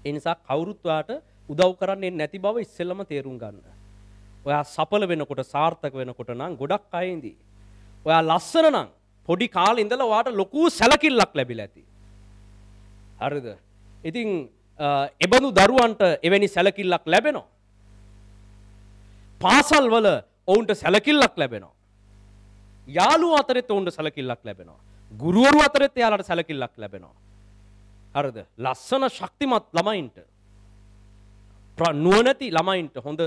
ඒ නිසා කවුරුත් ඔයාට උදව් කරන්නේ නැති බව ඉස්සෙල්ලම තේරුම් ගන්න. ඔයා සඵල වෙනකොට සාර්ථක වෙනකොට නම් ගොඩක් අය ඉඳී. ඔයා ලස්සන නම් පොඩි කාලේ ඉඳලා ඔයාට ලොකු සැලකිල්ලක් ලැබිලා ඇති. හරිද? ඉතින් එබඳු දරුවන්ට එවැනි සැලකිල්ලක් ලැබෙනවා. පාසල් වල ඔවුන්ට සැලකිල්ලක් ලැබෙනවා. යාළුවෝ අතරෙත් ඔවුන්ට සැලකිල්ලක් ලැබෙනවා. ගුරුවරු අතරෙත් එයාලට සැලකිල්ලක් ලැබෙනවා. හරිද? ලස්සන ශක්තිමත් ළමයින්ට නුවණැති ළමයින්ට හොඳ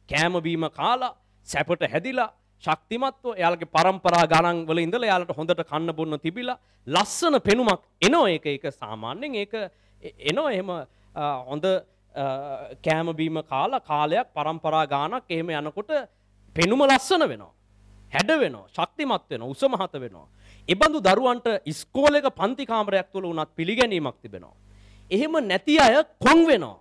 කෑම බීම කාලා සැපට හැදිලා ශක්තිමත්ව එයාලගේ පරම්පරා ගණන් වල ඉඳලා එයාලට හොඳට කන්න බොන්න තිබිලා ලස්සන පෙනුමක් එනවා. ඒක සාමාන්‍යයෙන් ඒක එනවා. එහෙම හොඳ කෑම බීම කාලා කාලයක් පරම්පරා ගානක් එහෙම යනකොට පෙනුම ලස්සන වෙනවා. හැඩ වෙනවා. ශක්තිමත් වෙනවා. උස මහත වෙනවා. ඒ බඳු දරුවන්ට ඉස්කෝලේක පන්ති කාමරයක් තුල උනත් පිළිගැනීමක් තිබෙනවා. එහෙම නැති අය කොන් වෙනවා.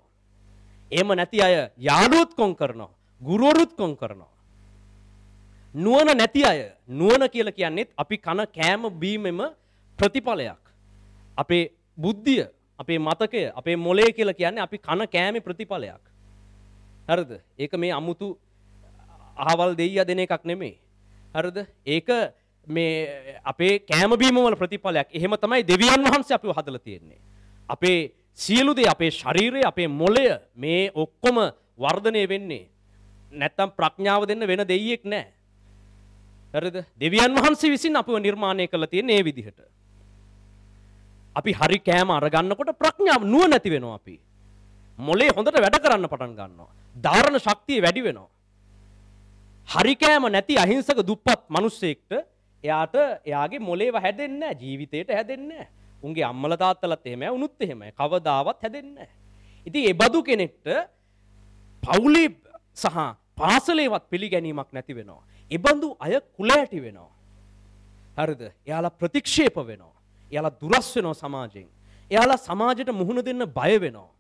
එහෙම නැති අය යාළුවොත් කොන් කරනවා. ගුරුවරුත් කොන් කරනවා. නුවණ නැති අය නුවණ කියලා කියන්නේත් අපි කන කෑම බීමෙම ප්‍රතිඵලයක්. අපේ බුද්ධිය, අපේ මතකය, අපේ මොලේ කියලා කියන්නේ අපි කන කෑමේ ප්‍රතිඵලයක්. හරිද? ඒක මේ අමුතු අහවල් දෙයියා දෙන එකක් නෙමෙයි. හරිද? ඒක මේ අපේ කෑම බීම වල ප්‍රතිඵලයක්. එහෙම තමයි දෙවියන් වහන්සේ අපිව හදලා තියෙන්නේ. අපේ සියලු දේ, අපේ ශරීරය, අපේ මොළය මේ ඔක්කොම වර්ධනය වෙන්නේ නැත්තම් ප්‍රඥාව දෙන්න වෙන දෙයියෙක් නැහැ. හරිද? දෙවියන් වහන්සේ විසින් අපිව නිර්මාණය කළා තියෙන්නේ මේ විදිහට. අපි හරි කෑම අරගන්නකොට ප්‍රඥාව නුවණ නැති වෙනවා. අපි මොලේ හොඳට වැඩ කරන්න පටන් ගන්නවා. ධාරණ ශක්තිය වැඩි වෙනවා. හරි කෑම නැති අහිංසක දුප්පත් මිනිස්සෙක්ට එයාගේ මොලේව හැදෙන්නේ නැහැ. ජීවිතේට හැදෙන්නේ නැහැ. උන්ගේ අම්මලා තාත්තලාත් එහෙමයි, උනුත් එහෙමයි. කවදාවත් හැදෙන්නේ නැහැ. ඉතින් ඒ බදු කෙනෙක්ට පවුලේ සහ පාසලේවත් පිළිගැනීමක් නැති වෙනවා. එබඳු අය කුලෑටි වෙනවා. හරිද? එයාලා ප්‍රතික්ෂේප වෙනවා. එයාලා දුරස් වෙනවා සමාජයෙන්. එයාලා සමාජයට මුහුණ දෙන්න බය වෙනවා.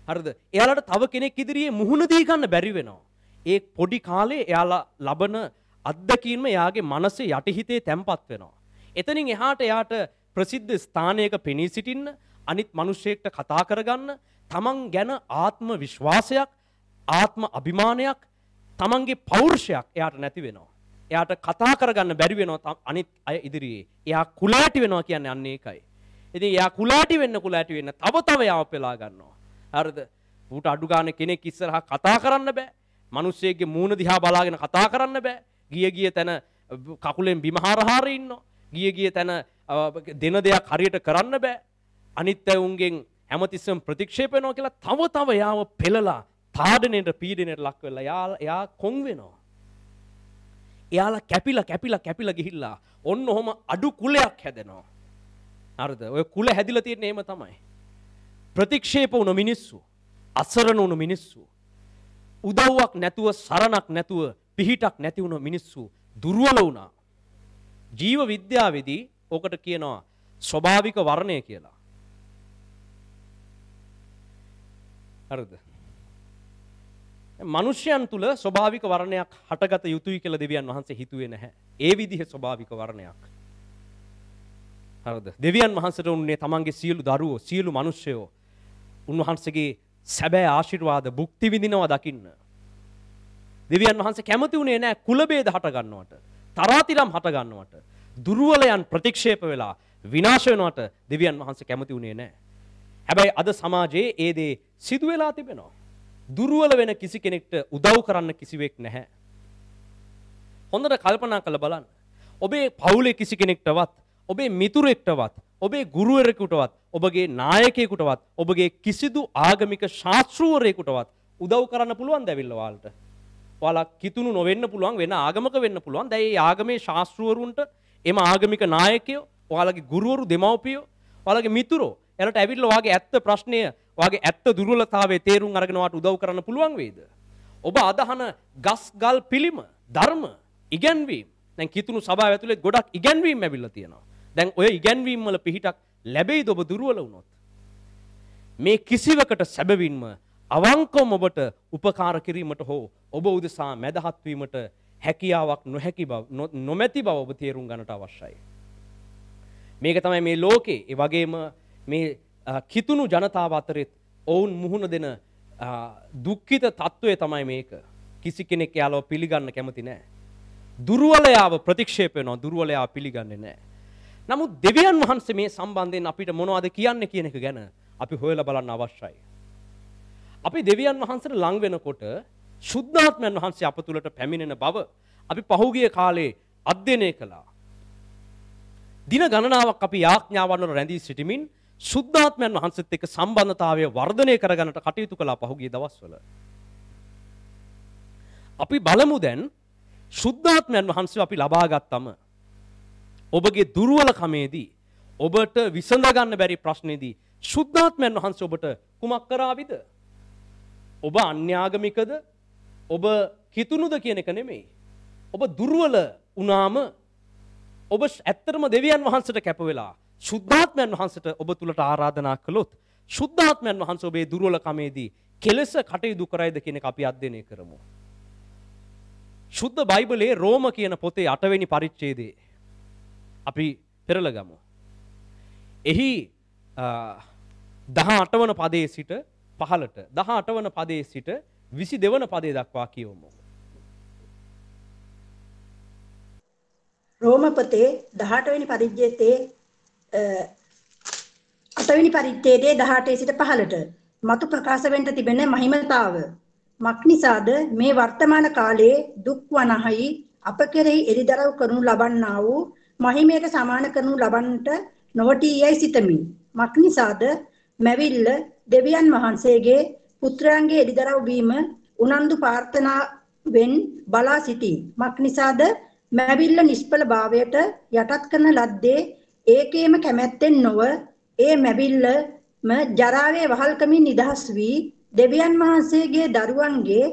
හරිද? එයාලට තව කෙනෙක් ඉදිරියේ මුහුණ දී ගන්න බැරි වෙනවා. ඒ පොඩි කාලේ එයාලා ලබන අත්දැකීම එයාගේ මනසේ යටිහිතේ තැම්පත් වෙනවා. එතනින් එහාට එයාට ප්‍රසිද්ධ ස්ථානයක පෙනී සිටින්න, අනිත් මිනිස්සෙක්ට කතා කරගන්න, තමන් ගැන ආත්ම විශ්වාසයක්, ආත්ම අභිමානයක්, තමන්ගේ පෞරුෂයක් එයාට නැති වෙනවා. එයාට කතා කරගන්න බැරි වෙනවා අනිත් අය ඉදිරියේ. එයා කුලාටි වෙනවා කියන්නේ අන්න ඒකයි. ඉතින් එයා කුලාටි වෙන්න තව යාව පෙලා ගන්නවා. හරිද? ඌට අඩු ගන්න කෙනෙක් ඉස්සරහා කතා කරන්න බෑ. මිනිස්සෙක්ගේ මූණ දිහා බලාගෙන කතා කරන්න බෑ. ගිය තැන කකුලෙන් බිම හරහාර ඉන්නවා. ගිය තැන දෙන දෙයක් හරියට කරන්න බෑ. අනිත් අය උන්ගෙන් හැමතිස්සෙම ප්‍රතික්ෂේප වෙනවා කියලා තව යාව පෙළලා තාඩනයට පීඩනයට ලක් වෙලා එයා කොන් වෙනවා. එයාලා කැපිලා ගිහිල්ලා ඔන්න ඔහොම අඩු කුලයක් හැදෙනවා. හරිද? ඔය කුල හැදිලා තියෙන්නේ එහෙම තමයි. ප්‍රතික්ෂේප වුණ මිනිස්සු, අසරණ වුණ මිනිස්සු, උදව්වක් නැතුව, සරණක් නැතුව, පිහිටක් නැති වුණ මිනිස්සු දුර්වල වුණා. ජීව විද්‍යාවේදී ඕකට කියනවා ස්වභාවික වර්ණය කියලා. හරිද? මනුෂ්‍යයන් තුල ස්වභාවික වර්ණයක් හටගත යුතුයි කියලා දෙවියන් වහන්සේ හිතුවේ නැහැ. ඒ විදිහේ ස්වභාවික වර්ණයක්. හරිද? දෙවියන් වහන්සේට උන්නේ තමන්ගේ සියලු දරුවෝ, සියලු මිනිස්සයෝ උන්වහන්සේගේ සැබෑ ආශිර්වාද භුක්ති විඳිනවා දකින්න. දෙවියන් වහන්සේ කැමති උනේ නැහැ කුල ભેද හට ගන්නවට, තරාතිරම් හට ගන්නවට, දුර්වලයන් ප්‍රතික්ෂේප වෙලා විනාශ වෙනවට දෙවියන් වහන්සේ කැමති උනේ නැහැ. හැබැයි අද සමාජයේ ඒ දේ සිදු වෙලා තිබෙනවා. දුර්වල වෙන කිසි කෙනෙක්ට උදව් කරන්න කිසිවෙක් නැහැ. හොඳට කල්පනා කරලා බලන්න. ඔබේ පවුලේ කිසි කෙනෙක්ටවත්, ඔබේ මිතුරෙක්ටවත්, ඔබේ ගුරුවරයෙකුටවත්, ඔබගේ නායකයෙකුටවත්, ඔබගේ කිසිදු ආගමික ශාස්ත්‍රූවරයෙකුටවත් උදව් කරන්න පුළුවන් දැවිල්ල ඔයාලට. ඔයාලා කිතුණු නොවෙන්න පුළුවන්, වෙන ආගමක වෙන්න පුළුවන්. දැන් මේ ආගමේ ශාස්ත්‍රූවරුන්ට, එම ආගමික නායකයෝ, ඔයාලගේ ගුරුවරු, දෙමව්පියෝ, ඔයාලගේ මිතුරෝ එලට ඇවිල්ලා ඔයාගේ ඇත්ත ප්‍රශ්නය, ඔයාගේ ඇත්ත දුර්වලතාවයේ තේරුම් අරගෙන ඔයාට උදව් කරන්න පුළුවන් වේද? ඔබ අදහන ගස් ගල් පිළිම, ධර්ම, ඉගැන්වීම්, දැන් කිතුණු සභාව ඇතුලේ ගොඩක් ඉගැන්වීම් ඇවිල්ලා තියෙනවා. දැන් ඔය ඉගැන්වීම් වල පිහිටක් ලැබෙයිද ඔබ දුර්වල වුණොත්? මේ කිසිවකට සැබවින්ම අවංකවම ඔබට උපකාර කිරීමට හෝ ඔබ උදෙසා මැදහත් වීමට හැකියාවක් නොමැති බව ඔබ තේරුම් ගන්නට අවශ්‍යයි. මේක තමයි මේ ලෝකේ, ඒ වගේම මේ කිතුණු ජනතාව අතරේ ඔවුන් මුහුණ දෙන දුක්ඛිත తত্ত্বය තමයි මේක. කිසි කෙනෙක් යාලව පිළිගන්න කැමති නැහැ. දුර්වලයාව ප්‍රතික්ෂේප වෙනවා, දුර්වලයාව පිළිගන්නේ නැහැ. නමුත් දෙවියන් වහන්සේ මේ සම්බන්ධයෙන් අපිට මොනවද කියන්නේ කියන එක ගැන අපි හොයලා බලන්න අවශ්‍යයි. අපි දෙවියන් වහන්සේට ලං වෙනකොට ශුද්ධාත්මයන් වහන්සේ අප තුළට පැමිණෙන බව අපි පහුගිය කාලේ අධ්‍යයනය කළා. දින ගණනාවක් අපි යාඥාවන් වල රැඳී සිටමින් ශුද්ධාත්මයන් වහන්සේත් එක්ක සම්බන්ධතාවය වර්ධනය කරගන්නට කටයුතු කළා පහුගිය දවස්වල. අපි බලමු දැන් ශුද්ධාත්මයන් වහන්සේ අපි ලබා ගත්තම ඔබගේ දුර්වලකමේදී, ඔබට විසඳ ගන්න බැරි ප්‍රශ්නේදී ශුද්ධාත්මයන් වහන්සේ ඔබට කුමක් කරාවිද? ඔබ අන්‍යාගමිකද? ඔබ කිතුණුද කියන එක නෙමෙයි. ඔබ දුර්වල වුණාම ඔබ ඇත්තටම දෙවියන් වහන්සේට කැප වෙලා ශුද්ධාත්මයන් වහන්සේට ඔබ තුලට ආරාධනා කළොත් ශුද්ධාත්මයන් වහන්සේ ඔබේ දුර්වලකමේදී කෙලෙස කටයුතු කරයිද කියන එක අපි අධ්‍යයනය කරමු. ශුද්ධ බයිබලයේ රෝම කියන පොතේ 8 වෙනි පරිච්ඡේදයේ අපි පෙරලා ගමු. එහි 18 වන පදයේ සිට 15ට 18 වන පදයේ සිට 22 වන පදයේ දක්වා කියවමු. රෝම පොතේ 18 වෙනි පරිච්ඡේදයේ 8 වෙනි පරිච්ඡේදයේ 18 සිට 15ට මතු ප්‍රකාශ වෙන්න තිබෙන මහිමතාව මක්නිසාද මේ වර්තමාන කාලයේ දුක් වනහයි අප කෙරෙහි එළිදරව් කරනු ලබන්නා වූ මහිමයට සමාන කරනු ලබන්නට නොවටී යයි සිතමි. මක්නිසාද මැවිල්ල දෙවියන් වහන්සේගේ පුත්‍රයන්ගේ එළිදරව් වීම උනන්දු ප්‍රාර්ථනාවෙන් බලා සිටී. මක්නිසාද මැවිල්ල නිෂ්ඵල භාවයට යටත් කරන ලද්දේ ඒකේම කැමැත්තෙන් නොව ඒ මැවිල්ලම ජරාවේ වහල්කමින් නිදහස් වී දෙවියන් වහන්සේගේ දරුවන්ගේ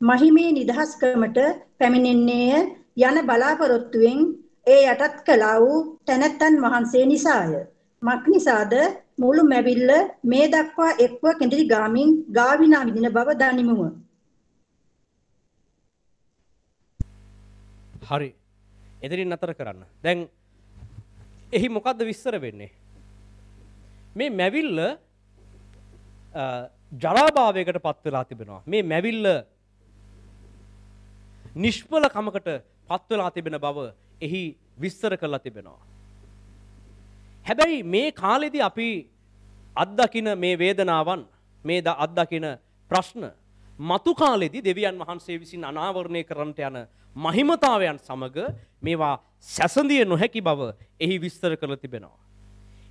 මහිමේ නිදහස්කමට පැමිණෙන්නේය යන බලාපොරොත්තුවෙන් ඒ යටත් කළා වූ තැනැත්තන් වහන්සේ නිසාය. මක්නිසාද මුළු මැවිල්ල මේ දක්වා එක්ව කෙඳිරි ගාමින් ගාවිනා විදින බව දනිමුව. හරි. එතනින් නතර කරන්න. දැන් එහි මොකද්ද විස්තර වෙන්නේ? මේ මැවිල්ල ජරාභාවයකට පත් වෙලා තිබෙනවා. මේ මැවිල්ල නිෂ්ඵල කමකට පත් වෙලා තිබෙන බව එහි විස්තර කරලා තිබෙනවා. හැබැයි මේ කාලෙදී අපි අත්දකින මේ වේදනාවන්, මේ අත්දකින ප්‍රශ්න මතු කාලෙදී දෙවියන් වහන්සේ විසින් අනාවරණය කරන්නට යන මහිමතාවයන් සමග මේවා සැසඳිය නොහැකි බව එහි විස්තර කරලා තිබෙනවා.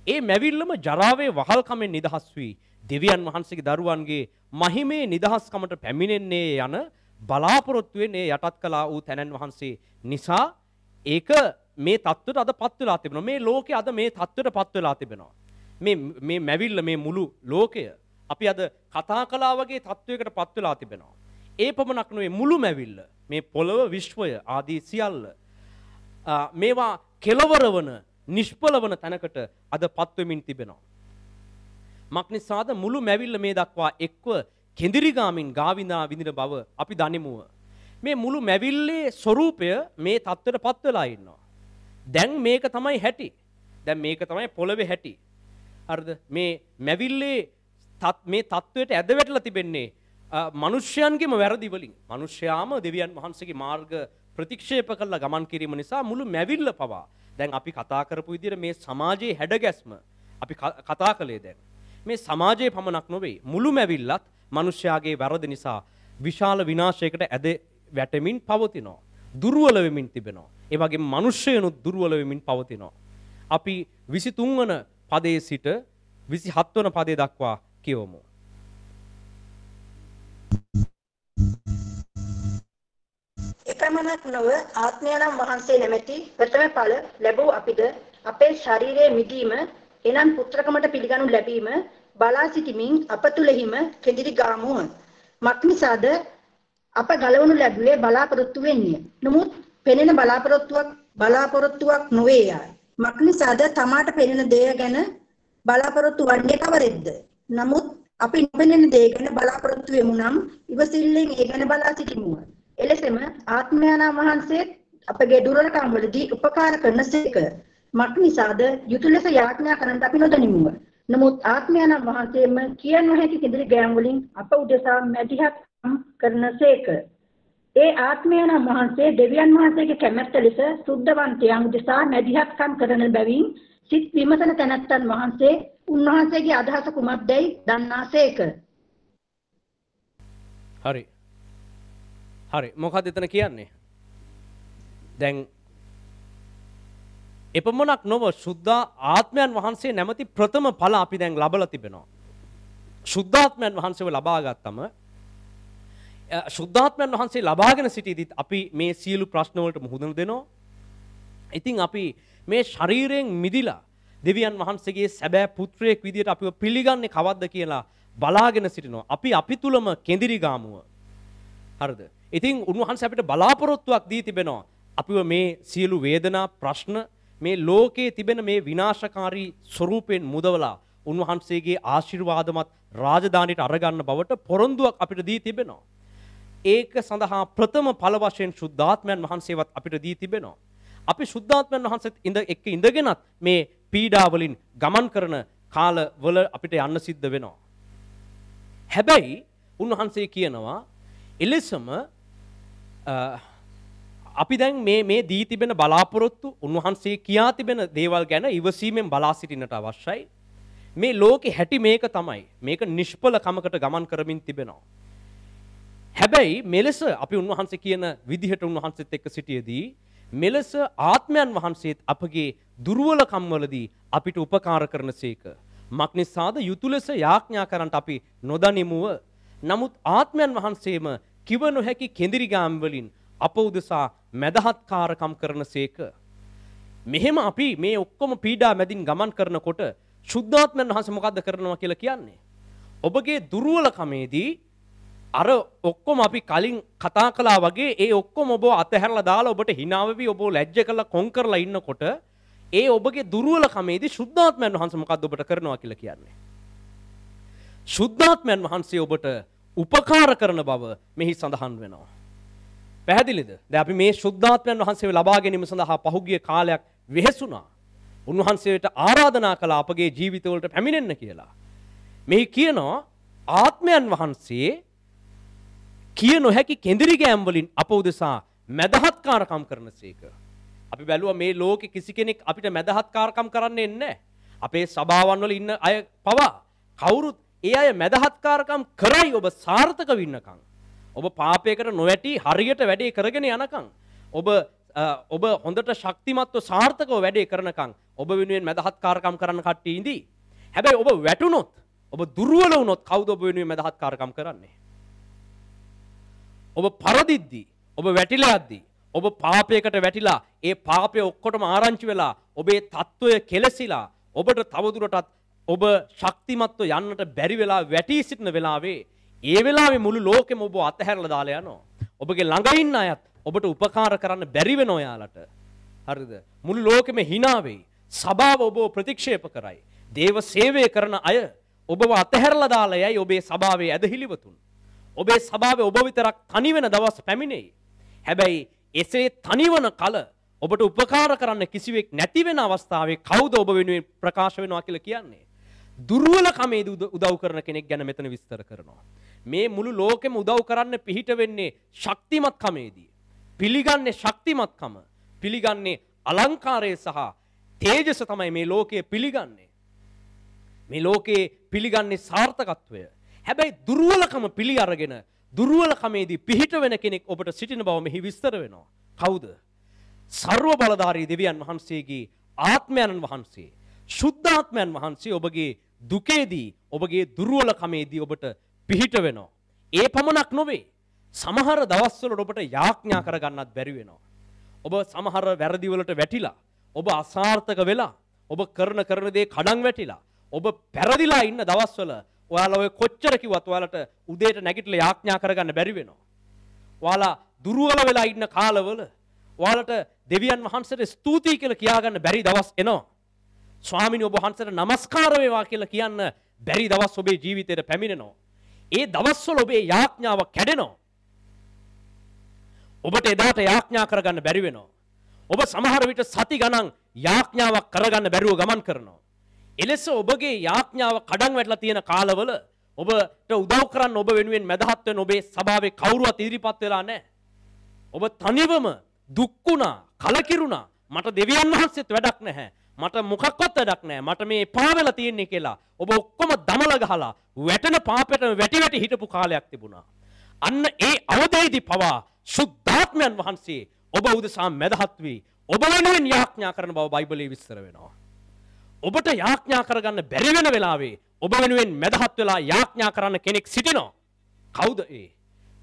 ඒ මැවිල්ලම ජරාවේ වහල්කමෙන් නිදහස් වී දෙවියන් වහන්සේගේ දරුවන්ගේ මහිමේ නිදහස්කමට පැමිණෙන්නේ යන බලාපොරොත්තුවෙන් ඒ යටත් කළා වූ තැනන් වහන්සේ නිසා ඒක මේ தත්ත්වයට අද පත් වෙලා තිබෙනවා. මේ ලෝකේ අද මේ தත්ත්වයට පත් වෙලා තිබෙනවා. මේ මැවිල්ල, මේ මුළු ලෝකය අපි අද කතා කළා වගේ தත්ත්වයකට පත් වෙලා තිබෙනවා. ඒ පමණක් නෙවෙයි, මුළු මැවිල්ල, මේ පොළව, විශ්වය ආදී සියල්ල මේවා කෙලවර වන, නිෂ්ඵල වන තැනකට අද පත් වෙමින් තිබෙනවා. මක්නිසාද මුළු මැවිල්ල මේ දක්වා එක්ව කෙඳිරිගාමින් ගාවිනා විඳින බව අපි දනිමුව. මේ මුළු මැවිල්ලේ ස්වરૂපය මේ தත්ත්වයට පත් වෙලා ඉන්නවා. දැන් මේක තමයි හැටි. දැන් මේක තමයි පොළවේ හැටි. හරිද? මේ මැවිල්ලේ මේ තත්වයට ඇද වැටලා තිබෙන්නේ මිනිස්යන්ගේම වැරදි වලින්. මිනිස්යාම දෙවියන් වහන්සේගේ මාර්ග ප්‍රතික්ෂේප කළා ගමන් කිරීම නිසා මුළු මැවිල්ල පවා දැන් අපි කතා කරපු විදිහට මේ සමාජයේ හැඩගැස්ම අපි කතා කළේ දැන්. මේ සමාජයේ පමණක් නොවේ මුළු මැවිල්ලත් මිනිස්යාගේ වැරදි නිසා විශාල විනාශයකට ඇද වැටෙමින් පවතිනවා. දුර්වල වෙමින් තිබෙනවා. ඒ වගේම මිනිස්යනුත් දුර්වල වෙමින් පවතිනවා. අපි 23 වන පදයේ සිට 27 වන පදයේ දක්වා කියවමු. එපමණක් නොව ආත්මයනම් වහන්සේ නැමැති ප්‍රථම ඵල ලැබූ අපිට අපේ ශරීරයේ මිදීම එනම් පුත්‍රකමට පිළිගනු ලැබීම බලා සිටීමෙන් අප තුලෙහිම කෙඳිරි ගාමුව. මක්නිසාද අප ගලවනු ලැබුවේ බලාපොරොත්තු වෙන්නේ. නමුත් පෙනෙන බලාපොරොත්තුවක් නොවේය. මක්නිසාද තමාට පෙනෙන දේ ගැන බලාපොරොත්තු වන්නේ කවරෙක්ද? නමුත් අපි නොපෙනෙන දේ ගැන බලාපොරොත්තු වෙමු නම් ඉවසිල්ලෙන් ඒ ගැන බලා සිටිමුව. එලෙසම ආත්මයන්න් වහන්සේ අපගේ දුර්වලකම් වලදී උපකාර කරනසේක. මක්නිසාද යුතුය ලෙස යාඥා කරන්නට අපි නොදනිමුව. නමුත් ආත්මයන්න් වහන්සේම කිය නොහැකි කෙඳිරි ගෑම් වලින් අප උදෙසා මැදිහත් කරනසේක. ඒ ආත්මයන්න් වහන්සේ දෙවියන් වහන්සේගේ කැමැත්ත ලෙස සුද්ධවන්තයන් උදෙසා මැදිහත්කම් කරන බැවින් සිත් විමසන තැනැත්තන් වහන්සේ උන්වහන්සේගේ අදහස කුමක්දයි දන්නාසේක. හරි. හරි. මොකක්ද එතන කියන්නේ? දැන් එපමණක් නොව සුද්ධ ආත්මයන් වහන්සේ නැමැති ප්‍රථම ඵල අපි දැන් ලබලා තිබෙනවා. සුද්ධාත්මයන් වහන්සේව ලබා ගත්තම සුද්ධාත්මයන් වහන්සේ ලබාගෙන සිටීදිත් අපි මේ සියලු ප්‍රශ්න වලට මුහුණ දෙනවා. ඉතින් අපි මේ ශරීරයෙන් මිදිලා දෙවියන් වහන්සේගේ සැබෑ පුත්‍රයෙක් විදියට අපිව පිළිගන්නේ කවද්ද කියලා බලාගෙන සිටිනවා. අපි තුලම කෙඳිරි ගාමුව. හරිද? ඉතින් උන්වහන්සේ අපිට බලාපොරොත්තුවක් දී තිබෙනවා. අපිව මේ සියලු වේදනා ප්‍රශ්න මේ ලෝකයේ තිබෙන මේ විනාශකාරී ස්වරූපයෙන් මුදවලා උන්වහන්සේගේ ආශිර්වාදමත් රාජධානියට අරගන්න බවට පොරොන්දුවක් අපිට දී තිබෙනවා. ඒක සඳහා ප්‍රථම ඵල වශයෙන් සුද්ධාත්මයන් වහන්සේවත් අපිට දී තිබෙනවා. අපි සුද්ධාත්මයන් වහන්සේත් එක්ක ඉඳගෙනත් මේ පීඩා වලින් ගමන් කරන කාලවල අපිට යන්න සිද්ධ වෙනවා. හැබැයි උන්වහන්සේ කියනවා එලෙසම අපි දැන් මේ දී තිබෙන බලාපොරොත්තු උන්වහන්සේ කියා තිබෙන දේවල් ගැන ඉවසීමෙන් බලා සිටින්නට අවශ්‍යයි. මේ ලෝකේ හැටි මේක තමයි. මේක නිෂ්ඵල කමකට ගමන් කරමින් තිබෙනවා. හැබැයි මෙලෙස අපි උන්වහන්සේ කියන විදිහට උන්වහන්සේත් එක්ක සිටියේදී මෙලෙස ආත්මයන් වහන්සේත් අපගේ දුර්වලකම් වලදී අපිට උපකාර කරනසේක. මක්නිසාද යුතුය ලෙස යාඥා කරන්නට අපි නොදනිමුව. නමුත් ආත්මයන් වහන්සේම කිව නොහැකි කෙඳිරි ගාම් වලින් අප උදෙසා මැදහත්කාරකම් කරනසේක. මෙහෙම අපි මේ ඔක්කොම පීඩා මැදින් ගමන් කරනකොට සුද්ධාත්මයන් වහන්සේ මොකද්ද කරනවා කියලා කියන්නේ? ඔබගේ දුර්වලකමේදී අර ඔක්කොම අපි කලින් කතා කළා වගේ ඒ ඔක්කොම ඔබ අතහැරලා දාලා ඔබට hina වෙවි ඔබ ලැජ්ජ කරලා කොන් කරලා ඉන්නකොට ඒ ඔබගේ දුර්වලකමේදී සුද්ධාත්මයන් වහන්සේ මොකද්ද ඔබට කරනවා කියලා කියන්නේ? සුද්ධාත්මයන් වහන්සේ ඔබට උපකාර කරන බව මෙහි සඳහන් වෙනවා. පැහැදිලිද? දැන් අපි මේ සුද්ධාත්මයන් වහන්සේව ලබා ගැනීම සඳහා පහුගිය කාලයක් වෙහෙසුණා. උන්වහන්සේට ආරාධනා කළා අපගේ ජීවිතවලට පැමිණෙන්න කියලා. මෙහි කියනවා ආත්මයන් වහන්සේ කිය නොහැකි කෙඳිරි ගෑම් වලින් අප උදෙසා මැදහත්කාරකම් කරනසේක. අපි බැලුවා මේ ලෝකේ කිසි කෙනෙක් අපිට මැදහත්කාරකම් කරන්නේ නැහැ. අපේ සභාවන් වල ඉන්න අය පවා කවුරුත් ඒ අය මැදහත්කාරකම් කරයි ඔබ සාර්ථක වෙන්නකම්. ඔබ පාපයකට නොවැටි හරියට වැඩේ කරගෙන යනකම්. ඔබ හොඳට ශක්තිමත්ව සාර්ථකව වැඩේ කරනකම් ඔබ වෙනුවෙන් මැදහත්කාරකම් කරන්න කට්ටිය ඉඳී. හැබැයි ඔබ වැටුනොත් ඔබ දුර්වල වුණොත් කවුද ඔබ වෙනුවෙන් මැදහත්කාරකම් කරන්නේ? ඔබ පරදිද්දී ඔබ වැටිලා යද්දී ඔබ පාපයකට වැටිලා ඒ පාපය ඔක්කොටම ආරංචි වෙලා ඔබේ తত্ত্বය කෙලසිලා ඔබට තවදුරටත් ඔබ ශක්තිමත්ව යන්නට බැරි වෙලා වැටි සිටින වෙලාවේ ඒ වෙලාවේ මුළු ලෝකෙම ඔබ අතහැරලා දාලා යනවා. ඔබගේ ළඟ ඉන්න අයත් ඔබට උපකාර කරන්න බැරි වෙනවා යාලට. හරිද? මුළු ලෝකෙම hina වෙයි. සභාව ඔබව ප්‍රතික්ෂේප කරයි. දේව සේවය කරන අය ඔබව අතහැරලා දාලා යයි ඔබේ සභාවේ ඇදහිලිවතුන්. ඔබේ සභාවේ ඔබ විතරක් තනි වෙන දවස් පැමිණෙයි. හැබැයි එසේ තනිවන කල ඔබට උපකාර කරන්න කිසිවෙක් නැති වෙන අවස්ථාවේ කවුද ඔබ වෙනුවෙන් ප්‍රකාශ වෙනවා කියලා කියන්නේ? දුර්වලකමේදී උදව් කරන කෙනෙක් ගැන මෙතන විස්තර කරනවා. මේ මුළු ලෝකෙම උදව් කරන්න පිහිට වෙන්නේ ශක්තිමත් කමේදී. පිළිගන්නේ ශක්තිමත්කම. පිළිගන්නේ අලංකාරය සහ තේජස තමයි මේ ලෝකයේ පිළිගන්නේ. මේ ලෝකයේ පිළිගන්නේ සාර්ථකත්වය. හැබැයි දුර්වලකම පිළි අරගෙන දුර්වලකමේදී පිහිට වෙන කෙනෙක් ඔබට සිටින බව මෙහි විස්තර වෙනවා. කවුද? සර්ව බලධාරී දෙවියන් වහන්සේගේ ආත්මයන් වහන්සේ. ශුද්ධාත්මයන් වහන්සේ ඔබගේ දුකේදී ඔබගේ දුර්වලකමේදී ඔබට පිහිට වෙනවා. ඒ පමණක් නොවේ. සමහර දවස්වල ඔබට යාඥා කරගන්නත් බැරි වෙනවා. ඔබ සමහර වැරදි වලට වැටිලා, ඔබ අසාර්ථක වෙලා, ඔබ කරන දේ කඩන් වැටිලා, ඔබ පෙරදිලා ඉන්න දවස්වල ඔයාලා ඔය කොච්චර කිව්වත් ඔයාලට උදේට නැගිටලා යාඥා කරගන්න බැරි වෙනවා. ඔයාලා දුර්වල වෙලා ඉන්න කාලවල ඔයාලට දෙවියන් වහන්සේට ස්තුතියි කියලා කියාගන්න බැරි දවස් එනවා. ස්වාමීනි ඔබ වහන්සේට නමස්කාර වේවා කියලා කියන්න බැරි දවස් ඔබේ ජීවිතේට පැමිණෙනවා. ඒ දවස්වල ඔබේ යාඥාව කැඩෙනවා. ඔබට එදාට යාඥා කරගන්න බැරි වෙනවා. ඔබ සමහර විට සති ගණන් යාඥාවක් කරගන්න බැරුව ගමන් කරනවා. එලෙස ඔබගේ යාඥාව කඩන් වැටලා තියෙන කාලවල ඔබට උදව් කරන්න ඔබ වෙනුවෙන් මැදහත් වෙන ඔබේ සභාවේ කවුරුවත් ඉදිරිපත් වෙලා නැහැ. ඔබ තනිවම දුක් වුණා, කලකිරුණා. මට දෙවියන් වහන්සේත් වැඩක් නැහැ. මට මොකක්වත් වැඩක් නැහැ. මට මේ එපා වෙලා තියෙන්නේ කියලා. ඔබ ඔක්කොම දමල ගහලා වැටෙන පාපෙට වැටි හිටපු කාලයක් තිබුණා. අන්න ඒ අවදීදී පවා සුද්ධාත්මයන් වහන්සේ ඔබ උදෙසා මැදහත් වී ඔබ වෙනුවෙන් යාඥා කරන බව බයිබලයේ විස්තර වෙනවා. ඔබට යාඥා කරගන්න බැරි වෙන වෙලාවේ ඔබ වෙනුවෙන් මැදහත් වෙලා යාඥා කරන්න කෙනෙක් සිටිනවා. කවුද ඒ?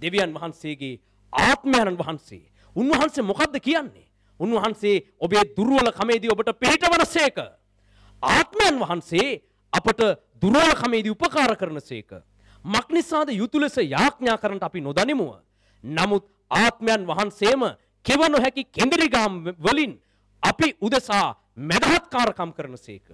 දෙවියන් වහන්සේගේ ආත්මයන් වහන්සේ. උන්වහන්සේ මොකද්ද කියන්නේ? උන්වහන්සේ ඔබේ දුර්වලකමේදී ඔබට පිහිටවනසේක. ආත්මයන් වහන්සේ අපට දුර්වලකමේදී උපකාර කරනසේක. මක්නිසාද යුතු ලෙස යාඥා කරන්නට අපි නොදනිමුව. නමුත් ආත්මයන් වහන්සේම කෙව නොහැකි කෙඳිරිගාම් වලින් අපි උදෙසා මැදහත්කාරකම් කරනසේක.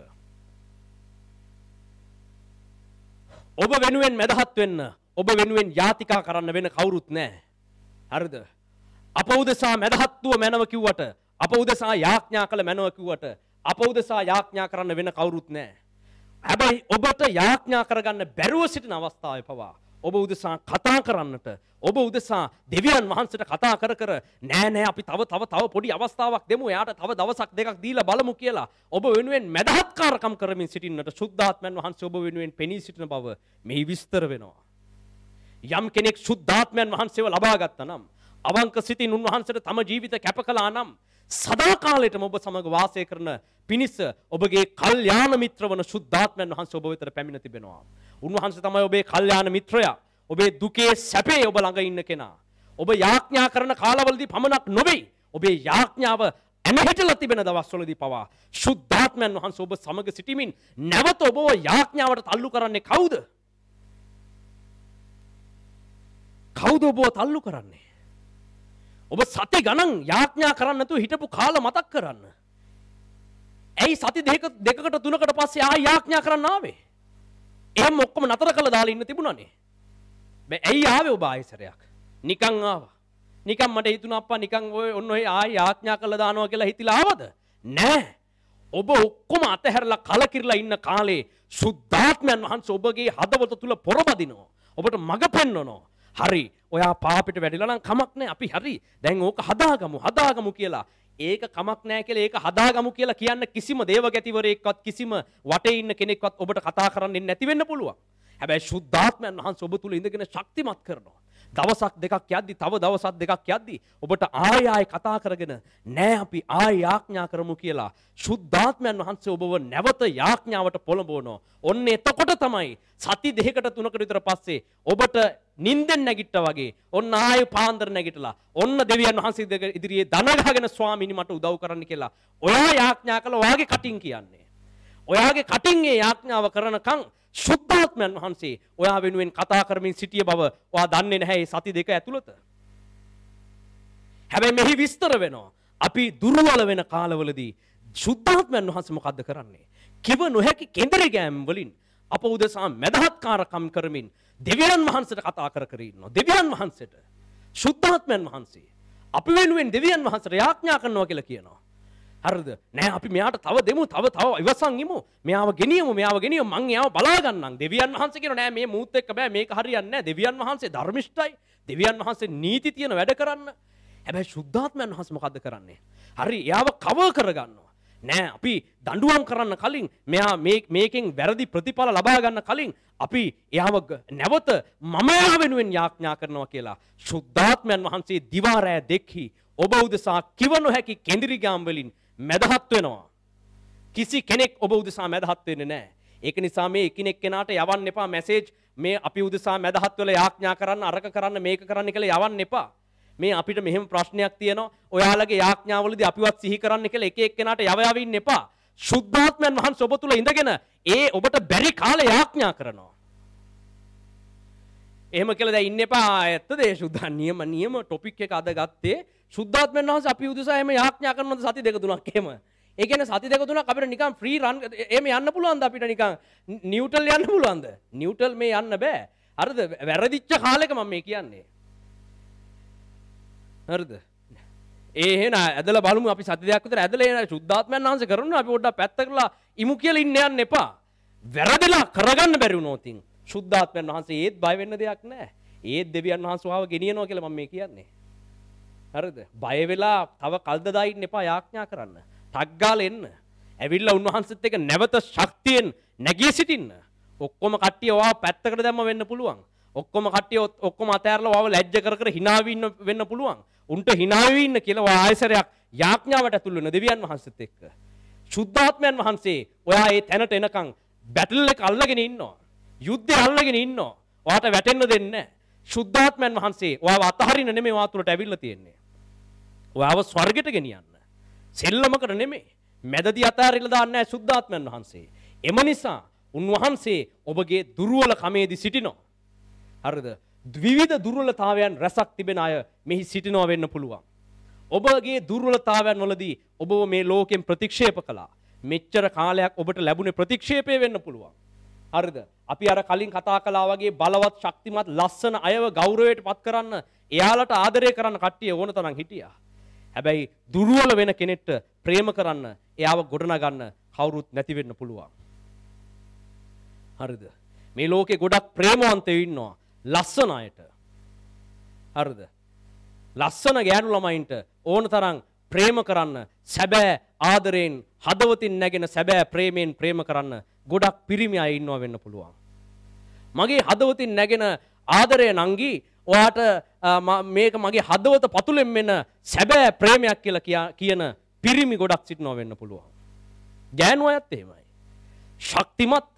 ඔබ වෙනුවෙන් මැදහත් වෙන්න, ඔබ වෙනුවෙන් යාතිකා කරන්න වෙන කවුරුත් නැහැ. හරිද? අප උදෙසා මැදහත්ව මැනව කිව්වට, අප උදෙසා යාඥා කළ මැනව කිව්වට, අප උදෙසා යාඥා කරන්න වෙන කවුරුත් නැහැ. හැබැයි ඔබට යාඥා කරගන්න බැරුව සිටින අවස්ථාවේ පවා ඔබ උදෙසා කතා කරන්නට, ඔබ උදෙසා දෙවියන් වහන්සේට කතා කර නෑ අපි තව පොඩි අවස්ථාවක් දෙමු, එයාට තව දවසක් දෙකක් දීලා බලමු කියලා ඔබ වෙනුවෙන් මැදහත්කාරකම් කරමින් සිටින්නට සුද්ධාත්මයන් වහන්සේ ඔබ වෙනුවෙන් පෙනී සිටින බව මෙහි විස්තර වෙනවා. යම් කෙනෙක් සුද්ධාත්මයන් වහන්සේව ලබා ගත්තා නම්, අවංක සිතින් උන්වහන්සේට තම ජීවිත කැප කළා නම්, සදාකාලයටම ඔබ සමග වාසය කරන පිණිස ඔබගේ කල්යාණ මිත්‍ර වන සුද්ධාත්මයන් වහන්සේ ඔබ වෙතට පැමිණ තිබෙනවා. උන්වහන්සේ තමයි ඔබේ කල්යාණ මිත්‍රයා. ඔබේ දුකේ සැපේ ඔබ ළඟ ඉන්න කෙනා. ඔබ යාඥා කරන කාලවලදී පමණක් නොවේ, ඔබේ යාඥාව ඇනහිටලා තිබෙන දවස්වලදී පවා සුද්ධාත්මයන් වහන්සේ ඔබ සමග සිටීමින් නැවත ඔබව යාඥාවට තල්ලු කරන්නේ කවුද? කවුද ඔබව තල්ලු කරන්නේ? ඔබ සති ගණන් යාඥා කරන්න නැතුව හිටපු කාල මතක් කරන්න. ඇයි සති දෙකකට තුනකට පස්සේ ආයෙ යාඥා කරන්න ආවේ? එහෙම ඔක්කොම නතර කළා දාලා ඉන්න තිබුණානේ. බෑ ඇයි ආවේ ඔබ ආයෙසරයක්? නිකන් ආවා. නිකන් මට හිතුණා අප්පා නිකන් ඔන්න ඔය ආයෙ යාඥා කළා දානවා කියලා හිතිලා ආවද? නෑ. ඔබ ඔක්කොම අතහැරලා කලකිරලා ඉන්න කාලේ සුද්ධාත්මයන් වහන්සේ ඔබගේ හදවත තුල පොරබදිනවා. ඔබට මඟ පෙන්වනවා. හරි, ඔයා පාපෙට වැඩිලා නම් කමක් නැහැ. අපි හරි. දැන් ඕක හදාගමු කියලා. ඒක කමක් නැහැ කියලා, ඒක හදාගමු කියලා කියන්න කිසිම දේවගැතිවරයෙක්වත්, කිසිම වටේ ඉන්න කෙනෙක්වත් ඔබට කතා කරන්නේ නැති වෙන්න පුළුවන්. හැබැයි සුද්ධාත්මයන් වහන්සේ ඔබ තුල ඉඳගෙන ශක්තිමත් කරනවා. දවසක් දෙකක් යද්දි, තව දවසක් දෙකක් යද්දි ඔබට ආයෙ කතා කරගෙන නෑ අපි ආයෙ යාඥා කරමු කියලා සුද්ධාත්මයන් වහන්සේ ඔබව නැවත යාඥාවට පොළඹවනවා. ඔන්න එතකොට තමයි සති දෙකකට තුනකට විතර පස්සේ ඔබට නිින්දෙන් නැගිට්ටා වගේ ඔන්න ආයෙ පාන්දර නැගිටලා ඔන්න දෙවියන් වහන්සේ ඉදිරියේ දන ගහගෙන ස්වාමීනි මට උදව් කරන්න කියලා ඔයා යාඥා කළා. ඔයාගේ කටින් කියන්නේ. ඔයාගේ කටින් ඒ යාඥාව කරනකම් සුද්ධාත්මයන් වහන්සේ ඔයා වෙනුවෙන් කතා කරමින් සිටිය බව ඔයා දන්නේ නැහැ මේ සති දෙක ඇතුළත. හැබැයි මෙහි විස්තර වෙනවා. අපි දුර්වල වෙන කාලවලදී සුද්ධාත්මයන් වහන්සේ මොකද්ද කරන්නේ? කිව නොහැකි කෙඳිරි ගෑම් වලින් අප උදෙසා මැදහත්කාරකම් කරමින් දෙවියන් වහන්සේට කතා කර ඉන්නවා. දෙවියන් වහන්සේට සුද්ධාත්මයන් වහන්සේ අපි වෙනුවෙන් දෙවියන් වහන්සේට යාඥා කරනවා කියලා කියනවා. හරිද? නෑ අපි මෙයාට තව දෙමු, තව ඉවසන් ඉමු. මෙයාව ගෙනියමු මං එයාව බලා ගන්නම්. දෙවියන් වහන්සේ කියනවා නෑ මේ මූත් එක්ක බෑ, මේක හරියන්නේ නෑ. දෙවියන් වහන්සේ ධර්මිෂ්ඨයි. දෙවියන් වහන්සේ නීති තියෙන වැඩ කරන්න. හැබැයි ශුද්ධාත්මයන් වහන්සේ මොකද්ද කරන්නේ? හරි එයාව කවර් කරගන්නවා. නෑ අපි දඬුවම් කරන්න කලින් මෙයා මේකෙන් වැරදි ප්‍රතිඵල ලබා ගන්න කලින් අපි එයාව නැවත මම එයා වෙනුවෙන් යාඥා කරනවා කියලා ශුද්ධාත්මයන් වහන්සේ දිවා රෑ දෙක්හි ඔබ උදෙසා කිව නොහැකි කෙඳිරි ගාම් වලින් මැදහත් වෙනවා. කිසි කෙනෙක් ඔබ උදෙසා මැදහත් වෙන්නේ නැහැ. ඒක නිසා මේ එකිනෙක කෙනාට යවන්න එපා මැසේජ් මේ අපි උදෙසා මැදහත් වෙලා යාඥා කරන්න අරක කරන්න මේක කරන්න කියලා යවන්න එපා. මේ අපිට මෙහෙම ප්‍රශ්නයක් තියෙනවා. ඔයාලගේ යාඥාවලදී අපිවත් සිහි කරන්න කියලා එක එක්කෙනාට යව ඉන්න එපා. ශුද්ධාත්මයන් වහන්සේ ඔබ තුල ඉඳගෙන ඒ ඔබට බැරි කාලේ යාඥා කරනවා. එහෙම කියලා දැන් ඉන්න එපා. ඇත්තද ඒ ශුද්ධ නියම ටොපික් එක අද ගත්තේ. ශුද්ධාත්මයන් වහන්සේ අපි උදෙසා එහෙම යාඥා කරනවද සති දෙක තුනක් එහෙම. ඒ කියන්නේ සති දෙක තුනක් අපිට නිකන් ෆ්‍රී රන් එහෙම යන්න පුළුවන්ද අපිට නිකන් නිව්ටල් යන්න පුළුවන්ද? නිව්ටල් මේ යන්න බෑ. හරිද? වැරදිච්ච කාලෙක මම මේ කියන්නේ. හරිද? එහෙනම් ඇදලා බලමු අපි සති දෙකක් විතර ඇදලා එන ශුද්ධාත්මයන් වහන්සේ කරනවා අපි පොඩ්ඩක් පැත්ත කරලා ඉමු කියලා ඉන්න යන්න එපා. වැරදිලා කරගන්න බැරි වුණොත් ශුද්ධාත්මයන් වහන්සේ ඒත් බය වෙන්න දෙයක් නැහැ. ඒත් දෙවියන් වහන්සේ වහව ගෙනියනවා කියලා මම මේ කියන්නේ. හරිද? බය වෙලා තව කල්දදා ඉන්න එපා යාඥා කරන්න. ටක් ගාලා එන්න. ඇවිල්ලා උන්වහන්සේත් එක්ක නැවත ශක්තියෙන් නැගී සිටින්න. ඔක්කොම කට්ටිය ඔයාව පැත්තකට දැම්ම වෙන්න පුළුවන්. ඔක්කොම කට්ටිය ඔක්කොම අතෑරලා ඔයාව ලැජ්ජ කර hina වෙන්න පුළුවන්. උන්ට hina ඉන්න කියලා ඔයා ආයසරයක් යාඥාවට ඇතුල් වෙන දෙවියන් වහන්සේත් එක්ක. ශුද්ධාත්මයන් වහන්සේ ඔයා ඒ තැනට එනකන් බැටල් එක අල්ලගෙන ඉන්නවා. යුද්ධය අල්ලගෙන ඉන්නවා. ඔයාට වැටෙන්න දෙන්නේ නැහැ. ශුද්ධාත්මයන් වහන්සේ ඔයාව අතහරින්න නෙමෙයි ඔයා තුලට ඇවිල්ලා තියෙන්නේ. ඔයාව ස්වර්ගයට ගෙනියන්න. සෙල්ලමකට නෙමෙයි. මැදදී අතහැරිලා දාන්නේ නැහැ ශුද්ධාත්මයන් වහන්සේ. එම නිසා උන්වහන්සේ ඔබගේ දුර්වල කමේදී සිටිනවා. හරිද? විවිධ දුර්වලතාවයන් රැසක් තිබෙන අය මෙහි සිටිනවා වෙන්න පුළුවන්. ඔබගේ දුර්වලතාවයන් වලදී ඔබව මේ ලෝකෙන් ප්‍රතික්ෂේප කළා. මෙච්චර කාලයක් ඔබට ලැබුණේ ප්‍රතික්ෂේපය වෙන්න පුළුවන්. හරිද? අපි අර කලින් කතා කළා වගේ බලවත් ශක්තිමත් ලස්සන අයව ගෞරවයට පත් කරන්න, එයාලට ආදරය කරන්න කට්ටිය ඕන තරම් හිටියා. හැබැයි දුර්වල වෙන කෙනෙක්ට ප්‍රේම කරන්න, එයාව ගොඩනගන්න කවුරුත් නැති වෙන්න පුළුවන්. හරිද? මේ ලෝකේ ගොඩක් ප්‍රේමවන්තයෝ ඉන්නවා. ලස්සන අයට. හරිද? ලස්සන ගෑනු ළමයින්ට ඕන තරම් ප්‍රේම කරන්න, සැබෑ ආදරයෙන් හදවතින් නැගෙන සැබෑ ප්‍රේමයෙන් ප්‍රේම කරන්න ගොඩක් පිරිමි අය ඉන්නවා වෙන්න පුළුවන්. මගේ හදවතින් නැගෙන ආදරය නංගි ඔයාට මේක මගේ හදවත පතුලෙන් මෙන්න සැබෑ ප්‍රේමයක් කියලා කියන පිරිමි ගොඩක් සිටිනවා වෙන්න පුළුවන්. ගෑනු අයත් එහෙමයි. ශක්තිමත්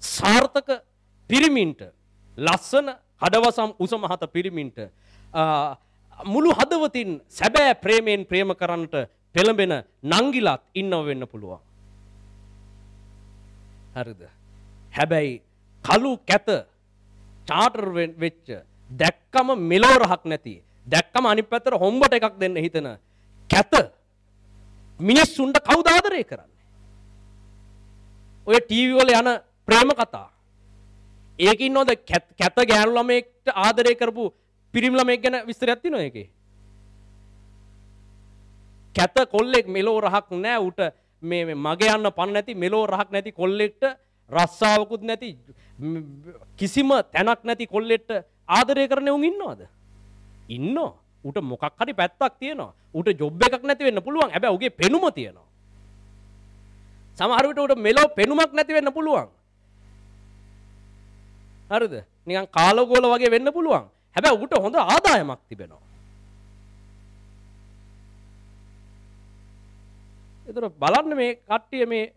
සාර්ථක පිරිමින්ට ලස්සන හඩවසම් උස මහත පිරිමින්ට මුළු හදවතින් සැබෑ ප්‍රේමයෙන් ප්‍රේම කරන්නට පෙළඹෙන නංගිලත් ඉන්නව වෙන්න පුළුවන්. හරිද? හැබැයි කළු කැත චාටර් වෙච්ච දැක්කම මෙලෝ රහක් නැති දැක්කම අනිත් පැත්තට හොම්බට එකක් දෙන්න හිතන කැත මිනිස්සුන්ට කවුද ආදරය කරන්නේ? ඔය ටීවී වල යන ප්‍රේම කතා. ඒකේ ඉන්නවද කැත ගෑනු ළමයෙක්ට ආදරය කරපු පිරිමි ළමයෙක් ගැන විස්තරයක් තියෙනවද ඒකේ? කැත කොල්ලෙක් මෙලෝ රහක් නැහැ උට මේ මග යන්න පණ නැති මෙලෝ රහක් නැති කොල්ලෙක්ට රස්සාවකුත් නැති කිසිම තැනක් නැති කොල්ලෙක්ට ආදරය කරන උන් ඉන්නවද? ඉන්නෝ. උට මොකක් හරි පැත්තක් තියෙනවා. උට ජොබ් එකක් නැති වෙන්න පුළුවන්. හැබැයි උගේ පෙනුම තියෙනවා. සමහර විට උට මෙලෝ පෙනුමක් නැති වෙන්න පුළුවන්. හරිද? නිකන් කාලෝගෝල වගේ වෙන්න පුළුවන්. හැබැයි උට හොඳ ආදායමක් තිබෙනවා. ඒතර බලන්න මේ කට්ටිය මේ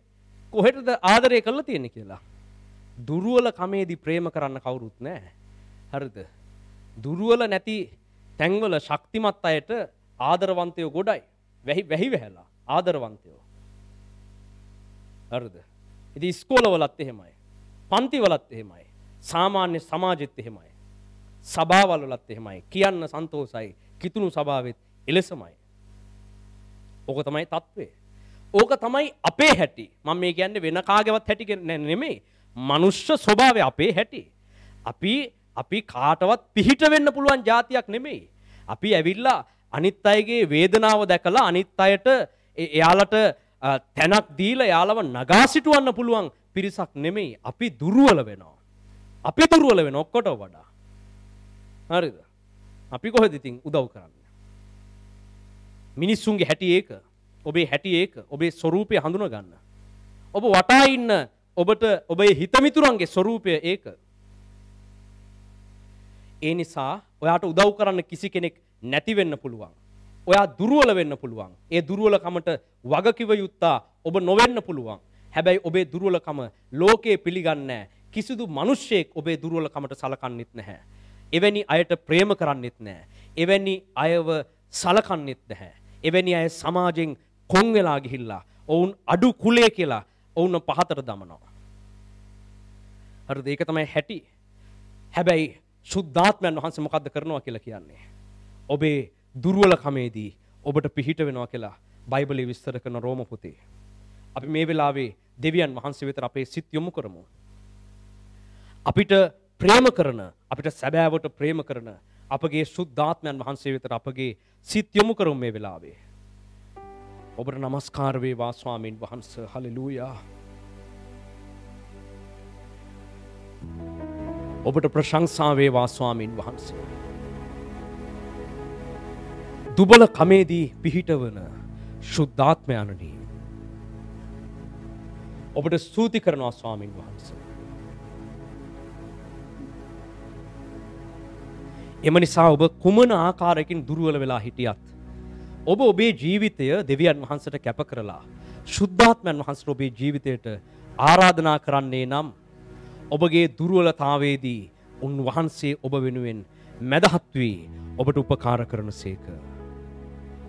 කොහෙටද ආදරය කරලා තියෙන්නේ කියලා. දුර්වල කමේදී ප්‍රේම කරන්න කවුරුත් නැහැ. හරිද? දුර්වල නැති තැන්වල ශක්තිමත් අයට ආදරවන්තයෝ ගොඩයි. වැහි වැහැලා ආදරවන්තයෝ. හරිද? ඉතින් ඉස්කෝලවලත් එහෙමයි. පන්තිවලත් එහෙමයි. සාමාන්‍ය සමාජෙත් එහෙමයි. සභාවල් වලත් එහෙමයි. කියන්න සන්තෝසයි. කිතුණු සභාවෙත් එලෙසමයි. ඕක තමයි තත්ත්වය. ඕක තමයි අපේ හැටි. මම මේ කියන්නේ වෙන කාගේවත් හැටි නෙමෙයි. මනුෂ්‍ය ස්වභාවය අපේ හැටි. අපි කාටවත් පිහිට වෙන්න පුළුවන් જાතියක් නෙමෙයි. අපි ඇවිල්ලා අනිත් අයගේ වේදනාව දැකලා අනිත් අයට එයාලට තැනක් දීලා එයාලව නගා සිටවන්න පුළුවන් පිරිසක් නෙමෙයි. අපි දුර්වල වෙනවා. අපි දුර්වල වෙන ඔක්කොටම වඩා. හරිද? අපි කොහෙද ඉතින් උදව් කරන්නේ? මිනිස්සුන්ගේ හැටි ඒක. ඔබේ හැටි ඒක. ඔබේ ස්වરૂපය හඳුනා ගන්න. ඔබ වටා ඉන්න ඔබට ඔබේ හිතමිතුරන්ගේ ස්වરૂපය ඒක. ඒ නිසා ඔයාට උදව් කරන්න කිසි කෙනෙක් නැති වෙන්න පුළුවන්. ඔයා දුර්වල වෙන්න පුළුවන්. ඒ දුර්වලකමට වගකිව යුත්තා ඔබ නොවෙන්න පුළුවන්. හැබැයි ඔබේ දුර්වලකම ලෝකයේ පිළිගන්නේ නැහැ. කිසිදු මිනිසෙක් ඔබේ දුර්වලකමට සලකන්නෙත් නැහැ. එවැනි අයට ප්‍රේම කරන්නෙත් නැහැ. එවැනි අයව සලකන්නෙත් නැහැ. එවැනි අය සමාජයෙන් කොන් වෙලා ගිහිල්ලා ඔවුන් අඩු කුලයේ කියලා ඔවුන් පහතට දමනවා. හරිද? ඒක තමයි හැටි. හැබැයි සුද්ධාත්මයන් වහන්සේ මොකද්ද කරනවා කියලා කියන්නේ? ඔබේ දුර්වලකමේදී ඔබට පිහිට වෙනවා කියලා බයිබලයේ විස්තර කරන රෝම පොතේ. අපි මේ වෙලාවේ දෙවියන් වහන්සේ වෙත අපේ සිත් යොමු කරමු. අපිට ප්‍රේම කරන, අපිට සැබෑවට ප්‍රේම කරන අපගේ සුද්ධාත්මයන් වහන්සේ වෙත අපගේ සිත් යොමු කරමු මේ වෙලාවේ. ඔබට নমස්කාර වේවා ස්වාමීන් වහන්සේ. හලෙලූයා. ඔබට ප්‍රශංසා වේවා ස්වාමීන් වහන්සේ. දුබල කමේදී පිහිටවන ශුද්ධාත්මයන්නි ඔබට ස්තුති කරනවා ස්වාමීන් වහන්සේ. එම නිසා ඔබ කුමන ආකාරයකින් දුර්වල වෙලා හිටියත් ඔබ ඔබේ ජීවිතය දෙවියන් වහන්සේට කැප කරලා ශුද්ධාත්මයන් වහන්සේට ඔබේ ජීවිතයට ආරාධනා කරන්නේ නම් ඔබගේ දුර්වලතාවයේදී උන්වහන්සේ ඔබ වෙනුවෙන් මැදහත් වී ඔබට උපකාර කරනසේක.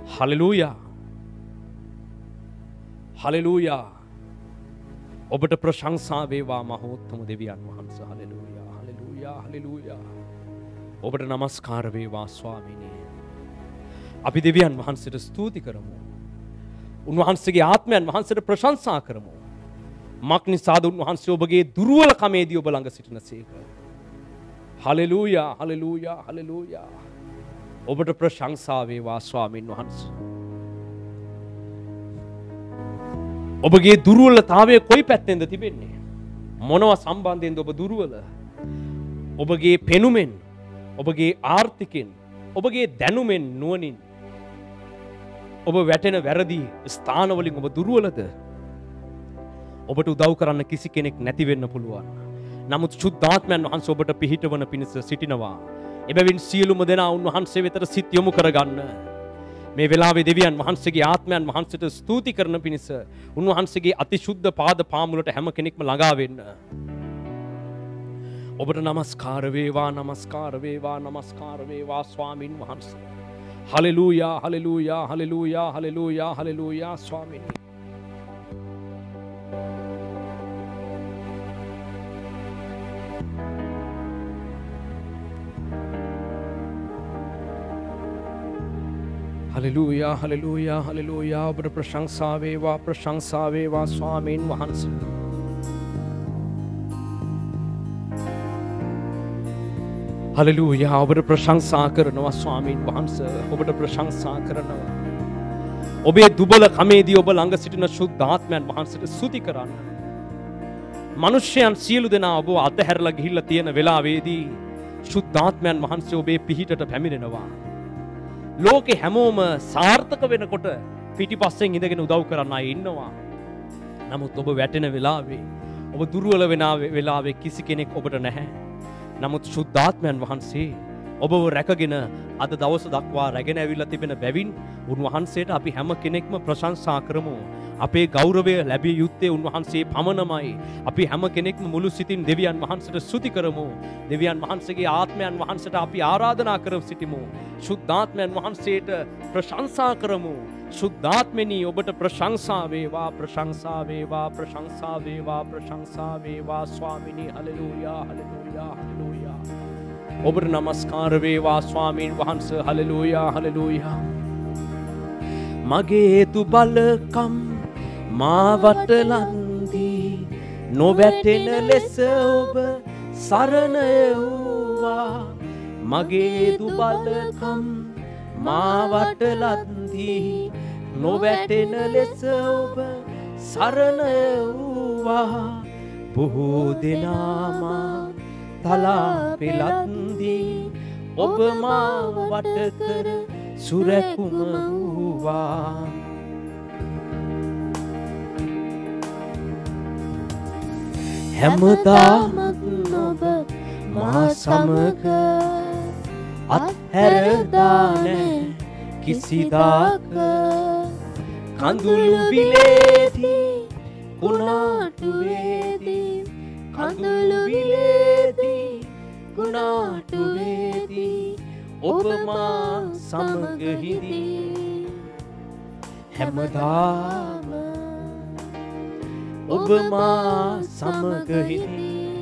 හලෙලූයා. හලෙලූයා. ඔබට ප්‍රශංසා වේවා මහෝත්තම දෙවියන් වහන්සේ. හලෙලූයා. හලෙලූයා. හලෙලූයා. ඔබට নমස්කාර වේවා ස්වාමීනි. අපි දෙවියන් වහන්සේට ස්තුති කරමු. උන්වහන්සේගේ ආත්මයන් වහන්සේට ප්‍රශංසා කරමු. මක්නිසාද උන්වහන්සේ ඔබගේ දුර්වලකමේදී ඔබ ළඟ සිටිනසේක. හලෙලූයා. හලෙලූයා. හලෙලූයා. ඔබට ප්‍රශංසා වේවා ස්වාමීන් වහන්සේ. ඔබගේ දුර්වලතාවය කොයි පැත්තෙන්ද තිබෙන්නේ? මොනවා සම්බන්ධයෙන්ද ඔබ දුර්වල? ඔබගේ පෙනුමෙන්, ඔබගේ ආර්ථිකෙන්, ඔබගේ දැනුමෙන්, නුවණින් ඔබ වැටෙන වැරදි ස්ථානවලින් ඔබ දුර්වලද? ඔබට උදව් කරන්න කිසි කෙනෙක් නැති වෙන්න පුළුවන්. නමුත් ශුද්ධාත්මයන් වහන්සේ ඔබට පිහිටවන පිණිස සිටිනවා. එබැවින් සියලුම දෙනා උන්වහන්සේ වෙතට සිත් යොමු කරගන්න. මේ වෙලාවේ දෙවියන් වහන්සේගේ ආත්මයන් වහන්සේට ස්තුති කරන පිණිස උන්වහන්සේගේ අතිශුද්ධ පාද පාමුලට හැම කෙනෙක්ම ළඟා වෙන්න. ඔබට নমස්කාර වේවා. নমස්කාර වේවා. নমස්කාර වේවා ස්වාමින් වහන්සේ. හලෙලූයා. හලෙලූයා. හලෙලූයා. හලෙලූයා. හලෙලූයා ස්වාමීනි. හලෙලූයා. හලෙලූයා. හලෙලූයා. ඔබට ප්‍රශංසා වේවා. ප්‍රශංසා වේවා ස්වාමීන් වහන්සේ. හලෙලූයා. ඔබට ප්‍රශංසා කරනවා ස්වාමීන් වහන්සේ. ඔබට ප්‍රශංසා කරනවා. ඔබේ දුබල කමේදී ඔබ ළඟ සිටින ශුද්ධාත්මයන් වහන්සේට ස්තුති කරන්න. මිනිස්යන් සියලු දෙනා ඔබ අතහැරලා ගිහිල්ලා තියෙන වෙලාවේදී ශුද්ධාත්මයන් වහන්සේ ඔබේ පිහිටට පැමිණෙනවා. ලෝකේ හැමෝම සාර්ථක වෙනකොට පිටිපස්සෙන් ඉඳගෙන උදව් කරන්න අය ඉන්නවා. නමුත් ඔබ වැටෙන වෙලාවේ, ඔබ දුර්වල වෙන වෙලාවේ කිසි කෙනෙක් ඔබට නැහැ. නමුත් ශුද්ධාත්මයන් වහන්සේ ඔබව රැකගෙන අද දවස දක්වා රැගෙන ඇවිල්ලා තිබෙන බැවින් උන්වහන්සේට අපි හැම කෙනෙක්ම ප්‍රශංසා කරමු. අපේ ගෞරවය ලැබිය යුත්තේ උන්වහන්සේ පමණමයි. අපි හැම කෙනෙක්ම මුළු සිතින් දෙවියන් වහන්සේට ස්තුති කරමු. දෙවියන් වහන්සේගේ ආත්මයන් වහන්සේට අපි ආරාධනා කර සිටිමු. ශුද්ධාත්මයන් වහන්සේට ප්‍රශංසා කරමු. ශුද්ධාත්මෙනි ඔබට ප්‍රශංසා වේවා. ප්‍රශංසා වේවා. ප්‍රශංසා වේවා. ප්‍රශංසා වේවා ස්වාමිනී. හලෙලූයා. හලෙලූයා. හලෙලූයා. ඔබට নমස්කාර වේවා ස්වාමීන් වහන්සේ. හලෙලූයා. හලෙලූයා. මගේ දුබලකම් මාවට ලන්දී නොවැටෙන ලෙස ඔබ සරණ යුවා. මගේ දුබලකම් මාවට ලන්දී නොවැටෙන ලෙස ඔබ සරණ වූවා බොහෝ දෙනාම තලා පෙළත්දී ඔබ මාව වට කර සුරැකුම වූවා හැමදාම ඔබ මා සමග අත්හැරදා නැ කිසිදාක කඳුළු විලේදී කුණාටු වේදී කඳුළු විලේදී කුණාටු වේදී ඔබ මා සමග හිදී හැමදාම ඔබ මා සමග හිදී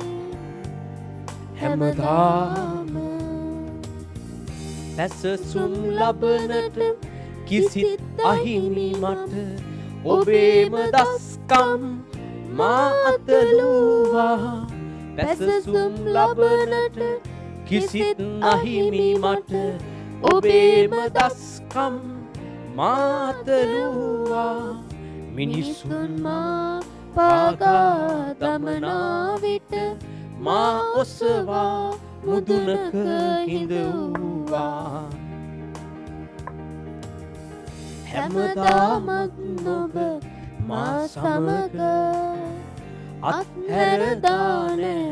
හැමදාම පැසසුම් ලබනට කිසිත් අහිමි මට ඔබේම දස්කම් මා අතලුවා පැසසුම් ලබනට කිසිත් අහිමි මට ඔබේම දස්කම් මා අතලුවා මිනිසුන් මා පාගා දමනා විට මා ඔසවා මුදුනක හිඳවුවා හැමදාමත් ඔබ මා සමග අත්හැරදා නැ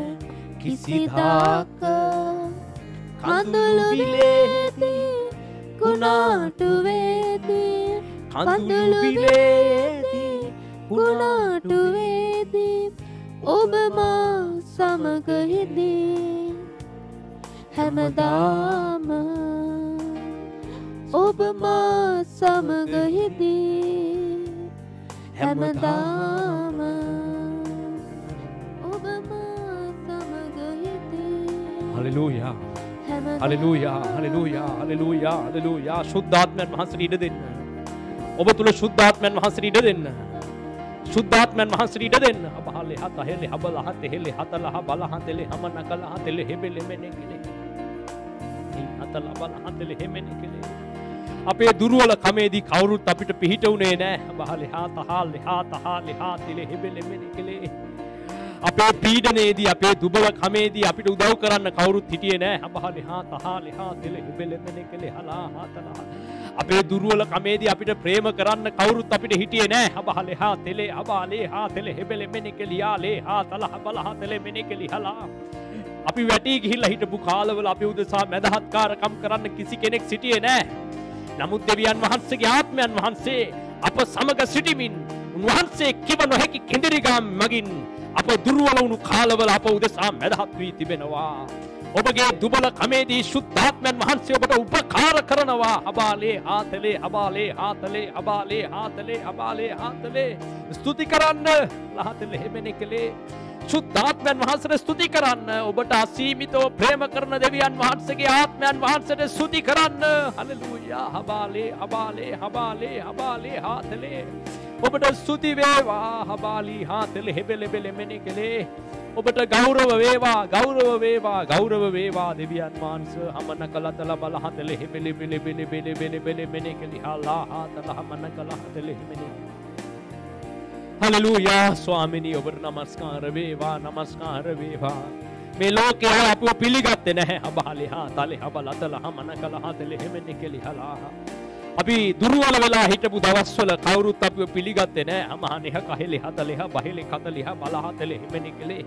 කිසිදාක කඳුළු විලේදී කුණාටු වේදී කඳුළු විලේදී කුණාටු වේදී ඔබ මා සමග හිදී හැමදාම ඔබ මා සමග හිදී හැමදාම ඔබ මා සමග හිදී හලෙලූයා හලෙලූයා හලෙලූයා හලෙලූයා හලෙලූයා ශුද්ධාත්මයන් වහන්සේට ඉඩ දෙන්න ඔබ තුල ශුද්ධාත්මයන් වහන්සේට ඉඩ දෙන්න ශුද්ධාත්මයන් වහන්සේට ඉඩ දෙන්න අබහලේ හත හෙලේ හබල හත හෙලේ හතලහ බල හතලේ හමනකල හතලේ හෙබෙලේ මෙනේ කිලේ හතල බල හතලේ හෙමෙනේ කිලේ අපේ දුර්වල කමේදී කවුරුත් අපිට පිහිට උනේ නැහැ අබහලේ හතහාලේ හතලේ හෙබෙලේ මෙනේ කිලේ අපේ පීඩනයේදී අපේ දුබල කමේදී අපිට උදව් කරන්න කවුරුත් හිටියේ නැහැ අබහලේ හතලේ හෙබෙලේ මෙනේ කිලේ හලා හතලා අපේ දුර්වල කමේදී අපිට ප්‍රේම කරන්න කවුරුත් අපිට හිටියේ නැහැ අබහලේ හතලේ අබාලේ හතලේ හෙබෙලේ මෙනේ කිලියාලේ හතලහ බල හතලේ මෙනේ කිලි හලා අපි වැටි ගිහිල්ලා හිටපු කාලවල අපි උදෙසා මැදහත්කාරකම් කරන්න කිසි කෙනෙක් සිටියේ නැහැ නමුත් දෙවියන් වහන්සේගේ ආත්මයන් වහන්සේ අප සමග සිටිමින් උන්වහන්සේ කිව නොහැකි කෙඳිරිගම් මගින් අප දුර්වල වුණු කාලවල අප උදෙසා මැදහත් වී තිබෙනවා ඔබගේ දුබල කමේදී ශුද්ධාත්මයන් වහන්සේ ඔබට උපකාර කරනවා අබාලේ හතලේ අබාලේ හතලේ අබාලේ හතලේ අබාලේ හතලේ ස්තුති කරන්න ලහතලේ හෙමෙනේ කලේ ශුද්ධාත්මයන් වහන්සේට ස්තුති කරන්න ඔබට අසීමිතව ප්‍රේම කරන දෙවියන් වහන්සේගේ ආත්මයන් වහන්සේට ස්තුති කරන්න හලෙලූයා අබාලේ අබාලේ අබාලේ අබාලේ හතලේ ඔබට ස්තුති වේවා අබාලි හතලේ හෙබෙලේ බෙලේ මෙනේ කලේ ඔබට ගෞරව වේවා ගෞරව වේවා ගෞරව වේවා දෙවියන් වහන්සේ හමන කලතල බල හතලේ හෙබෙලේ බෙලේ බෙලේ බෙලේ බෙලේ බෙලේ මෙනේ කලි හලා හතල හමන කල හතලේ මෙනේ හලෙලූයා ස්වාමිනී ඔබට නමස්කාර වේවා නමස්කාර වේවා මේ ලෝකේ අපව පිළිගත්තේ නැහැ අබහලේ හතලේ හබලතල හමන කල හතලේ මෙනේ කලි හලා අපි දුර්වල වෙලා හිටපු දවස්වල කවුරුත් අපිව පිළිගත්තේ නැහැ. අමහනෙහ කහෙලෙහ හතලෙහ බහෙලෙ කතලෙහ බලහතලෙ මෙනි කලේ.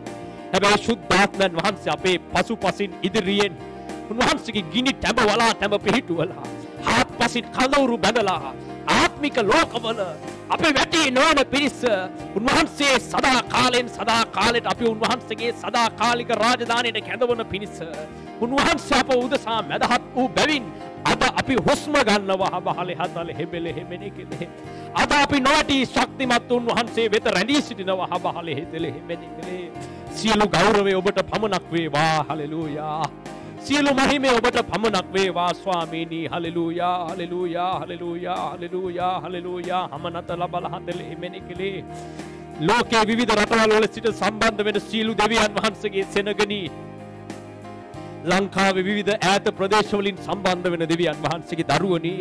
හැබැයි ශුද්ධාත්මයන් වහන්සේ අපේ පසුපසින් ඉදිරියෙන් උන්වහන්සේගේ ගිනි තැඹ වලා තැඹ පිහිටුවලා හාත්පසින් කලවුරු බැඳලා ආත්මික ලෝකවල අපේ වැටි නොවන පිරිස උන්වහන්සේ සදා කාලෙට අපි උන්වහන්සේගේ සදා කාලික රාජධානියට කැඳවන පිරිස උන්වහන්සේ අප උදෙසා මැදහත් වූ බැවින් අද අපි හුස්ම ගන්නවා අබහලේ හතලේ හෙබෙලේ හෙමෙනේ කෙලේ අද අපි නොවැටි ශක්තිමත් උන්වහන්සේ වෙත රැඳී සිටිනවා අබහලේ හෙතලේ හෙමෙනේ කෙලේ සියලු ගෞරවය ඔබට පමණක් වේවා හලෙලූයා සියලු මහිමය ඔබට පමණක් වේවා ස්වාමීනි හලෙලූයා හලෙලූයා හලෙලූයා හලෙලූයා හලෙලූයා හමනත ලබල හතලේ හෙමෙනේ කෙලේ ලෝකයේ විවිධ රටවල් වල සිට සම්බන්ධ වෙන සියලු දෙවියන් වහන්සේගේ සෙනගනි ලංකාවේ විවිධ ඈත ප්‍රදේශවලින් සම්බන්ධ වෙන දෙවියන් වහන්සේගේ දරුවනි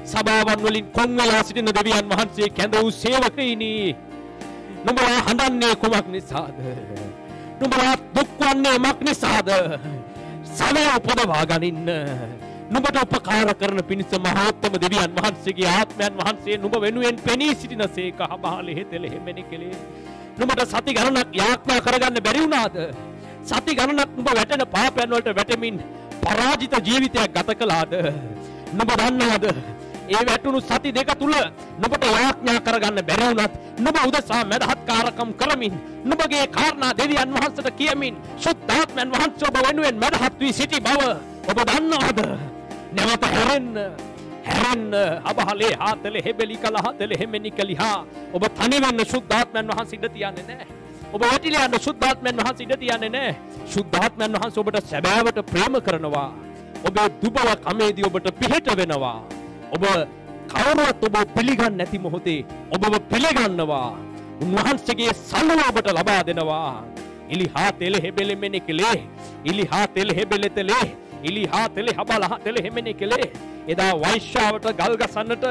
සභාවන් වලින් කොන් වෙලා සිටින දෙවියන් වහන්සේ කැඳ වූ සේවකයිනි නුඹලා හඬන්නේ කුමක් නිසාද නුඹලා දුක් වන්නේ මක් නිසාද සමය උපදවා ගනින්න නුඹට උපකාර කරන පිණිස මහෝත්තම දෙවියන් වහන්සේගේ ආත්මයන් වහන්සේ නුඹ වෙනුවෙන් පෙනී සිටිනසේක හබාලේ හෙතෙල හැමෙනි කෙලේ නුඹට සති ගණනක් යාඥා කරගන්න බැරි වුණාද සති ගණනක් නුඹ වැටෙන පාපයන් වලට වැටෙමින් පරාජිත ජීවිතයක් ගත කළාද නුඹ දන්නවද ඒ වැටුණු සති දෙක තුල නුඹට යාඥා කරගන්න බැරි වුණත් නුඹ උදෙසා මදහත්කාරකම් කරමින් නුඹගේ කාරණා දෙවියන් වහන්සේට කියමින් සුද්ධාත්මයන් වහන්සේ ඔබ වෙනුවෙන් මදහත් වී සිටි බව ඔබ දන්නවද නැවත හැරෙන්න අබහලේ හාතලේ හෙබලි කලහතලේ හෙමෙනි කලිහා ඔබ තනි වෙන්න සුද්ධාත්මයන් වහන්සේ ඉඳ තියන්නේ නැහැ ඔබ වැටිලා යන සුද්ධාත්මයන් වහන්සේ ඉඳ තියන්නේ නැහැ සුද්ධාත්මයන් වහන්සේ ඔබට සැබෑවට ප්‍රේම කරනවා ඔබේ දුබල කමේදී ඔබට පිහිට වෙනවා ඔබ කවුරුවත් ඔබ පිළිගන්නේ නැති මොහොතේ ඔබව පිළිගන්නවා උන්වහන්සේගේ සල්ලව ඔබට ලබා දෙනවා ඉලිහා තෙල හෙබෙලෙ මෙනි කෙලේ ඉලිහා තෙල හෙබෙලෙ තෙලේ ඉලිහා තෙල හබලහ තෙල හෙමෙනි කෙලේ එදා වෛශ්‍යාවට ගල් ගසන්නට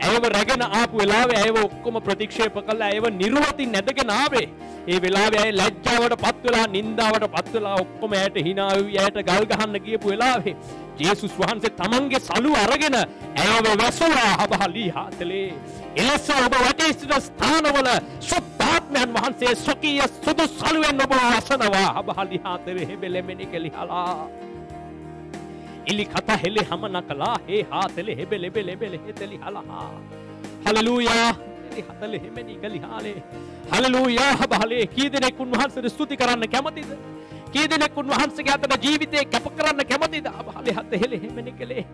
ඇයව රැගෙන ආපු වෙලාවේ ඇයව ඔක්කොම ප්‍රතික්ෂේප කළා ඇයව නිර්වතින් නැදගෙන ආවේ ඒ වෙලාවේ ඇය ලැජ්ජාවට පත් වෙලා නින්දාවට පත් වෙලා ඔක්කොම ඇයට hina වී ඇයට ගල් ගහන්න ගියපු වෙලාවේ ජේසුස් වහන්සේ තමන්ගේ සලුව අරගෙන ඇයව වැසුවා හබලී හාතලේ එලෙස ඔබ වටේ සිට ස්ථානවල සුද්ධාත්මයන් වහන්සේ සොකීය සුදු සලුවෙන් ඔබ වසනවා හබලී හාතලේ හෙබෙලෙමෙනි කෙලිහලා ඉලි කතා හෙලේ හමනකලා හේ හාතලේ හෙබෙලෙබෙලෙබෙලෙ හෙතලි හලහා හලෙලූයා එලි හතලේ හෙමෙනි ගලිහාලේ හලෙලූයා හබලේ කී දෙනෙක් උන්වහන්සේට ස්තුති කරන්න කැමතිද කී දෙනෙක් උන්වහන්සේගේ අතට ජීවිතේ කැප කරන්න කැමතිද හබලේ හත හෙලේ හෙමෙනි කලේ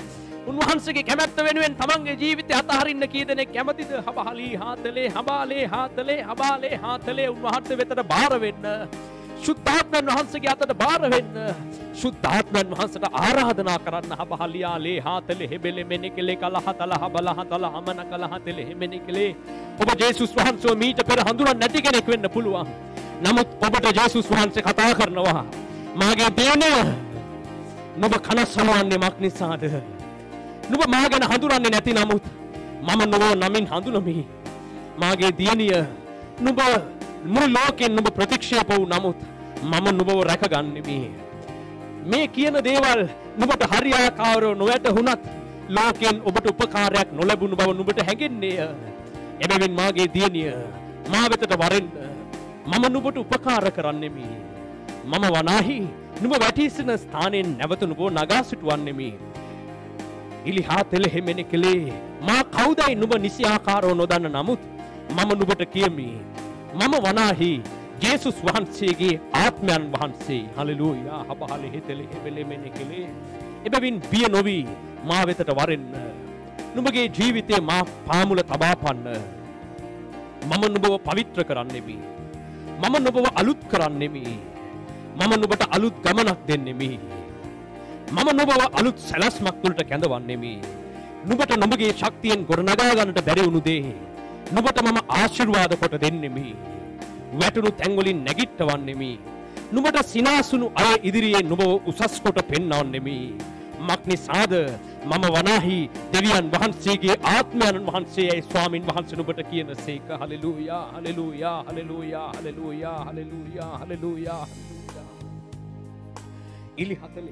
උන්වහන්සේගේ කැමැත්ත වෙනුවෙන් තමන්ගේ ජීවිතය අතහරින්න කී දෙනෙක් කැමතිද හබලී හාතලේ හබාලේ හාතලේ හබාලේ හාතලේ උන්වහන්සේ වෙතට බාර වෙන්න සුද්ධාත්මයන් වහන්සේගේ අතට බාර වෙන්න සුද්ධාත්මයන් වහන්සේට ආරාධනා කරන්න හබහලියාලේ හාතලේ හෙබෙලෙ මෙනි කෙලේ කලහතල හබලහතල හමන කලහතලේ හෙමෙනි කෙලේ ඔබ ජේසුස් වහන්සේව මීට පෙර හඳුනන්නේ නැති කෙනෙක් වෙන්න පුළුවන් නමුත් ඔබට ජේසුස් වහන්සේ කතා කරනවා මාගේ දියණිය නුඹ කනස්සලවන්නේ මක් නිසාද නුඹ මා ගැන හඳුනන්නේ නැති නමුත් මම නුඹ නමින් හඳුනමි මාගේ දියණිය නුඹ මුළු ලෝකෙන් නුඹ ප්‍රතික්ෂේප වූ නමුත් මම නුඹව රැකගන්නෙමි මේ කියන දේවල් නුඹට හරියාකාරව නොවැටහුණත් ලෝකෙන් ඔබට උපකාරයක් නොලැබුණු බව නුඹට හැඟෙන්නේය එබැවින් මාගේ දියණිය මා වෙතට වරෙන්න මම නුඹට උපකාර කරන්නෙමි මම වනාහි නුඹ වැටී සිටින ස්ථානයෙන් නැවත නුඹව නගා සිටුවන්නෙමි ඉලිහා තෙල හෙමෙනි කෙලේ මා කවුදයි නුඹ නිසියාකාරව නොදන්න නමුත් මම නුඹට කියමි මම වනාහි ජේසුස් වහන්සේගේ ආත්මයන් වහන්සේ හලෙලූයා හබහලේ හෙතෙලෙ හෙබෙලෙ මෙනි කෙලේ එබැවින් බිය නොවි මා වෙතට වරෙන්න නුඹගේ ජීවිතේ මා පාමුල තබාපන්න මම නුඹව පවිත්‍ර කරන්නෙමි මම නුඹව අලුත් කරන්නෙමි මම නුඹට අලුත් ගමනක් දෙන්නෙමි මම නුඹව අලුත් සැලැස්මක් තුළට කැඳවන්නෙමි නුඹට නුඹගේ ශක්තියෙන් ගොඩනගා ගන්නට බැරි වුණු දේ නුඹට මම ආශිර්වාද කොට දෙන්නෙමි වැටුණු තැන් වලින් නැගිටවන්නෙමි නුඹට සිනාසුණු අය ඉදිරියේ නුඹ උසස් කොට පෙන්වන්නෙමි මක්නිසාද මම වනාහි දෙවියන් වහන්සේගේ ආත්මයන් වහන්සේයි ස්වාමින් වහන්සේ නුඹට කියනසේක හලෙලූයා හලෙලූයා හලෙලූයා හලෙලූයා හලෙලූයා හලෙලූයා ඉලිහතලෙ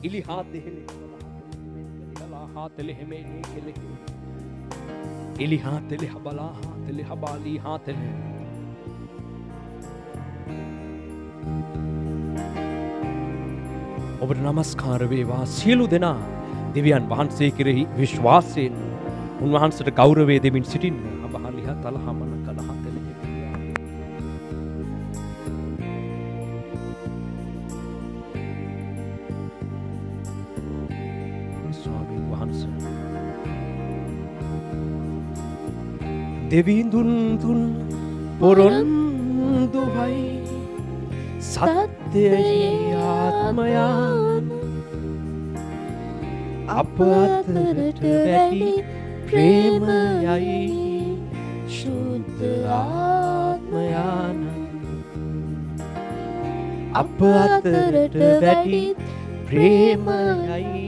ඉලිහාතෙහෙලෙ ඉලිහාතෙලෙ හෙමෙනි කෙලෙ ඉලිහාතෙලෙ හබලා හාතෙලෙ හබාලී හාතෙලෙ ඔබට නමස්කාර වේවා සියලු දෙනා දෙවියන් වහන්සේ කෙරෙහි විශ්වාසයෙන් උන්වහන්සේට ගෞරවය දෙමින් සිටින්න අබහලිහ තලහමන කලහතෙලෙ ස්වාමීන් වහන්සේ දෙවිඳුන් තුන් පොරොන්දුවයි සත්‍යයේ ආත්මයන් අප අතරට වැඩි ප්‍රේමයයි ශුද්ධ ආත්මයන් අප අතරට වැඩි ප්‍රේමයයි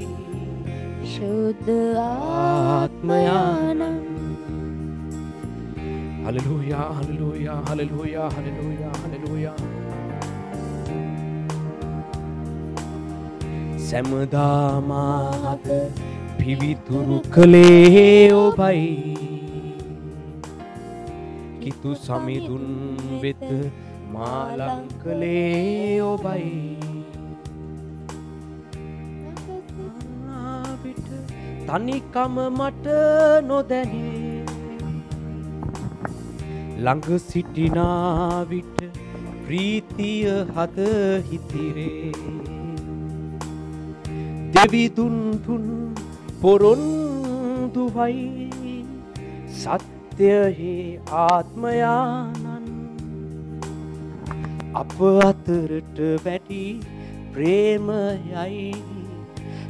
शुद्ध आत्मयानम हालेलुया हालेलुया हालेलुया हालेलुया हालेलुया සැමදාමාද පිවිතුරු කළේ ඔබයි කිතු සමිඳුන් වෙත මාලං කළේ ඔබයි තනිකම මට නොදැනේ ළඟ සිටිනා විට ප්‍රීතිය හද හිතිරේ දෙවිදුන්තුන් පොරොන්දුවයි සත්‍යයෙහි ආත්මයානන් අප අතරට වැඩි ප්‍රේමයයි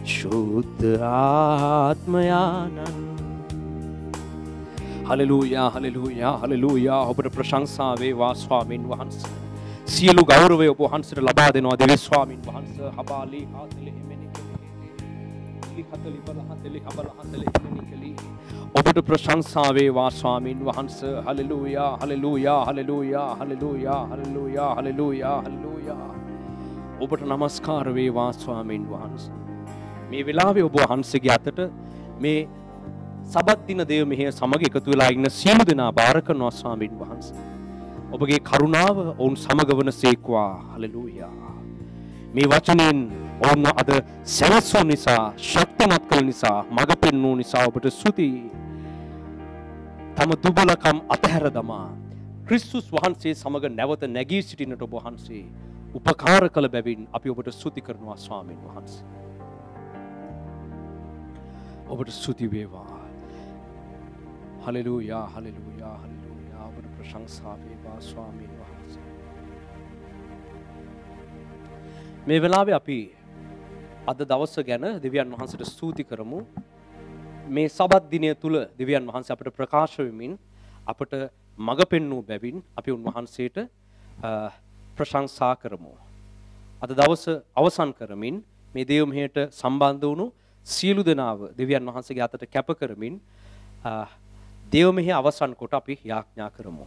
शुद्ध आत्मयानन हालेलुया हालेलुया हालेलुया ඔබට ප්‍රශංසා වේවා ස්වාමින් වහන්සේ සියලු ගෞරවය ඔබ වහන්සේට ලබා දෙනවා දෙවි ස්වාමින් වහන්සේ හබාලි හාතලි හිමෙනිකලි හතලි බලහතලි හබලහතලි හිමෙනිකලි ඔබට ප්‍රශංසා වේවා ස්වාමින් වහන්සේ हालेलुया हालेलुया हालेलुया हालेलुया हालेलुया हालेलुया हालेलुया ඔබට নমස්කාර වේවා ස්වාමින් වහන්සේ මේ වෙලාවේ ඔබ වහන්සේගේ අතට මේ සබත් දින දේව මෙහෙය සමග එකතු වෙලා ඉන්න සියලු දෙනා බාර කරනවා ස්වාමින් වහන්සේ. ඔබගේ කරුණාව ඔවුන් සමග වනසේක්වා. හලෙලූයා. මේ වචනෙන් ඔවුන් අද සැනසුණු නිසා, ශක්තිමත් කළ නිසා, මඟ පෙන්වූ නිසා ඔබට ස්තුතියි. තම දුබලකම් අතහැර දමා ක්‍රිස්තුස් වහන්සේ සමග නැවත නැගී සිටින්නට ඔබ වහන්සේ උපකාර කළ බැවින් අපි ඔබට ස්තුති කරනවා ස්වාමින් වහන්සේ. ඔබට ස්තුති වේවා. හලෙලූයා හලෙලූයා හලෙලූයා ඔබට ප්‍රශංසා වේවා ස්වාමීන් වහන්සේ. මේ වෙලාවේ අපි අද දවස ගැන දෙවියන් වහන්සේට ස්තුති කරමු. මේ සබත් දිනය තුල දෙවියන් වහන්සේ අපට ප්‍රකාශ වෙමින් අපට මඟ පෙන්වූ බැවින් අපි උන්වහන්සේට ප්‍රශංසා කරමු. අද දවස අවසන් කරමින් මේ දේව මෙහෙයට සම්බන්ධ වුණු සියලු දෙනාව දෙවියන් වහන්සේගේ අතට කැප කරමින් දේව මෙහෙය අවසන් කොට අපි යාඥා කරමු.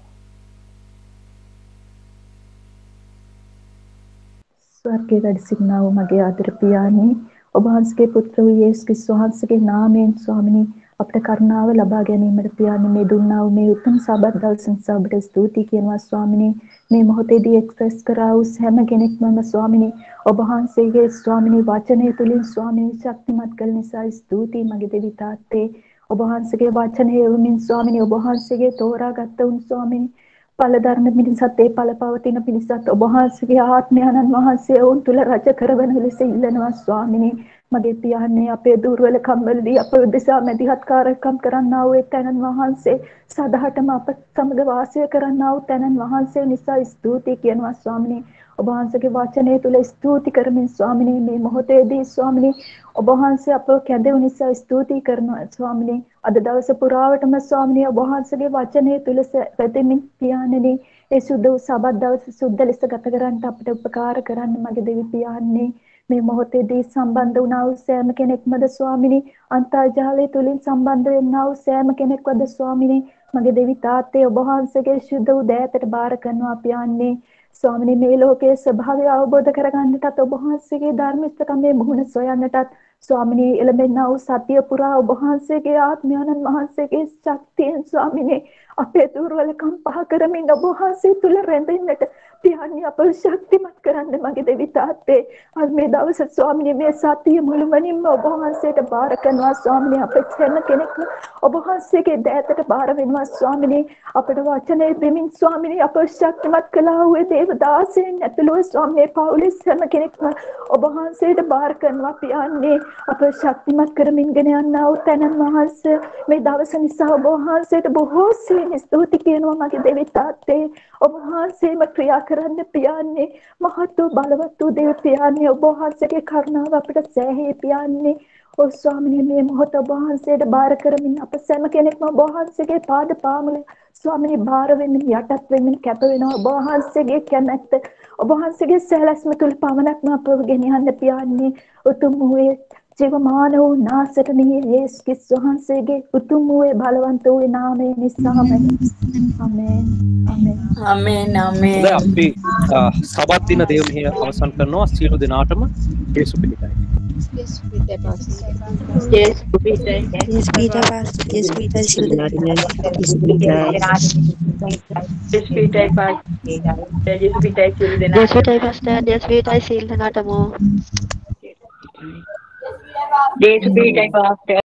ස්වර්ගයේ වැඩ සිටිනා වූ මගේ ආදර පියාණනි, ඔබ වහන්සේගේ පුත්‍ර වූ යේසුස් ක්‍රිස්තුස් වහන්සේගේ නාමයෙන් ස්වාමිනී අපට කරුණාව ලබා ගැනීමට පියාණනි මේ දුන්නා වූ මේ උතුම් සබත් දවස නිසා ඔබට ස්තුතියි කියනවා ස්වාමිනී. මේ මොහොතේදී එක්ස්ප්‍රෙස් කරා වූ හැම කෙනෙක්ම ස්වාමිනී ඔබ වහන්සේගේ ස්වාමිනී වචනය තුලින් ස්වාමිනී ශක්තිමත් කළ නිසා ස්තුතියි මගේ දෙවි තාත්තේ. ඔබ වහන්සේගේ වචනය එවමින් ස්වාමිනී ඔබ වහන්සේගේ තෝරාගත් උන් ස්වාමිනී ඵල ධර්ම පිණිසත් ඒ ඵල පවතින පිණිසත් ඔබ වහන්සේගේ ආත්මයන්න් වහන්සේ වුන් තුල රජ කරවන ලෙස ඉල්ලනවා ස්වාමිනී. මගේ පියාණනේ අපේ දුර්වලකම් වලදී අප උදෙසා මැදිහත්කාරකම් කරන්නා වූ තැනන් වහන්සේ සදාටම අප සමග වාසය කරන්නා වූ තැනන් වහන්සේ නිසා ස්තුතියි කියනවා ස්වාමිනී. ඔබ වහන්සේගේ වචනය තුල ස්තුති කරමින් ස්වාමිනී මේ මොහොතේදී ස්වාමිනී ඔබ වහන්සේ අපව කැඳවු නිසා ස්තුතියි කරනවා ස්වාමිනී. අද දවස පුරාවටම ස්වාමිනී ඔබ වහන්සේගේ වචනය තුල පැතෙමින් පියාණනේ ඒ සුද්ධ වූ සබත් දවස සුද්ධ ලෙස ගත කරන්නට අපට උපකාර කරන්න මගේ දෙවි පියාණනේ. මේ මොහොතේදී සම්බන්ධ වුණා වූ සෑම කෙනෙක්මද ස්වාමිනී අන්තර්ජාලය තුලින් සම්බන්ධ වෙන්නා වූ සෑම කෙනෙක්වද ස්වාමිනී මගේ දෙවි තාත්තේ ඔබ වහන්සේගේ සුද්ධ වූ දෑතට බාර කරනවා පියාණනේ. ස්වාමිනී මේ ලෝකයේ ස්වභාවය අවබෝධ කරගන්නටත් ඔබ වහන්සේගේ ධර්මිෂ්ඨකමේ මුහුණ සොයන්නටත් ස්වාමිනී එළඹෙනා වූ සත්‍ය පුරා ඔබ වහන්සේගේ ආත්මයන්න් වහන්සේගේ ශක්තියෙන් ස්වාමිනී අපේ දුර්වලකම් පහ කරමින් ඔබ වහන්සේ තුල රැඳෙන්නට පියාණනි අප ශක්තිමත් කරන්න මගේ දෙවි තාත්තේ. අද මේ දවසේ ස්වාමිනී මේ සත්‍ය මුළුමනින්ම ඔබ වහන්සේට බාර කරනවා ස්වාමිනී. අපේ හැම කෙනෙක්ම ඔබ වහන්සේගේ දෑතට බාර වෙනවා ස්වාමිනී. අපේ වචනේ දෙමින් ස්වාමිනී අප ශක්තිමත් කළා වූ දේව දාසයන් ඇතුළුව ස්වාමිනී පවුලේ හැම කෙනෙක්ම ඔබ වහන්සේට බාර කරනවා පියාණනි. අප ශක්තිමත් කරමින් ගෙන යනා වූ තැනන් වහන්සේ මේ දවස නිසා ඔබ වහන්සේට බොහෝ සෙයින් ස්තුති කියනවා මගේ දෙවි තාත්තේ. ඔබ වහන්සේම ක්‍රියා කරන්න පියාණනි. මහත් වූ බලවත් වූ දේව පියාණනි ඔබ වහන්සේගේ කරුණාව අපිට සෑහේ පියාණනි. ඔව් ස්වාමිනී මේ මොහොත ඔබ වහන්සේට බාර කරමින් අප සෑම කෙනෙක්ම ඔබ වහන්සේගේ පාද පාමුල ස්වාමිනී බාර වෙමින් යටත් වෙමින් කැප වෙනවා. ඔබ වහන්සේගේ කැමැත්ත ඔබ වහන්සේගේ සැලැස්ම තුල පමණක්ම අපව ගෙන යන්න පියාණනි. උතුම් වූ ජීවමාන වූ නාසරණීය යේසුස් ක්‍රිස්තුස් වහන්සේගේ උතුම් වූ බලවන්ත වූ නාමයේ නිසාම ආමේන් ආමේන් ආමේන් ආමේන්. දැන් අපි සබත් දින දේව මෙහෙය අවසන් කරනවා. සියලු දෙනාටම යේසු පිළිගයි. Yes, Peter Pastor. Yes, Peter. Yes, Peter Pastor. Yes, Peter. Yes, Peter. Yes, Peter. Yes, Peter Pastor. Yes, Peter children. Yes, Peter Pastor. Yes, Peter. Seal the natamu. Yes, Peter Pastor.